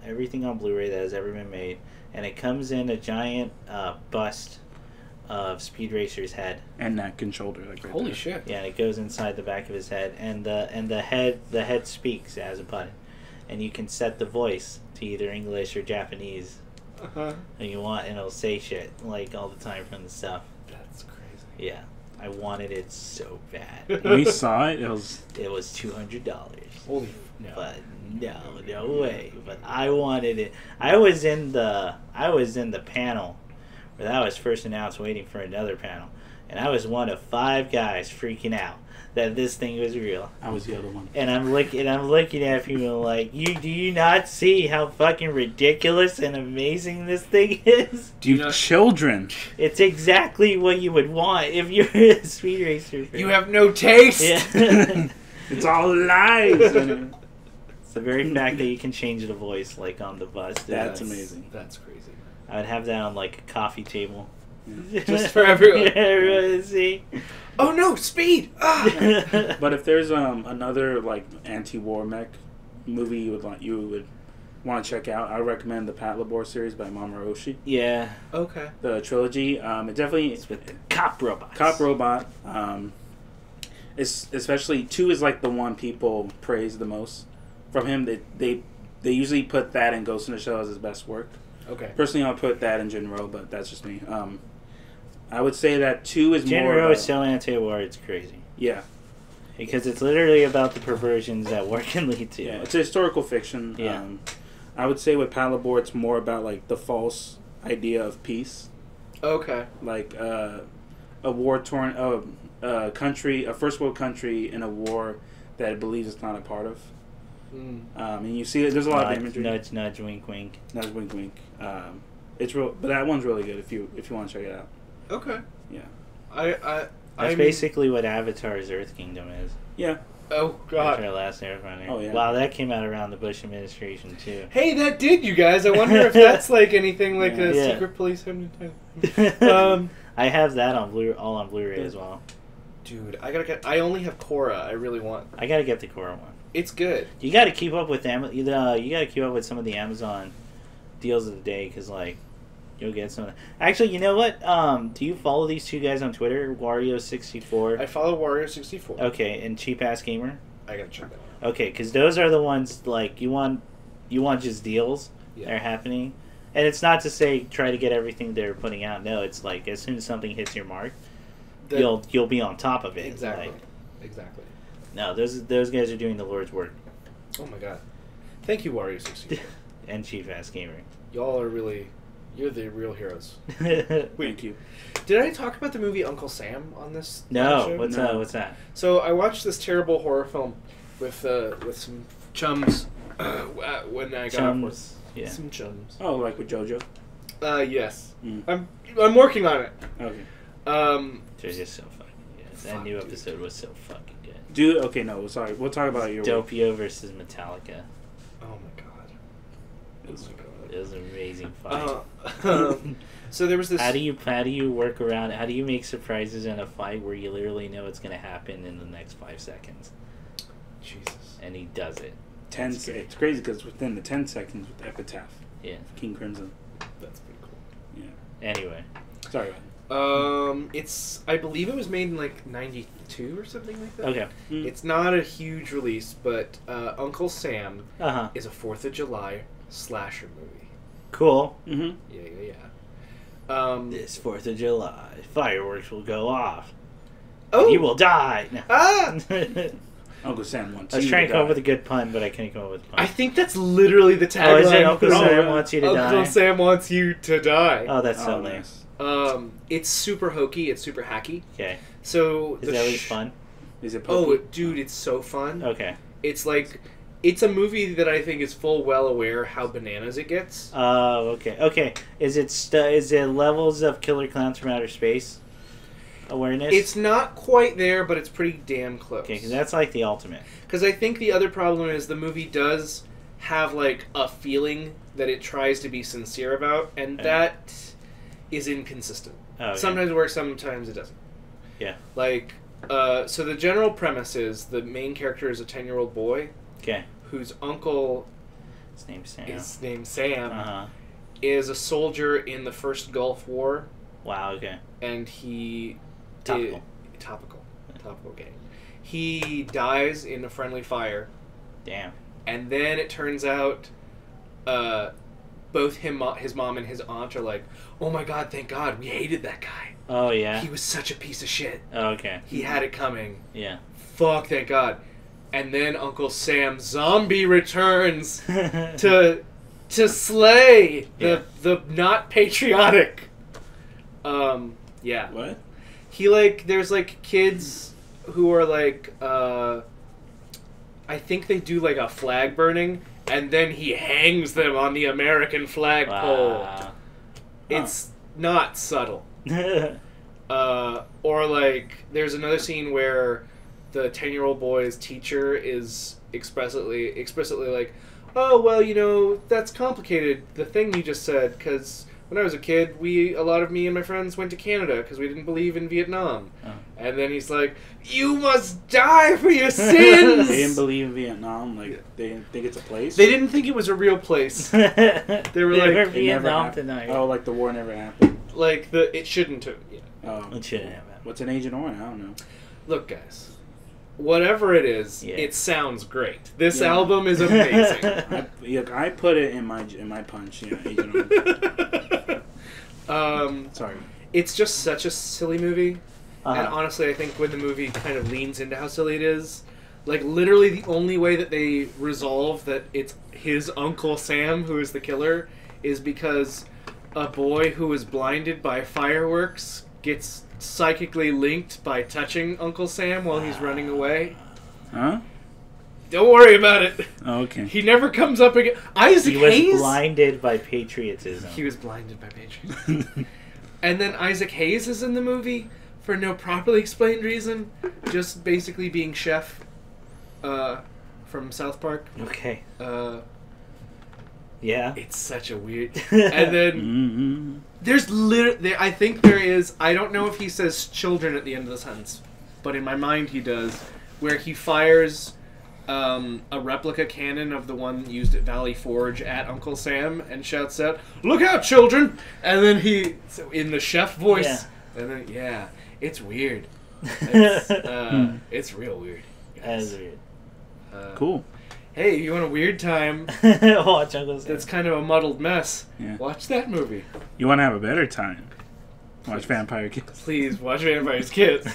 everything on Blu-ray that has ever been made, and it comes in a giant bust of Speed Racer's head. And neck and shoulder, like right holy there. shit! Yeah, and it goes inside the back of his head, and the head speaks as a button, and you can set the voice to either English or Japanese, Uh-huh. and you want, and it'll say shit like all the time from the stuff. That's crazy. Yeah, I wanted it so bad. When we saw it, it was. It was $200. Holy no. But no way. But I wanted it. I was in the panel where that was first announced, waiting for another panel, and I was one of 5 guys freaking out that this thing was real. I was the other one. And I'm looking at people like, do you not see how fucking ridiculous and amazing this thing is? Do you You not? children. It's exactly what you would want if you're a Speed Racer fan. You have no taste. Yeah. It's all lies. It's the very fact that you can change the voice, like on the bus. That's amazing. That's crazy. I would have that on like a coffee table. Just for everyone. Yeah, everyone to see. Oh no, speed! Ah! But if there's another like anti-war mech movie you would want to check out, I recommend the Pat Labor series by Mamoru Oshii. Yeah, Okay. The trilogy. It definitely it's with the cop robots. Cop Robot. It's especially 2 is like the one people praise the most from him. They usually put that and Ghost in the Shell as his best work. Okay. Personally, I'll put that in Jinro, but that's just me. I would say that 2 is more. Jinro is so anti-war, it's crazy. Yeah, Because it's literally about the perversions that war can lead to. yeah. It's a historical fiction. Yeah. I would say with Pat Labor, it's more about like the false idea of peace, Okay. like a war-torn country, a first world country in a war that it believes it's not a part of. And you see it. There's a lot of imagery. Nudge, nudge, wink, wink. Nudge, wink, wink. It's real, but that one's really good if you want to check it out. Okay. Yeah. That's basically what Avatar's Earth Kingdom is. Yeah. Oh God. Avatar Last Airbender. Oh, yeah. Wow, that came out around the Bush administration too. Hey, that did, you guys. I wonder if that's like anything like a Yeah. secret police hypnotizing. I have that on all on Blu-ray as well. Dude, I only have Korra. I really want. I gotta get the Korra one. It's good. You gotta keep up with them. You gotta keep up with some of the Amazon deals of the day, because like you'll get some. Actually, you know what? Do you follow these 2 guys on Twitter? Wario64. I follow Warrior64. Okay, and Cheap Ass Gamer. I gotta check that out. Okay, because those are the ones like you want just deals that are happening, and it's not to say try to get everything they're putting out. No, it's like as soon as something hits your mark, you'll be on top of it. Exactly. Like, Exactly. no, those guys are doing the Lord's work. Oh my God. Thank you, Warrior64. And Chief Ass Gamer. Y'all are really, you're the real heroes. Thank you. Did I talk about the movie Uncle Sam on this? No, show? what's that? So I watched this terrible horror film with some chums when I got off work. Chums. Yeah. Some chums. Oh, like with JoJo. Yes. Mm. I'm working on it. Okay. They're just so fucking good. That new episode was so fucking good. Dude, okay, no, sorry. We'll talk about your work. Doppio versus Metallica. Oh my God. Oh my God. It was an amazing fight. So there was this. How do you work around? How do you make surprises in a fight where you literally know it's going to happen in the next 5 seconds? Jesus. And he does it. It's crazy because within the 10 seconds with Epitaph, Yeah. King Crimson. That's pretty cool. Yeah. Anyway. Sorry. I believe it was made in like '92 or something like that. Okay. It's not a huge release, but Uncle Sam Uh-huh. is a 4th of July slasher movie. Cool. Mm-hmm. Yeah. This 4th of July, fireworks will go off. Oh! You will die. No. Ah! Uncle Sam wants I was you trying to to come up die. with a good pun, but I couldn't come up with a pun. I think that's literally the tagline. Oh, is it Uncle Sam yeah. wants you to Uncle die? Sam wants you to die. Oh, that's so Oh, nice. nice. It's super hokey. It's super hacky. Okay. So Is that really fun? Is it Oh, pokey? dude, it's so fun. Okay. It's like It's a movie that I think is full well aware how bananas it gets. Oh, okay. Okay. Is it levels of Killer Clowns from Outer Space awareness? It's not quite there, but it's pretty damn close. Okay, because that's like the ultimate. Because I think the other problem is the movie does have like a feeling that it tries to be sincere about, and that is inconsistent. Oh, okay. Sometimes it works, sometimes it doesn't. Yeah. Like, so the general premise is the main character is a 10-year-old boy. Okay. Whose uncle His name's Sam. Uh-huh. Is a soldier in the first Gulf War. Wow, okay. And he... Topical gang. He dies in a friendly fire. Damn. And then it turns out both his mom and his aunt are like, oh my god, thank god, we hated that guy. Oh, yeah? He was such a piece of shit. Oh, okay. He had it coming. Yeah. Fuck, thank god. And then Uncle Sam Zombie returns to slay the not patriotic. Yeah. What? He there's kids who are I think they do a flag burning, and then he hangs them on the American flagpole. Wow. It's not subtle. Or there's another scene where the 10-year-old boy's teacher is explicitly like, oh, well, that's complicated, the thing you just said, because when I was a kid, a lot of me and my friends went to Canada because we didn't believe in Vietnam. Oh. And then he's like, you must die for your sins! They didn't believe in Vietnam, they didn't think it's a place? They didn't think it was a real place. They were like... Vietnam tonight. Oh, the war never happened. It shouldn't have. Yeah. Oh. It shouldn't have happened. What's an Agent Orange? I don't know. Look, guys. Whatever it is, it sounds great. This album is amazing. I put it in my punch. Agent Orange. Sorry. It's just such a silly movie, and honestly, I think when the movie kind of leans into how silly it is, literally the only way that they resolve that it's his Uncle Sam who is the killer is because a boy who is blinded by fireworks gets psychically linked by touching Uncle Sam while he's running away. Huh? Don't worry about it. Oh, okay. He never comes up again. Isaac Hayes? He was blinded by patriotism. He was blinded by patriotism. And then Isaac Hayes is in the movie for no properly explained reason, just basically being chef from South Park. Okay. Yeah. It's such a weird... And then there's literally... I think there is... I don't know if he says children at the end of the sentence, but in my mind he does, where he fires a replica cannon of the one used at Valley Forge at Uncle Sam and shouts out, "Look out, children!" And then in the chef voice, and then, it's weird. It's real weird. That is weird. Cool. Hey, you want a weird time? Watch Uncle Sam. That's kind of a muddled mess. Yeah. Watch that movie. You want to have a better time? Watch Vampire Kids. Please, watch Vampire's Kids.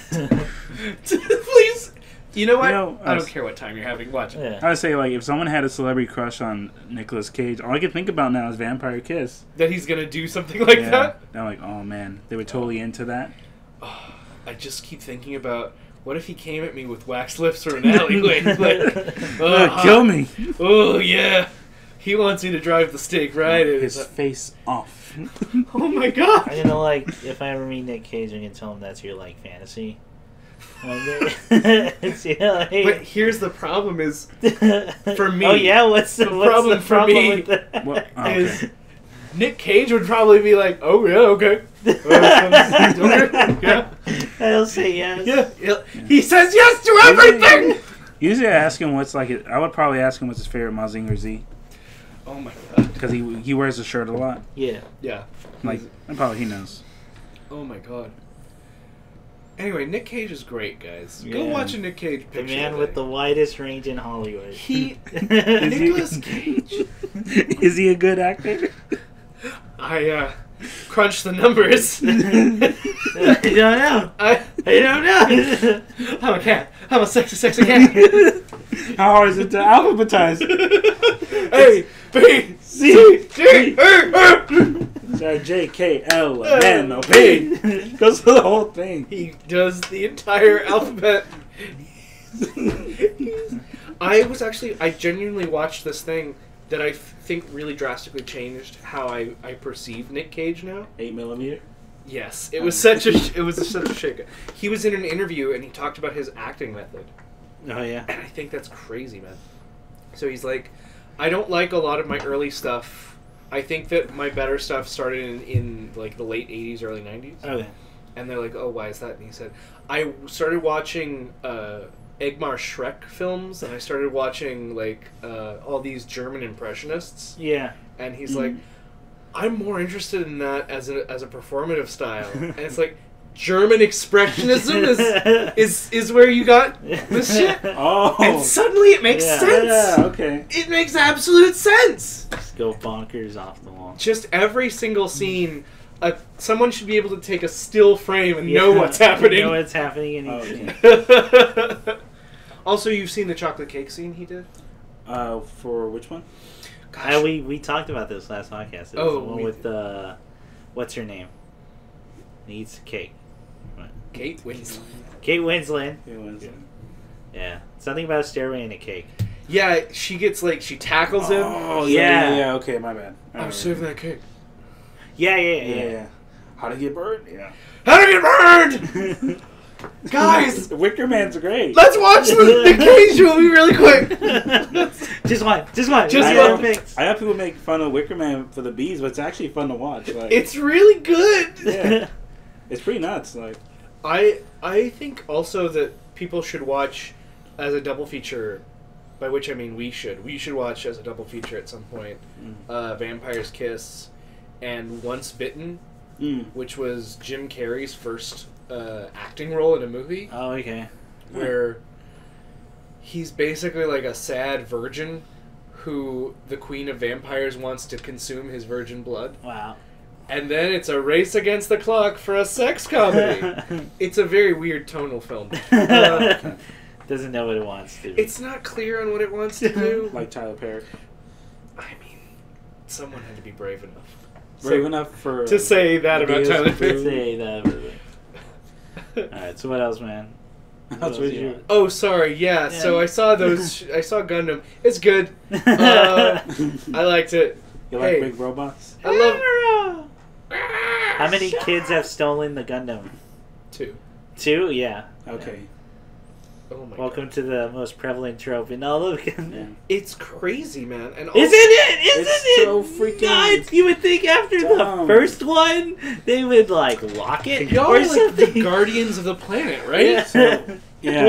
Please. You know what? I don't care what time you're having. Watch it. Yeah. I would say, if someone had a celebrity crush on Nicolas Cage, all I can think about now is Vampire Kiss. That he's going to do something like that? They're like, oh, man. They were totally into that. Oh, I just keep thinking about, what if he came at me with wax lips or an alleyway? Kill me. Oh, yeah. He wants me to drive the stake right in his face off. Oh, my God. I'm going to, if I ever meet Nick Cage, I'm going to tell him that's your, fantasy. But here's the problem is, for me... Oh, yeah? What's the problem for me with that? is Nick Cage would probably be like, oh, yeah, okay. Yeah. He'll say yes. Yeah. He says yes to everything! Usually I ask him I would probably ask him what's his favorite Mazinger Z. Oh, my God. Because he wears the shirt a lot. Yeah. Yeah. Probably he knows. Oh, my God. Anyway, Nick Cage is great, guys. Go watch a Nick Cage picture. The man with the widest range in Hollywood. Nicolas Cage. Is he a good actor? I crunched the numbers. I don't know. I don't know. I'm a cat. I'm a sexy cat. How hard is it to alphabetize? A, B, C, D, E, J, K, L, M, N, O, P. Goes through the whole thing. He does the entire alphabet. I genuinely watched this thing that I think really drastically changed how I perceive Nick Cage now. 8mm. Yes, it was such a shake. He was in an interview and he talked about his acting method. Oh yeah. And I think that's crazy, man. So he's like, I don't like a lot of my early stuff. I think that my better stuff started in like the late 80s, early 90s. Okay. And they're like, oh, why is that? And he said, I started watching Egmar Shrek films, and I started watching like all these German impressionists. Yeah. And he's like, I'm more interested in that as a performative style. And it's like, German expressionism is where you got this shit. Oh. And suddenly it makes sense. Yeah, okay. It makes absolute sense. Just go bonkers off the wall. Just every single scene, someone should be able to take a still frame and know what's happening. Know what's happening in each scene. Also, you've seen the chocolate cake scene he did? For which one? Gosh. We talked about this last podcast. It was the one with what's her name? He eats cake. What? Kate Winslet. Kate Winslet. Kate Winslet. Yeah. Something about a stairway and a cake. Yeah, she gets like, she tackles him. Oh, yeah, okay, my bad. I'm saving that cake. Yeah. How to get burned? Yeah. How to get burned! Guys! Wicker Man's great. Let's watch the Cage movie really quick. Just one. I have people make fun of Wicker Man for the bees, but it's actually fun to watch. Like, it's really good. Yeah. It's pretty nuts. Like, I think also that people should watch as a double feature, by which I mean we should watch as a double feature at some point, Vampire's Kiss and Once Bitten, which was Jim Carrey's first acting role in a movie. Oh, okay. Where he's basically like a sad virgin who the queen of vampires wants to consume his virgin blood. Wow. And then it's a race against the clock for a sex comedy. It's a very weird tonal film. Doesn't know what it wants to. It's not clear on what it wants to do. Like Tyler Perry. I mean, someone had to be brave enough. Brave enough to say that about Tyler Perry. Say that. Alright, so what else, man? Oh, sorry. Yeah. So I saw those. I saw Gundam. It's good. I liked it. You like big robots? I love. How many kids have stolen the Gundam? 2. 2? Yeah. Okay. Oh my Welcome to the most prevalent trope in all of Gundam. It's crazy, man. And also, Isn't it? It's so freaking nuts. You would think after the first one they would like lock it y'all or are like something. the guardians of the planet, right? Yeah. So, yeah.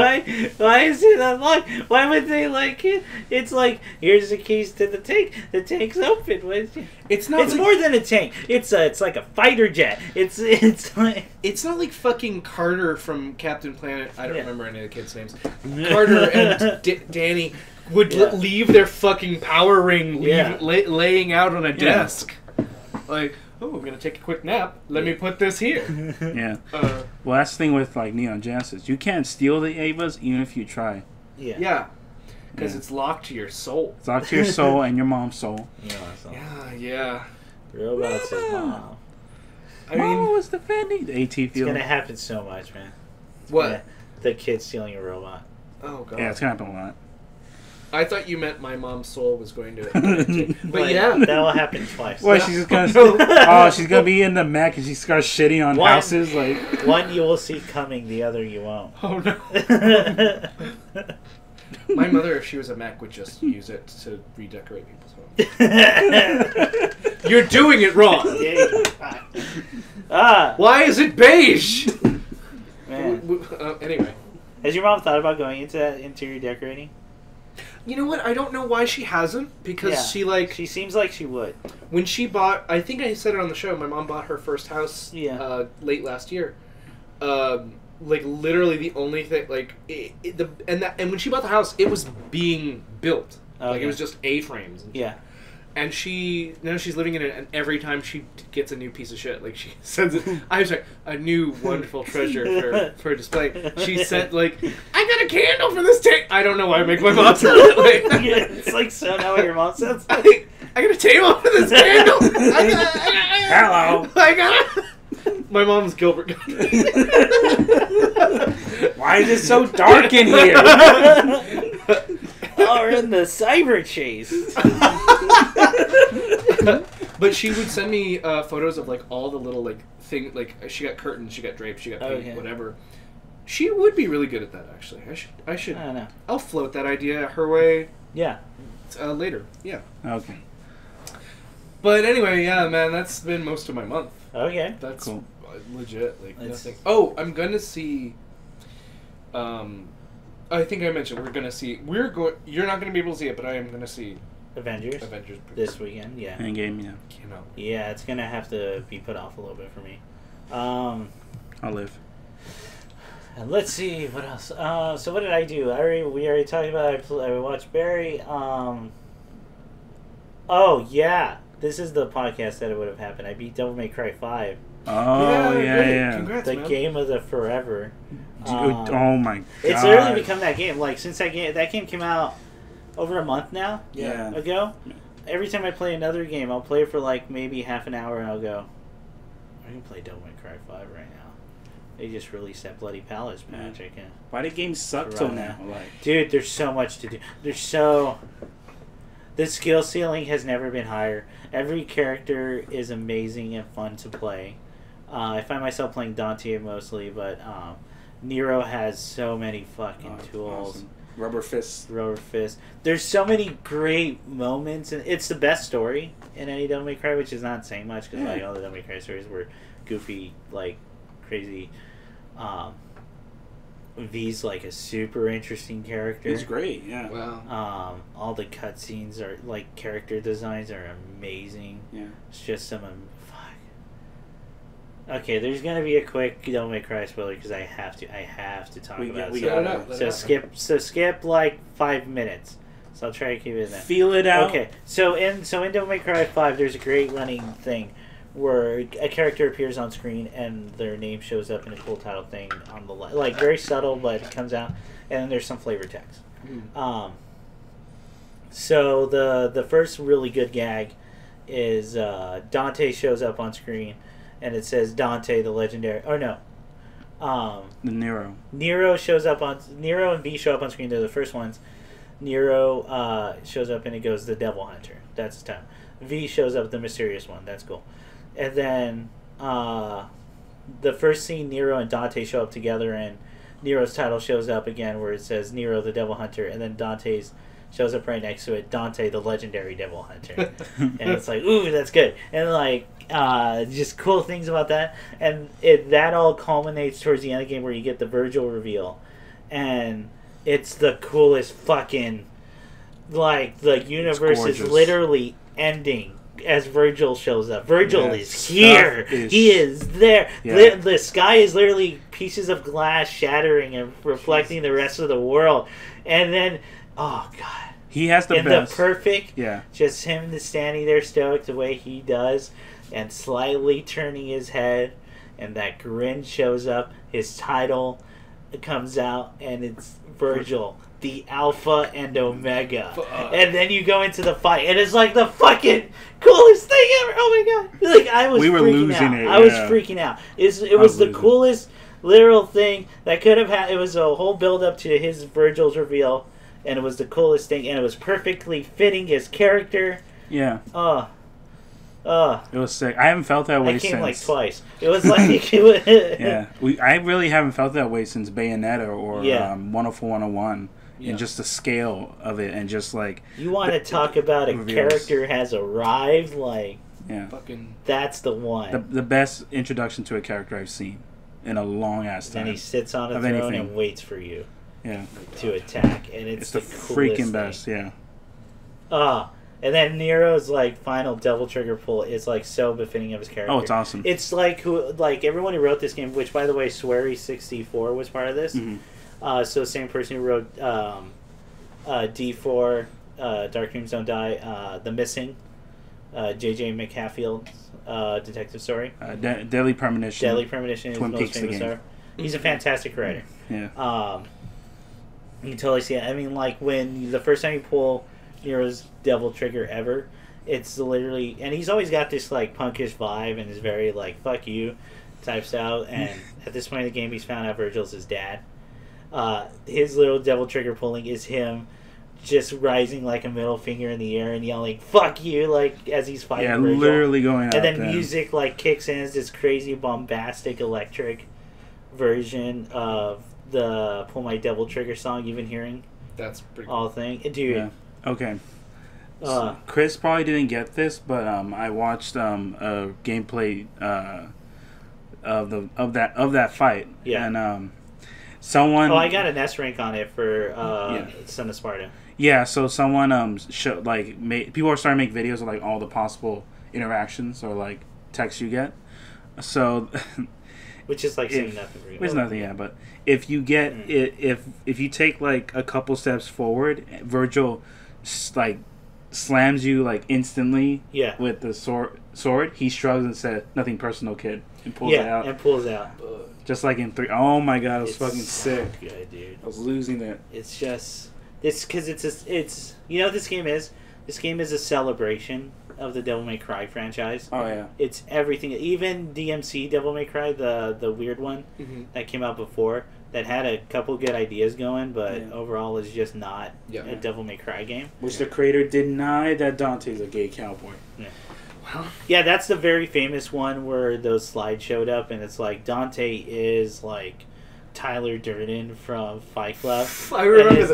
Why is it unlocked? Why would they like it? It's like, here's the keys to the tank. The tank's open. It's not. It's more than a tank. It's like a fighter jet. It's like. It's not like fucking Carter from Captain Planet. I don't remember any of the kids' names. Carter and Danny would leave their fucking power ring laying out on a desk. Like, oh, I'm gonna take a quick nap. Let me put this here. Yeah. Well, that's the thing with like Neon Genesis. You can't steal the Avas even if you try. Yeah. Yeah. Because it's locked to your soul. It's locked to your soul and your mom's soul. Yeah. Robots is mom. I mean, Mom was defending the AT field. It's gonna happen so much, man. What? The kid stealing a robot. Oh god. Yeah, it's gonna happen a lot. I thought you meant my mom's soul was going to. But yeah, that will happen twice. Well, she's just gonna. She's gonna be in the mech and she starts shitting on houses. Like one you will see coming, the other you won't. Oh no. My mother, if she was a mech, would just use it to redecorate people's homes. You're doing it wrong. Why is it beige? Man. Anyway, has your mom thought about going into that interior decorating? You know what? I don't know why she hasn't, because she seems like she would. When she bought, I think I said it on the show, my mom bought her first house late last year. Like literally the only thing, like and when she bought the house, it was being built. Okay. Like it was just A-frames. Yeah. And now she's living in it, and every time she gets a new piece of shit, like she sends it. I was like, a new wonderful treasure for display. She said, like, I got a candle for this tank. I don't know why I make my mom sound that way. It's like so now what your mom sounds like. I got a table for this candle. Hello. I got. My mom's Gilbert Gottfried. Why is it so dark in here? are in the cyber chase. But she would send me photos of like all the little like thing, like she got curtains, she got drapes, she got paint, whatever. She would be really good at that, actually. I should. I don't know. I'll float that idea her way. Yeah. Later. Yeah. Okay. But anyway, yeah, man, that's been most of my month. Okay. That's cool. Legit. Like nothing. Oh, I'm gonna see. I think I mentioned we're gonna see. You're not gonna be able to see it, but I am gonna see Avengers this weekend. Yeah. Endgame. Yeah. Came out. Yeah, it's gonna have to be put off a little bit for me. I'll live. And let's see what else. So what did I do? We already talked about. I watched Barry. Oh yeah, this is the podcast that it would have happened. I beat Devil May Cry 5. Oh yeah. Congrats, the man. game of the forever. Oh my god. It's literally become that game. Like since that game came out over a month now ago. Every time I play another game, I'll play it for like maybe half an hour and I'll go, I can play Devil May Cry 5 right now. They just released that Bloody Palace patch. I can. Why did games suck till now? Like, dude, there's so much to do. The skill ceiling has never been higher. Every character is amazing and fun to play. I find myself playing Dante mostly, but Nero has so many fucking tools. Awesome. Rubber Fist. There's so many great moments, and it's the best story in any Devil May Cry, which is not saying much because like all the Devil May Cry stories were goofy, like crazy. V's like a super interesting character. He's great, yeah. Wow. All the cutscenes are like character designs are amazing. Yeah. It's just fuck. Okay, there's gonna be a quick Devil May Cry spoiler because I have to talk about it. So skip like 5 minutes. So I'll try to keep it in there. Feel it out. Okay. So in Devil May Cry 5, there's a great running thing where a character appears on screen and their name shows up in a cool title thing on the left. Like, very subtle, but it comes out. And then there's some flavor text. So the first really good gag is Dante shows up on screen and it says Dante the legendary... Oh, no. The Nero. Nero and V show up on screen. They're the first ones. Nero shows up and it goes the Devil Hunter. That's his time. V shows up the mysterious one. That's cool. And then the first scene, Nero and Dante show up together, and Nero's title shows up again where it says Nero the Devil Hunter, and then Dante's shows up right next to it, Dante the Legendary Devil Hunter. And it's like, ooh, that's good. And like just cool things about that. And that all culminates towards the end of the game where you get the Virgil reveal. And it's the coolest fucking... Like, the universe is literally ending as Virgil shows up. Virgil is here. He is there. Yeah. The sky is literally pieces of glass shattering and reflecting the rest of the world. And then, oh god, he has the best. The perfect. Yeah. Just him standing there stoic the way he does, and slightly turning his head, and that grin shows up. His title comes out, and it's Virgil. The Alpha and Omega. And then you go into the fight, and it's like the fucking coolest thing ever. Oh my god. Like, I was freaking out. It was the coolest literal thing that could have had. It was a whole build up to his Virgil's reveal, and it was the coolest thing, and it was perfectly fitting his character. Yeah. It was sick. I haven't felt that way since. I came like twice. It was like... yeah. I really haven't felt that way since Bayonetta or 104 101. Yeah. And just the scale of it, and just like... You want to talk about a character has arrived? Like... Yeah. Fucking... That's the one. The best introduction to a character I've seen in a long-ass time. And he sits on a throne and waits for you. Yeah. To attack. And it's the freaking best, yeah. And then Nero's like final Devil Trigger pull is like so befitting of his character. Oh, it's awesome. It's like everyone who wrote this game, which by the way, Swery64 was part of this. Mm-hmm. So same person who wrote D4, Dark Dreams Don't Die, The Missing, J.J. McCaffield's detective story. Deadly Premonition. Deadly Premonition is his most famous star. He's a fantastic writer. Yeah. You can totally see it. I mean, like when the first time you pull Nero's Devil Trigger ever, it's literally, and he's always got this like punkish vibe and is very like fuck you type style. And at this point in the game, he's found out Virgil's his dad. His little Devil Trigger pulling is him just rising like a middle finger in the air and yelling "fuck you" like as he's fighting. Yeah, Virgil. literally going out. And then music like kicks in as this crazy bombastic electric version of the "Pull My Devil Trigger" song you've been hearing. That's pretty cool. All thing, dude. Yeah. Okay. So Chris probably didn't get this, but I watched a gameplay of that fight. Yeah. And someone. Oh, I got an S rank on it for Son of Sparta. Yeah. So someone showed people are starting to make videos of like all the possible interactions or like texts you get. So. Which is like saying nothing. Really. Which is nothing, yeah. But if you get if you take like a couple steps forward, Virgil like slams you like instantly. Yeah. With the sword, he shrugs and says, "Nothing personal, kid," and pulls it out. And pulls out. Just like in 3. Oh my god, it was fucking sick. Good, dude. I was losing it. It's just because it's you know what this game is. This game is a celebration of the Devil May Cry franchise. Oh yeah. It's everything. Even DMC Devil May Cry, the weird one that came out before, that had a couple good ideas going, but overall is just not a Devil May Cry game. Which the creator denied that Dante's a gay cowboy. Yeah. Well, yeah, that's the very famous one where those slides showed up, and it's like Dante is like Tyler Durden from Fight Club. I remember this.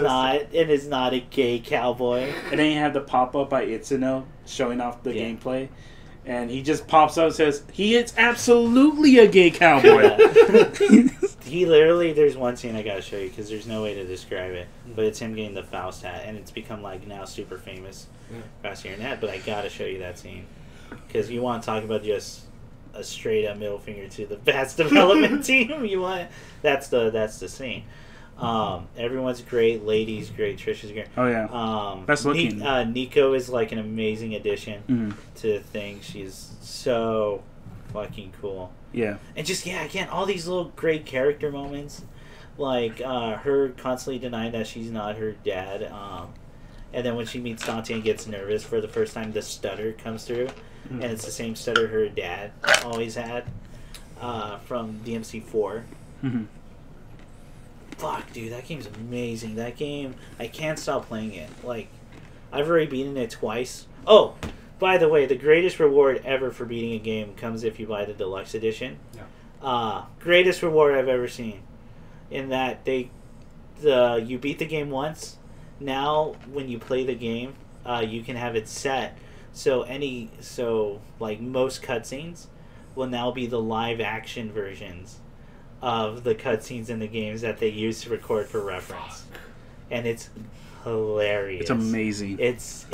It is not a gay cowboy. And then you have the pop up by Itsuno showing off the gameplay, and he just pops up and says he is absolutely a gay cowboy. He literally, there's one scene I gotta show you because there's no way to describe it, but it's him getting the Faust hat, and it's become like now super famous across the internet. But I gotta show you that scene because you want to talk about just a straight up middle finger to the Bats development team. You want that's the scene. Everyone's great. Lady's great. Trisha's great. Oh yeah. Best looking. Nico is like an amazing addition to the thing. She's so fucking cool. Yeah. And just again, all these little great character moments, like her constantly denying that she's not her dad. And then when she meets Dante and gets nervous for the first time, the stutter comes through. And it's the same stutter her dad always had from DMC4. Fuck, dude, that game's amazing. That game, I can't stop playing it. Like, I've already beaten it twice. Oh, by the way, the greatest reward ever for beating a game comes if you buy the deluxe edition. Yeah. Greatest reward I've ever seen. In that you beat the game once. Now, when you play the game, you can have it set. So like most cutscenes will now be the live action versions of the cutscenes in the games that they use to record for reference. And it's hilarious. It's amazing. It's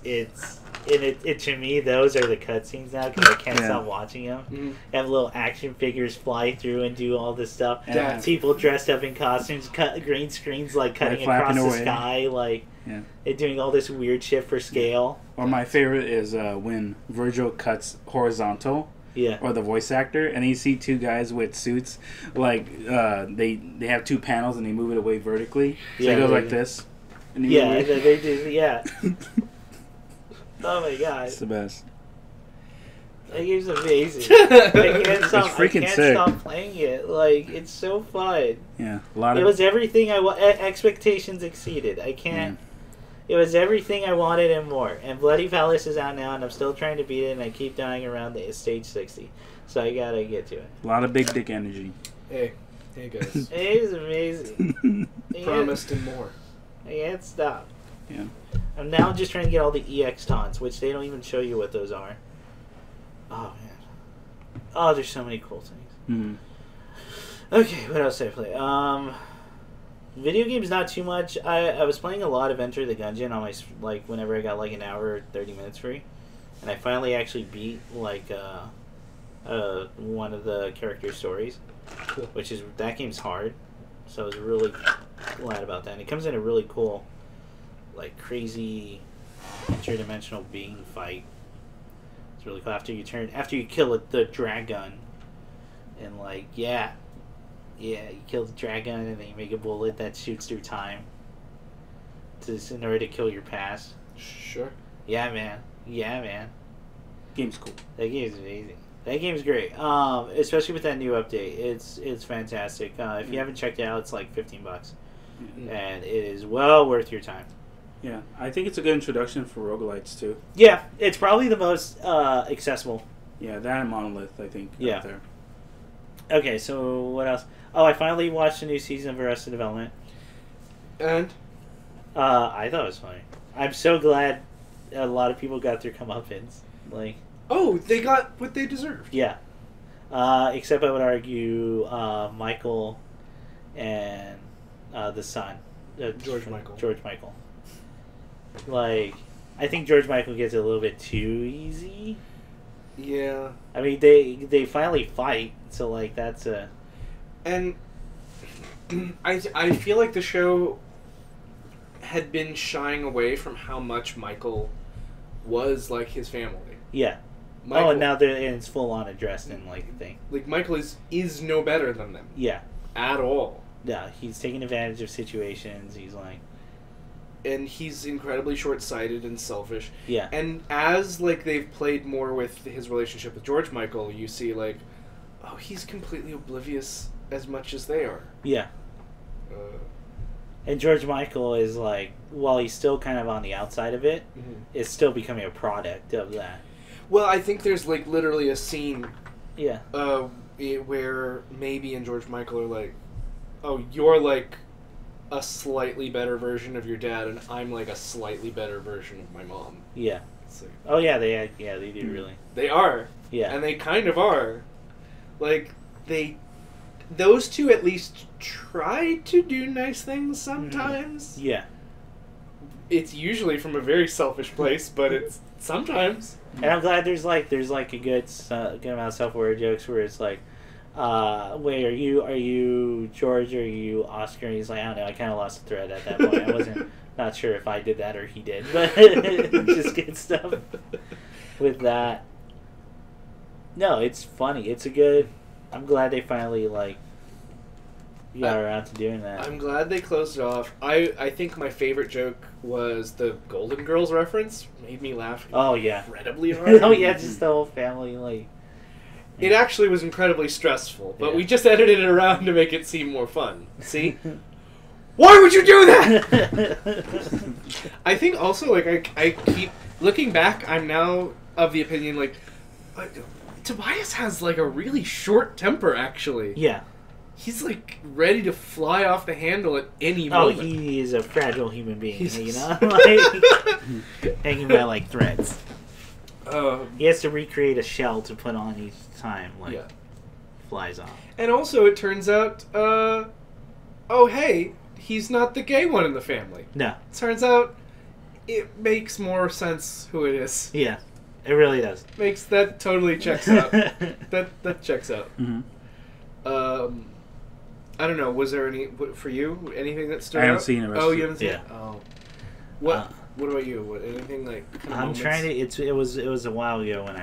to me, those are the cutscenes now because I can't stop watching them. Have little action figures fly through and do all this stuff. Yeah. People dressed up in costumes, green screens like cutting across the sky, like they're doing all this weird shit for scale. Or my favorite is when Virgil cuts horizontal. Yeah. Or the voice actor, and you see two guys with suits, like they have two panels and they move it away vertically. So it goes like this. And they do. Yeah. Oh my god. It's the best. That game's amazing. I can't sick. stop playing it. Like, it's so fun. Yeah, it was everything expectations exceeded. I can't. It was everything I wanted and more. And Bloody Palace is out now, and I'm still trying to beat it, and I keep dying around the stage 60. So I gotta get to it. A lot of big dick energy. Hey guys. It is amazing. Promised and more. I can't stop. Yeah. I'm now just trying to get all the EX taunts, which they don't even show you what those are. Oh man. Oh, there's so many cool things. Okay, what else did I play? Video games, not too much. I was playing a lot of Enter the Gungeon on my whenever I got like an hour or 30 minutes free, and I finally actually beat like one of the character stories, which is that game's hard, so I was really glad about that. And it comes in a really cool, like crazy interdimensional being fight. It's really cool after you kill the dragon, and like you kill the dragon and then you make a bullet that shoots through time in order to kill your past. Sure. Yeah, man. Game's cool. That game's amazing. That game's great. Especially with that new update. It's fantastic. If you haven't checked it out, it's like $15. And it is well worth your time. Yeah, I think it's a good introduction for roguelites too. Yeah, it's probably the most accessible. Yeah, that and Monolith, I think. Yeah. Out there. Okay, so what else? Oh, I finally watched a new season of Arrested Development. And I thought it was funny. I'm so glad a lot of people got their comeuppance. Like, oh, they got what they deserved. yeah. Except I would argue Michael and the son. George Michael. George Michael. Like, I think George Michael gets it a little bit too easy. Yeah. I mean, they finally fight, so, like, that's a... And I feel like the show had been shying away from how much Michael was like his family. Yeah. Michael, oh, and now it's full on addressed in, like, the thing. like, Michael is no better than them. Yeah. At all. Yeah, he's taking advantage of situations. He's like... And he's incredibly short-sighted and selfish. Yeah. And as, like, they've played more with his relationship with George Michael, you see, like, oh, he's completely oblivious as much as they are. Yeah. And George Michael is, like, while he's still kind of on the outside of it, is still becoming a product of that. Well, I think there's, like, literally a scene Yeah. where maybe and George Michael are like, oh, you're, like, a slightly better version of your dad, and I'm, like, a slightly better version of my mom. Yeah. It's like, Oh, yeah, they do, really. they are. Yeah. And they kind of are. Like, those two at least try to do nice things sometimes. Yeah. It's usually from a very selfish place, but it's sometimes. And I'm glad there's a good amount of self-aware jokes where it's like, wait, are you George or are you Oscar? And he's like, I don't know, I kind of lost the thread at that point. I wasn't not sure if I did that or he did, but just good stuff with that. No, it's funny. It's a good... I'm glad they finally, like, got around to doing that. I'm glad they closed it off. I think my favorite joke was the Golden Girls reference. Made me laugh incredibly hard. Oh, yeah, just the whole family, like... It actually was incredibly stressful, but we just edited it around to make it seem more fun. See? Why would you do that? I think also, like, I keep... Looking back, I'm now of the opinion, like... Tobias has, like, a really short temper, actually. Yeah. He's, like, ready to fly off the handle at any moment. moment. He is a fragile human being, you know? Like, hanging by, like, threads. He has to recreate a shell to put on each time, like, flies off. And also, it turns out, oh, hey, he's not the gay one in the family. No. Turns out, it makes more sense who it is. Yeah. It really does. That totally checks out. that checks out. Mm-hmm. I don't know. Was there for you anything that stood out? I haven't seen it. Oh, you haven't seen it? Yeah. Oh. What about you? Anything like? I'm trying to. It was a while ago when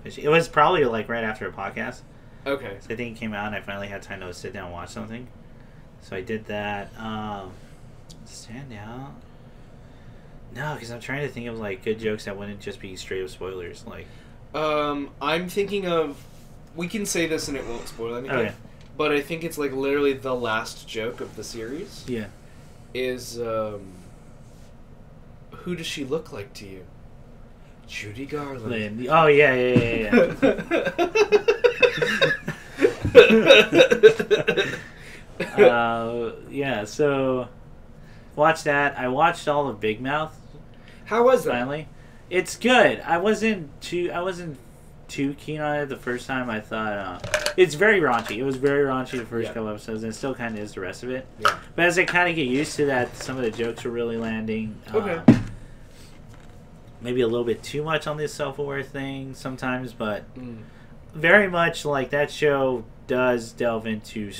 it was probably like right after a podcast. Okay. So I think it came out and I finally had time to sit down and watch something. So I did that. Stand out. No, because I'm trying to think of, like, good jokes that wouldn't just be straight up spoilers. Like, I'm thinking of... We can say this and it won't spoil anything. Okay. But I think it's, like, literally the last joke of the series. Yeah. Is, who does she look like to you? Judy Garland. Oh, yeah. Yeah, so... Watch that. I watched all of Big Mouth. How was that? Finally, it's good. I wasn't too keen on it the first time. I thought it's very raunchy. It was very raunchy the first couple episodes, and it still kind of is the rest of it. Yeah. But as I kind of get used to that, some of the jokes are really landing. Okay. Maybe a little bit too much on this self-aware thing sometimes, but very much like that show does delve into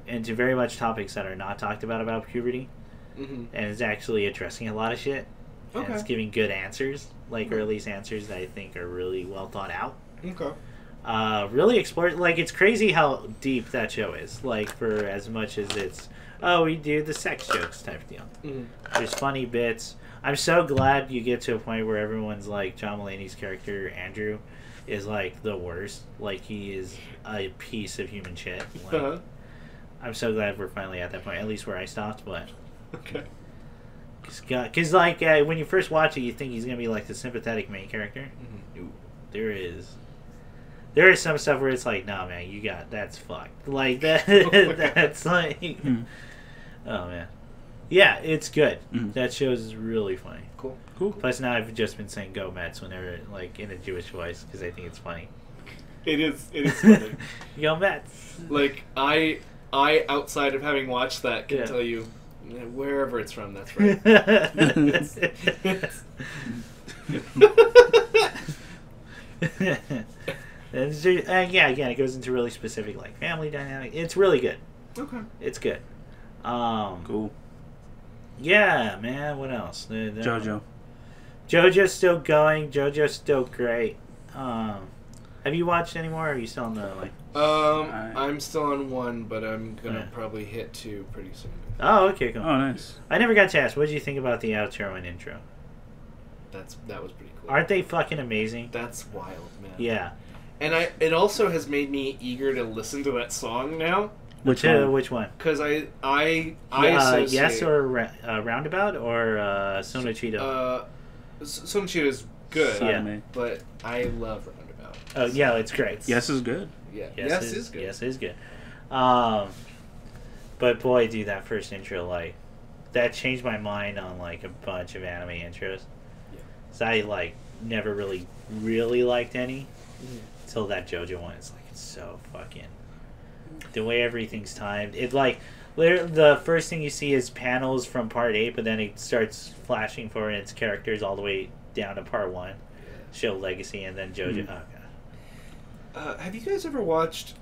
very much topics that are not talked about puberty, and it's actually addressing a lot of shit. Okay. And it's giving good answers, like or at least answers that I think are really well thought out. Okay. Really explore. Like, it's crazy how deep that show is. Like, for as much as it's we do the sex jokes type of deal. There's funny bits. I'm so glad you get to a point where everyone's like John Mulaney's character Andrew is like the worst. Like, he is a piece of human shit. Like, I'm so glad we're finally at that point, at least where I stopped, but... Okay. Because like when you first watch it, you think he's gonna be like the sympathetic main character. Mm-hmm. Ooh, there is some stuff where it's like, nah, man, that's fucked. Like that, that's like, oh man, yeah, it's good. That show is really funny. Cool. Plus, now I've just been saying "Go Mets" whenever, like, in a Jewish voice because I think it's funny. It is funny. Go Mets. Like I outside of having watched that can tell you wherever it's from. That's right. Again, it goes into really specific like family dynamic. It's really good. Okay. It's good. Cool. Yeah, man. What else? JoJo. JoJo's still going. JoJo's still great. Have you watched any more? Or are you still on the like? I'm still on 1, but I'm gonna probably hit 2 pretty soon. Oh, okay, cool. Oh, nice. I never got to ask. What did you think about the outro and intro? That was pretty cool. Aren't they fucking amazing? That's wild, man. Yeah. And it also has made me eager to listen to that song now. Which one? Because I associate... Yes or Roundabout or Sonochito? Sonochito is good, yeah. But I love Roundabout. Oh, yeah, it's great. Yes is good. Yeah, yes is good. Yes is good. But boy, dude, that first intro, like, that changed my mind on, like, a bunch of anime intros. Yeah. So I, like, never really liked any until that JoJo one. It's, like, it's so fucking... The way everything's timed. It, like, the first thing you see is panels from part 8, but then it starts flashing forward and its characters all the way down to part 1. Show Legacy, and then JoJo. Oh, God. Have you guys ever watched...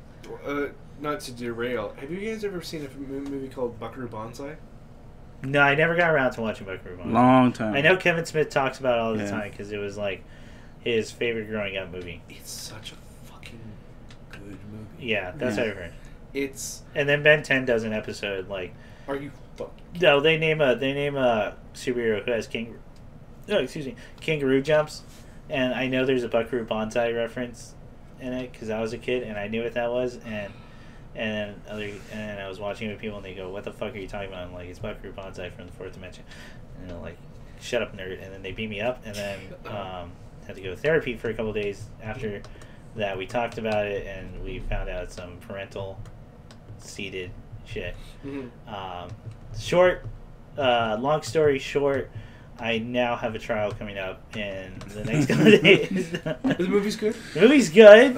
not to derail, have you guys ever seen a movie called Buckaroo Banzai? No, I never got around to watching Buckaroo Banzai. Long time. I know Kevin Smith talks about it all the time because it was like his favorite growing up movie. It's such a fucking good movie. Yeah, that's what I've heard. And then Ben 10 does an episode like. Are you fucking? No, they name a superhero who has kangaroo jumps, and I know there's a Buckaroo Banzai reference in it because I was a kid and I knew what that was, and I was watching it with people and they go, "What the fuck are you talking about?" I'm like, "It's Buckaroo Banzai from the 4th Dimension," and they're like, "Shut up, nerd!" And then they beat me up, and then had to go to therapy for a couple of days after that. We talked about it and we found out some parental seeded shit. Long story short, I now have a trial coming up in the next couple of days. The movie's good? The movie's good.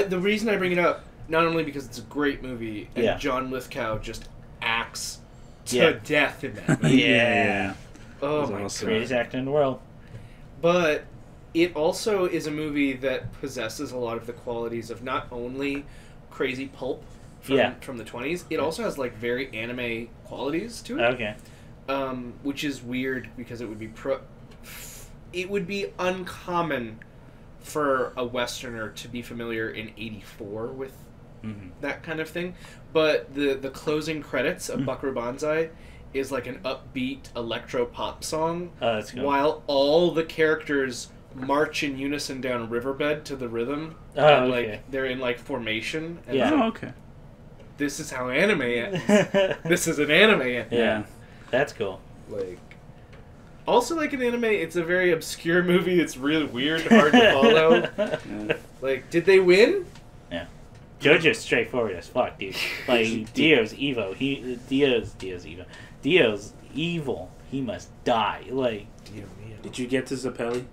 The reason I bring it up, not only because it's a great movie, and John Lithgow just acts to death in that movie. Yeah. Oh my god. Greatest actor in the world. But it also is a movie that possesses a lot of the qualities of not only crazy pulp from the 20s, it also has like very anime qualities to it. Okay. Which is weird because it would be uncommon for a Westerner to be familiar in '84 with that kind of thing. But the closing credits of Buckaroo Banzai is like an upbeat electro pop song, that's cool. While all the characters march in unison down a riverbed to the rhythm. And, like they're in like formation. And okay. This is how anime ends. This is an anime end. Yeah. That's cool. Like, also like an anime, it's a very obscure movie. It's really weird, hard to follow. Like, did they win? Yeah. JoJo's straightforward as fuck, dude. Like, Dio's Evo. Dio's Evo. Dio's evil. He must die. Like, did you get to Zappelli?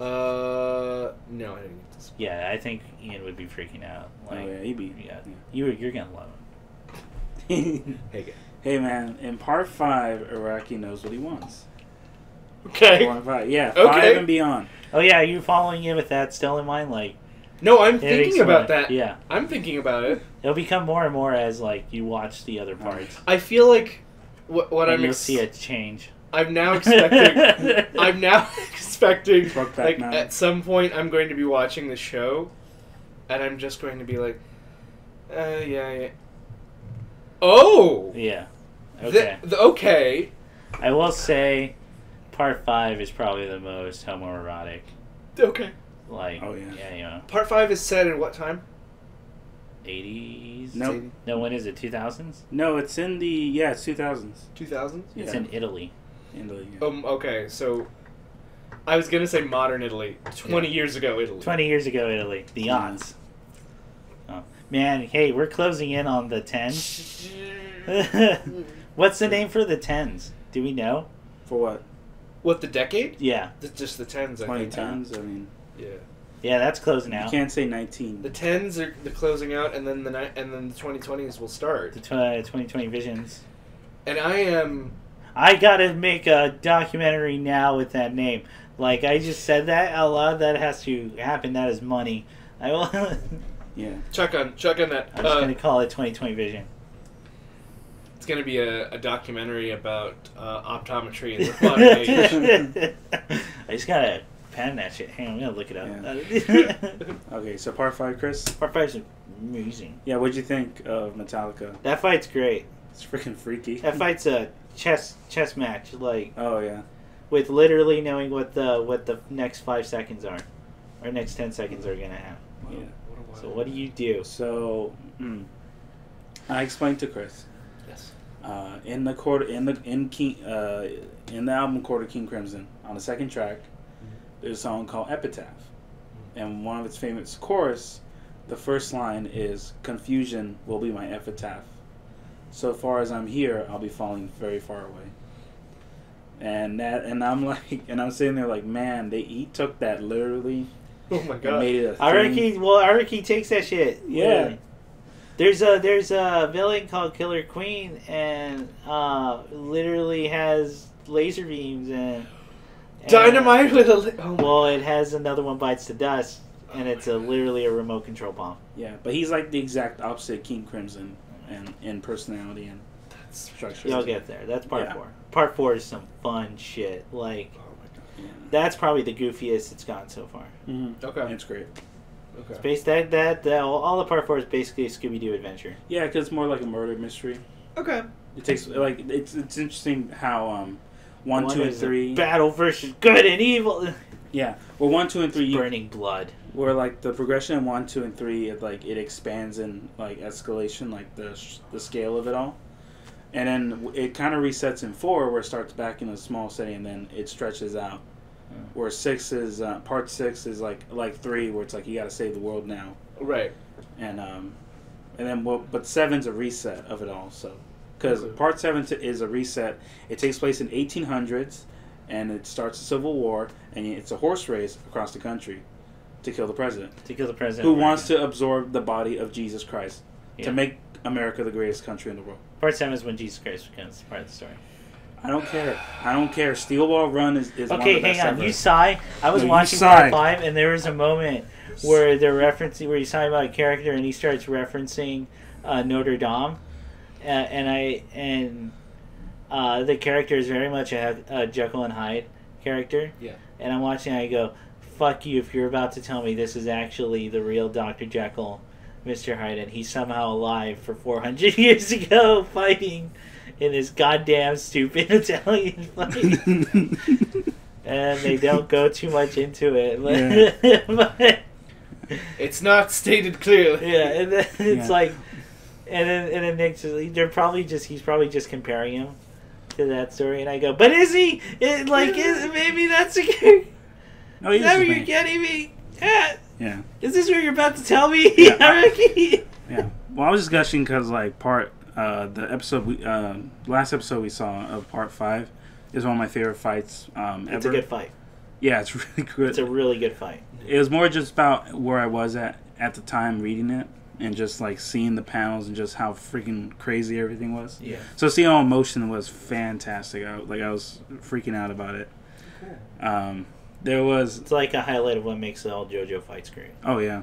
No, I didn't get to. Yeah, I think Ian would be freaking out. Like, he'd be. Yeah. You're gonna love him. Hey man, in part 5, Araki knows what he wants. Okay. 5, yeah, 5 and beyond. Oh yeah, are you following it with that still in mind? Like, no, I'm thinking about that. Yeah, I'm thinking about it. It'll become more and more as like you watch the other parts. I feel like what I'm. You'll see it change. I'm now expecting. I'm now expecting. Like now. At some point, I'm going to be watching the show, and I'm just going to be like, yeah. Oh. Yeah. Okay. Okay. I will say, part 5 is probably the most homoerotic. Okay. Like. Oh yeah. Yeah, you know. Part 5 is set in what time? 80s? Nope. No, when is it? 2000s? No, it's in the it's 2000s. 2000s? It's Yeah. in Italy. Italy, yeah. Okay, so I was gonna say modern Italy. 20 years ago, Italy. 20 years ago, Italy. The odds. Oh. Man, hey, we're closing in on the 10s. What's the name for the 10s? Do we know? For what? What, the decade? Yeah. Just the 10s, I think. 2010s. I mean, Yeah. Yeah, that's closing you out. can't say 19. The 10s are the closing out, and then the 2020s will start. The 2020 visions. And I gotta make a documentary now with that name. Like, I just said that out loud. That has to happen. That is money. I will. Yeah. check on that. I'm just gonna call it 2020 vision. It's gonna be a documentary about optometry in the modern age. I just gotta pen that shit. Hang on, I'm gonna look it up. Yeah. Okay, so part 5, Chris. Part 5's amazing. Yeah, what'd you think of Metallica? That fight's great. It's freaking freaky. That fight's a chess match, like Oh yeah. with literally knowing what the next 5 seconds are, or next 10 seconds are gonna have. Yeah. So what do you do? So, I explained to Chris. Yes. In the album Court of King Crimson, on the second track, there's a song called Epitaph, and one of its famous chorus, the first line is "Confusion will be my epitaph. So far as I'm here, I'll be falling very far away." And I'm sitting there like, man, he took that literally. Oh my And god. made it a I reckon thing. he takes that shit. Yeah. Literally. There's a villain called Killer Queen, and literally has laser beams and Dynamite with a. Oh my. Well, it has another one bites the dust, and it's literally a remote control bomb. Yeah, but he's like the exact opposite of King Crimson and in personality and structure. You'll get there. That's part Yeah. 4. Part 4 is some fun shit. Like, Oh my god. Yeah. that's probably the goofiest it's gotten so far. Mm-hmm. Okay. It's great. Okay. Space all the part 4 is basically a Scooby-Doo adventure. Yeah, because it's more like a murder mystery. Okay. It takes like it's interesting how 1, 2, and is a 3. battle versus good and evil. Yeah, well, 1, 2, and 3. Burning blood. Where like the progression in 1, 2, and 3, it expands in like escalation, like the scale of it all, and then it kind of resets in 4, where it starts back in a small setting, and then it stretches out. Where 6 is part 6 is like 3, where it's like you got to save the world now, Right. and then but 7's a reset of it all. So because part 7 is a reset, it takes place in 1800s, and it starts a civil war, and it's a horse race across the country to kill the president. Who wants to absorb the body of Jesus Christ to make America the greatest country in the world. Part 7 is when Jesus Christ becomes part of the story. I don't care. Steel Wall Run is one of the Okay, best hang on. ever. You sigh. I was No, you watching sigh. part 5, and there was a moment where they're referencing, where he's talking about a character, and he starts referencing Notre Dame, and the character is very much a Jekyll and Hyde character. Yeah. And I'm watching, and I go, "Fuck you! If you're about to tell me this is actually the real Dr. Jekyll, Mr. Hyde, and he's somehow alive for 400 years ago, fighting in this goddamn stupid Italian fight." And they don't go too much into it, but It's not stated clearly. yeah, and then it's Yeah. like, and then Nick's he's probably just comparing him to that story, and I go, but is he? Maybe that's a character. No, Is he's that just what you're me. getting me? Yeah. Yeah. Is this what you're about to tell me? Yeah. I reckon. Yeah. Well, I was just gushing because last episode we saw of part 5 is one of my favorite fights ever. It's a good fight. Yeah, it's really good. It's a really good fight. It was more just about where I was at the time reading it, and just like seeing the panels and just how freaking crazy everything was. Yeah. So seeing all emotion was fantastic. I was freaking out about it. There was It's like a highlight of what makes all JoJo fights great. Oh yeah,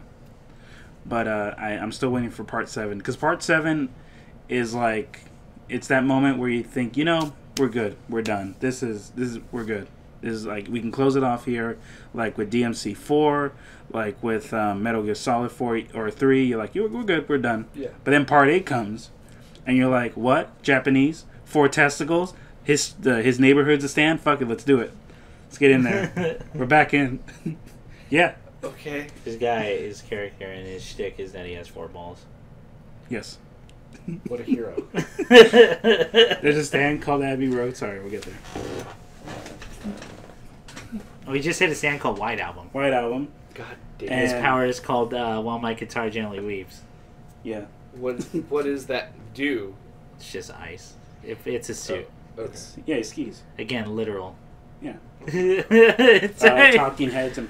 but I'm still waiting for part 7, because part 7 is like, it's that moment where you think, we're good, we're done. We're good. This is like, we can close it off here, like with DMC 4, like with Metal Gear Solid 4 or 3. You're like, we're good, we're done. Yeah. But then part 8 comes, and you're like, what? Japanese? 4 testicles? His neighborhood's a stand? Fuck it, let's do it. Let's get in there. We're back in. Yeah. Okay. His character and his shtick is that he has 4 balls. Yes. What a hero. There's a stand called Abbey Road. Sorry, we'll get there. We just hit a stand called White Album. White Album. God damn. And his And- power is called While My Guitar Gently Weeps. Yeah. What does that do? It's just ice. It's a suit. Okay. Yeah, he skis. Again, literal. Yeah. It's Talking Heads and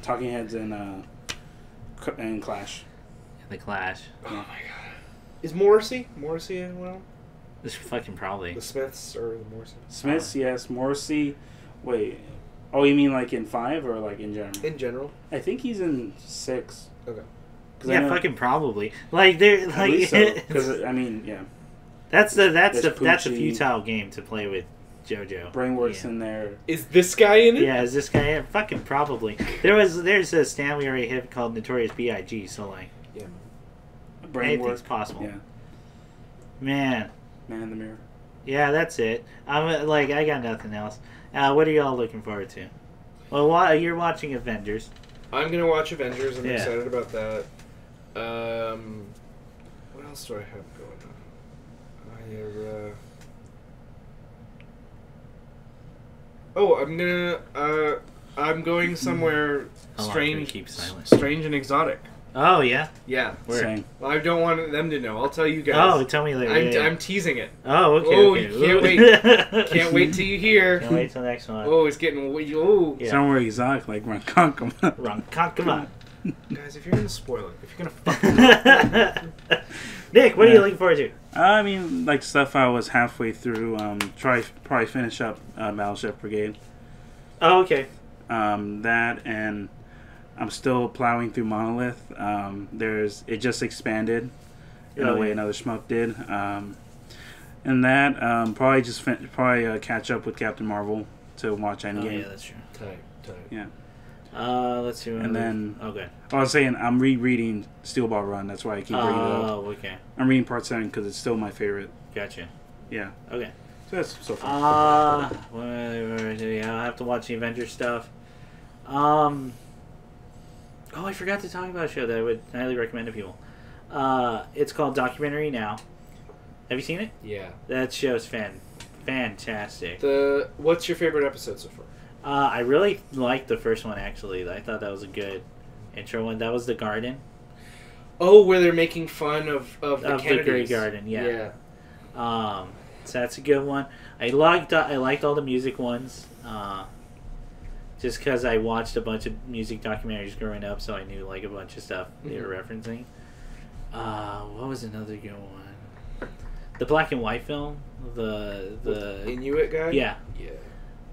Talking Heads and Clash. The Clash. Oh my god. Is Morrissey in well? This fucking probably. The Smiths or the Morrissey? Smiths, yes. Morrissey. Wait. Oh, you mean like in 5 or like in general? In general. I think he's in 6. Okay. Yeah, fucking probably. Like they're like. Because I mean, yeah. That's a Poochie. futile game to play with JoJo. Brainworks Yeah. in there. Is this guy in it? Yeah, is this guy? Yeah, fucking probably. There's a stand we already hit called Notorious B.I.G. So like, Yeah. anything's Brainwork. possible. Yeah. Man, Man in the Mirror. yeah, that's it. I got nothing else. What are y'all looking forward to? Well, you're watching Avengers. I'm gonna watch Avengers. I'm Yeah. excited about that. What else do I have going on? I'm going somewhere How long can we strange, keep silent? strange and exotic. Oh yeah. Yeah. Where? Same. Well, I don't want them to know. I'll tell you guys. Oh, tell me later. Yeah. I'm teasing it. Oh, okay. Oh, okay. you can't wait. Can't wait till you hear. Can't wait till next one. Oh, it's getting. Oh, Yeah. Somewhere exotic like Ronkonkoma. Wrong. Come on. guys, if you're gonna spoil it, if you're gonna fucking. Nick, what are you Yeah. looking forward to? I mean, like stuff I was halfway through. Probably finish up Battleship Brigade. Oh, okay. That and I'm still plowing through Monolith. It just expanded in Oh, a way yeah. another schmuck did. And that probably catch up with Captain Marvel to watch Oh, Endgame. yeah, that's true. Tight. Yeah. Let's see. And then- Okay. I was saying I'm rereading Steel Ball Run. That's why I keep bringing it up. Oh, okay. I'm reading part 7 because it's still my favorite. Gotcha. Yeah. Okay. So that's so far. Yeah, I'll have to watch the Avengers stuff. Oh, I forgot to talk about a show that I would highly recommend to people. It's called Documentary Now. Have you seen it? Yeah. That show's fantastic. What's your favorite episode so far? I really liked the first one, actually. I thought that was a good intro one. That was The Garden. Oh, where they're making fun of the Of the Kennedys. Grey Garden, yeah. Yeah. So that's a good one. I liked all the music ones. Just because I watched a bunch of music documentaries growing up, so I knew like a bunch of stuff they were referencing. What was another good one? The black and white film. The Inuit guy? yeah. Yeah.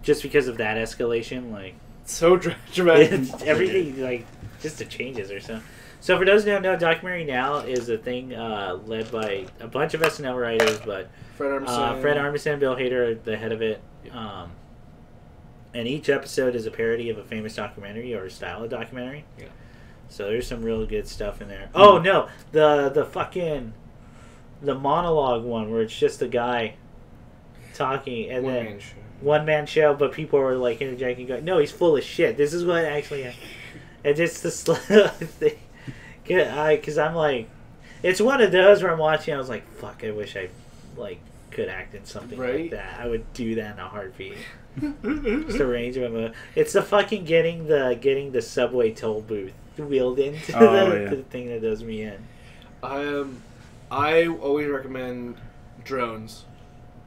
Just because of that escalation, like So dramatic. everything like just the changes or so. So for those who don't know, Documentary Now is a thing led by a bunch of SNL writers, but Fred Armisen. Fred Armisen, Bill Hader are the head of it. And each episode is a parody of a famous documentary or style of documentary. Yeah. So there's some real good stuff in there. Oh no, the fucking the monologue one where it's just a guy talking and then One-man show. one man show, but people were like interjecting, going, "No, he's full of shit. This is what actually." And it's the thing, because I'm like, it's one of those where I'm watching. I was like, "Fuck, I wish I like could act in something like Right? that. I would do that in a heartbeat." Just a range of them. It's the fucking getting the subway toll booth wheeled into the thing that does me in. I always recommend Drones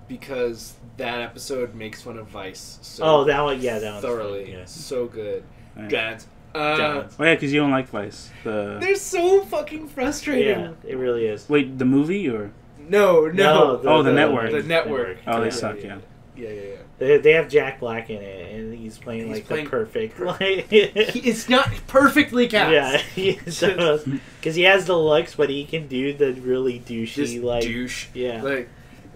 because that episode makes fun of Vice. So That one was thoroughly, funny, yeah. so good. Right. Dads. Jones. Oh yeah, because you don't like Vice. They're so fucking frustrating. Yeah, it really is. Wait, the movie or? No. The network. The network. Oh, they Yeah, suck. yeah. Yeah. Yeah. They have Jack Black in it, and he's playing He's the perfect. Like, It's not perfectly cast. yeah, because he has the looks, but he can do the really douchey Just like douche. Yeah. Like,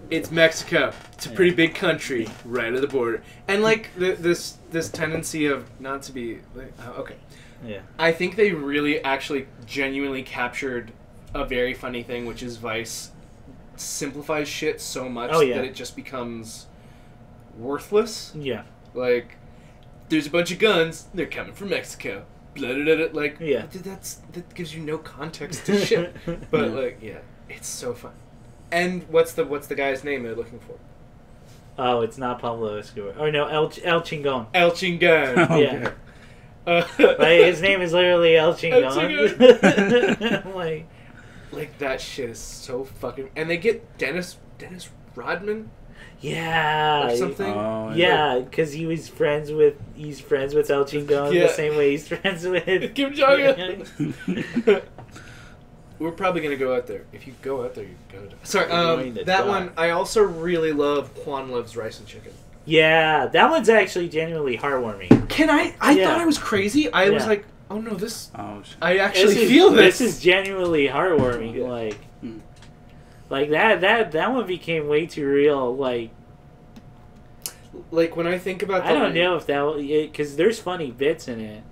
it's Mexico. It's a pretty big country, right at the border, and like this tendency of not to be like, okay. Yeah. I think they really actually genuinely captured a very funny thing, which is Vice simplifies shit so much that it just becomes worthless. Yeah. Like, there's a bunch of guns, they're coming from Mexico. Blah, blah, blah, blah. Like, Yeah. that gives you no context to shit. But, like, yeah. It's so fun. And what's the guy's name they're looking for? Oh, it's not Pablo Escobar. Oh no, El Chingon. El Chingon. Oh, Yeah. okay. Like, his name is literally El Chingon. Like that shit is so fucking. And they get Dennis Rodman yeah. or something. Oh, Yeah, because he's friends with El Chingon Yeah. the same way he's friends with Kim Jong Un. We're probably gonna go out there. If you go out there, you go. Sorry, going to that die. one. I also really love Juan Loves Rice and Chicken. Yeah, that one's actually genuinely heartwarming. Can I Yeah. thought I was crazy. I was Yeah. like, oh no, this. Oh, shit. I actually feel this. This is genuinely heartwarming. Yeah. Like that one became way too real. Like Like when I think about. I don't know if that because there's funny bits in it.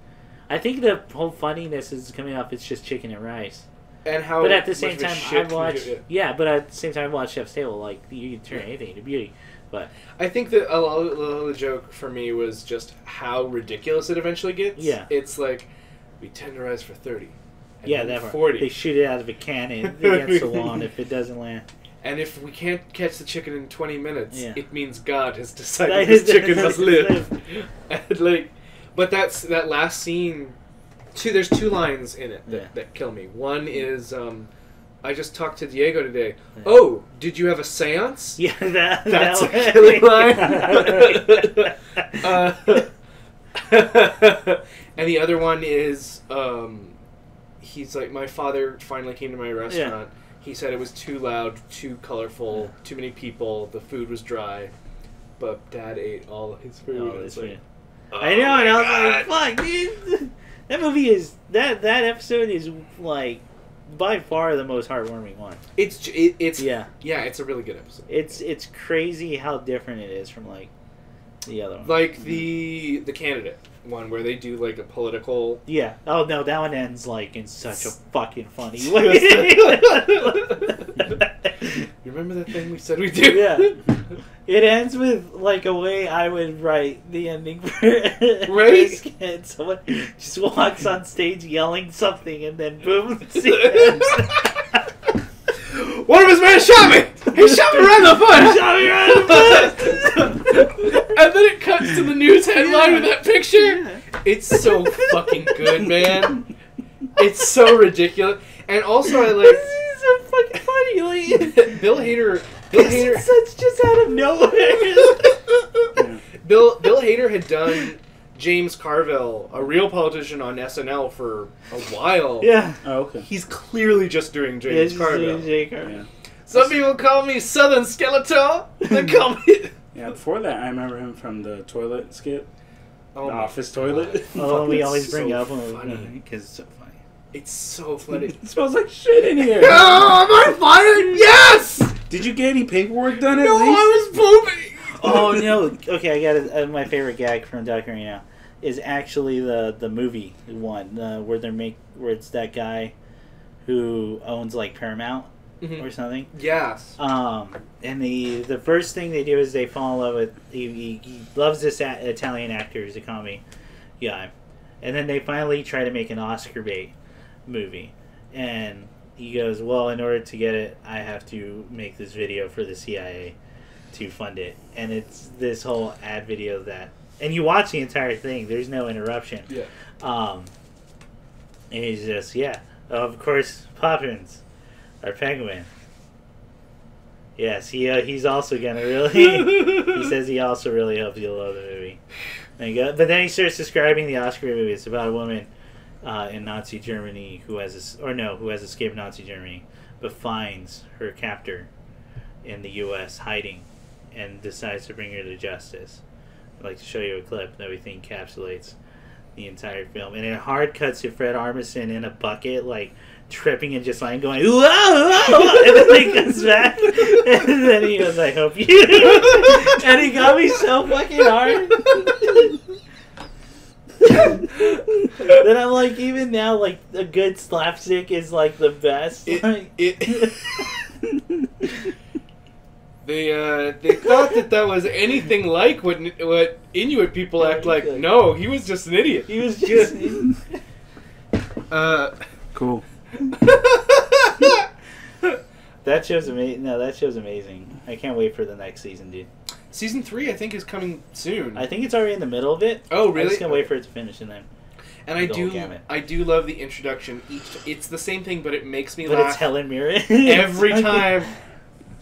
I think the whole funniness is coming off. It's just chicken and rice. And how. But at the same much of a time, shit I've can watched. you do, Yeah, but at the same time, I watched Chef's Table. Like you can turn anything into beauty. But I think that a lot of the joke for me was just how ridiculous it eventually gets. Yeah. It's like we tenderize for 30. And yeah, then that part. 40. They shoot it out of a cannon against the wall, and if it doesn't land, And if we can't catch the chicken in 20 minutes, Yeah. it means God has decided this chicken must live. And like, but that last scene. There's two lines in it that kill me. One is, I just talked to Diego today. Yeah. Oh, did you have a seance? yeah, That's that a killing line. And the other one is, he's like, my father finally came to my restaurant. He said it was too loud, too colorful, too many people, the food was dry, but Dad ate all his food. Oh, It's that's like, weird. I know, and I was God. like, "Fuck, dude!" That movie is that episode is like by far the most heartwarming one. It's Yeah, it's a really good episode. it's crazy how different it is from like the other one. Like the candidate one where they do like a political. Yeah. Oh no, that one ends like in such a fucking funny way. You remember that thing we said we do? Yeah. It ends with like a way I would write the ending for Right? a skit. Someone just walks on stage yelling something and then boom, the scene ends. One of his men shot me! He shot me right in the foot! He shot me right in the foot! And then it cuts to the news headline Yeah. with that picture. Yeah. It's so fucking good, man. It's so ridiculous. And also I like This is so fucking funny. Like, Bill Hader it's such just out of nowhere. Bill Hader had done James Carville, a real politician on SNL for a while. Yeah. Oh, okay. He's clearly just doing James Carville. Yeah. Some people call me Southern Skeletor. They call me. Yeah, before that, I remember him from the toilet skit. Oh The my office toilet. Oh, we It's always bring so up funny. because it's so funny. It's so funny. It smells like shit in here. Oh, am I fired? Yes! Did you get any paperwork done at No, least? I was pooping. Oh no! Okay, I got it. My favorite gag from Duck right now is actually the movie one where where it's that guy who owns like Paramount or something. Yes. And the first thing they do is they fall in love with he loves this Italian actor who's a comedy guy, and then they finally try to make an Oscar bait movie, and he goes, well, in order to get it, I have to make this video for the CIA to fund it, and it's this whole ad video and you watch the entire thing. There's no interruption. Yeah. And he's just of course Poppins, our penguin. Yes, he's also gonna really. He says he also really hopes you'll love the movie. But then he starts describing the Oscar movie. It's about a woman in Nazi Germany who has escaped Nazi Germany, but finds her captor in the U.S. hiding, and decides to bring her to justice. I'd like to show you a clip that we think encapsulates the entire film, and it hard cuts to Fred Armisen in a bucket, like tripping and just like going whoa, whoa, and then he comes back, and then he goes, "I hope you," and he got me so fucking hard. Then I'm like, even now, like a good slapstick is like the best. They thought that was anything like what Inuit people act like. No, he was just an idiot. He was just. Cool. That show's amazing. No, that show's amazing. I can't wait for the next season, dude. Season 3, I think, is coming soon. I think it's already in the middle of it. Oh, really? I'm just gonna wait for it to finish and then. And I do love the introduction. It's the same thing, but it makes me But laugh it's Helen Mirren every time.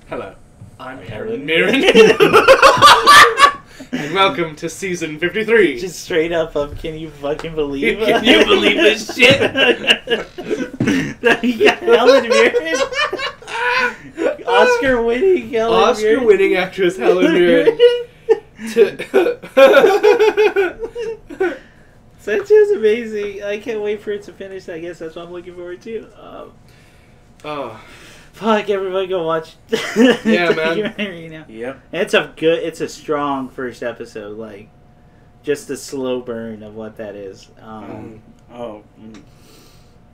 Hello, I'm Helen Mirren. And welcome to season 53. Just straight up, can you fucking believe? Can you believe this shit? You got Helen Mirren, Oscar-winning Helen Mirren. Oscar-winning actress Helen Mirren. Such is amazing. I can't wait for it to finish. I guess that's what I'm looking forward to. Oh, fuck! Everybody go watch. Yeah, man. Now. Yep. It's a strong first episode. Like, just a slow burn of what that is.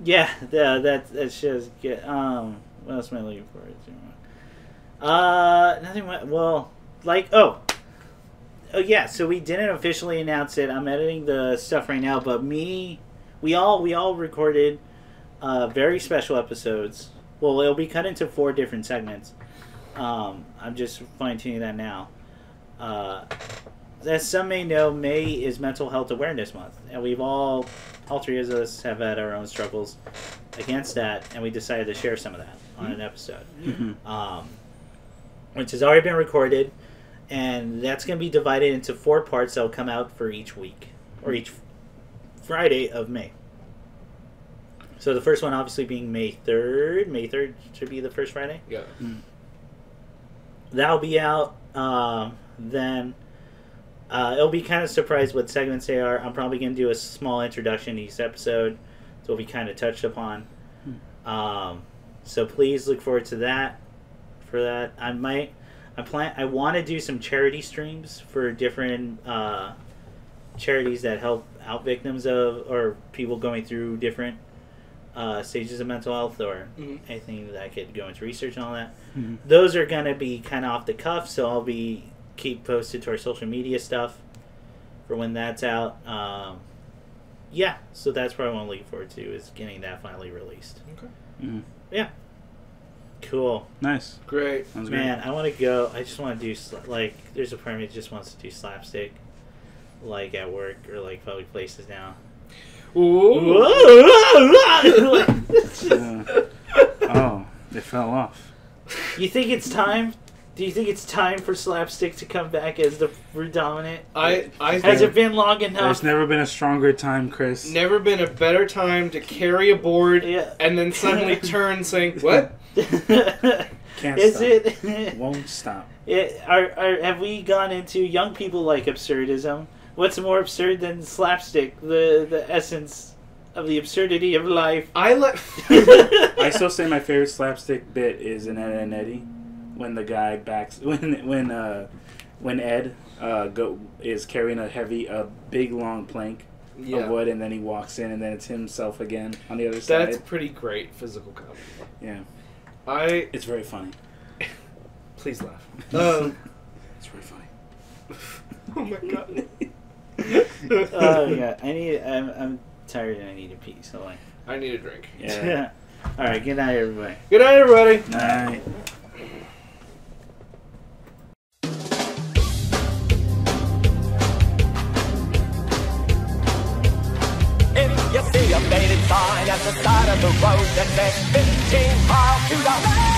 Yeah, that's just good. What else am I looking forward to? Nothing. Well, like Oh yeah, so we didn't officially announce it. I'm editing the stuff right now, but we all recorded very special episodes. Well, it'll be cut into 4 different segments. I'm just fine-tuning that now. As some may know, May is Mental Health Awareness Month, and we've all 3 of us have had our own struggles against that, and we decided to share some of that on an episode, which has already been recorded. And that's going to be divided into 4 parts that will come out for each week, or each Friday of May. So the first one obviously being May 3rd. May 3rd should be the first Friday. yeah. That'll be out. Then it'll be kind of surprised what segments they are. I'm probably going to do a small introduction to each episode. So it'll be kind of touched upon. So please look forward to that. For that, I want to do some charity streams for different charities that help out victims of or people going through different stages of mental health or anything that I could go into research and all that. Those are going to be kind of off the cuff, so I'll keep posted to our social media stuff for when that's out. Yeah, so that's what I want to look forward to is getting that finally released. Okay. Yeah. Cool. Nice. Great. Sounds Man, I want to go. I just want to do there's a part of me that just wants to do slapstick, like at work or like public places now. Ooh. Oh, they fell off. You think it's time? Do you think it's time for slapstick to come back as the predominant? I Has it been long enough? There's never been a stronger time, Chris. never been a better time to carry a board Yeah. and then suddenly turn saying, "What?" Can't Is stop. it? Won't stop. Have we gone into young people like absurdism? What's more absurd than slapstick? The essence of the absurdity of life. I still say my favorite slapstick bit is in Ed and Eddie when the guy backs when Ed is carrying a big long plank of wood, and then he walks in, and then it's himself again on the other side. That's pretty great physical comedy. Yeah. It's very funny. Please laugh. It's very funny. Oh my god. Oh yeah, I'm tired and I need a pee. So like, I need a drink. Yeah. All right, good night, everybody. Good night, everybody. Night. If you see a faded sign at the side of the road that says 15 miles to the left,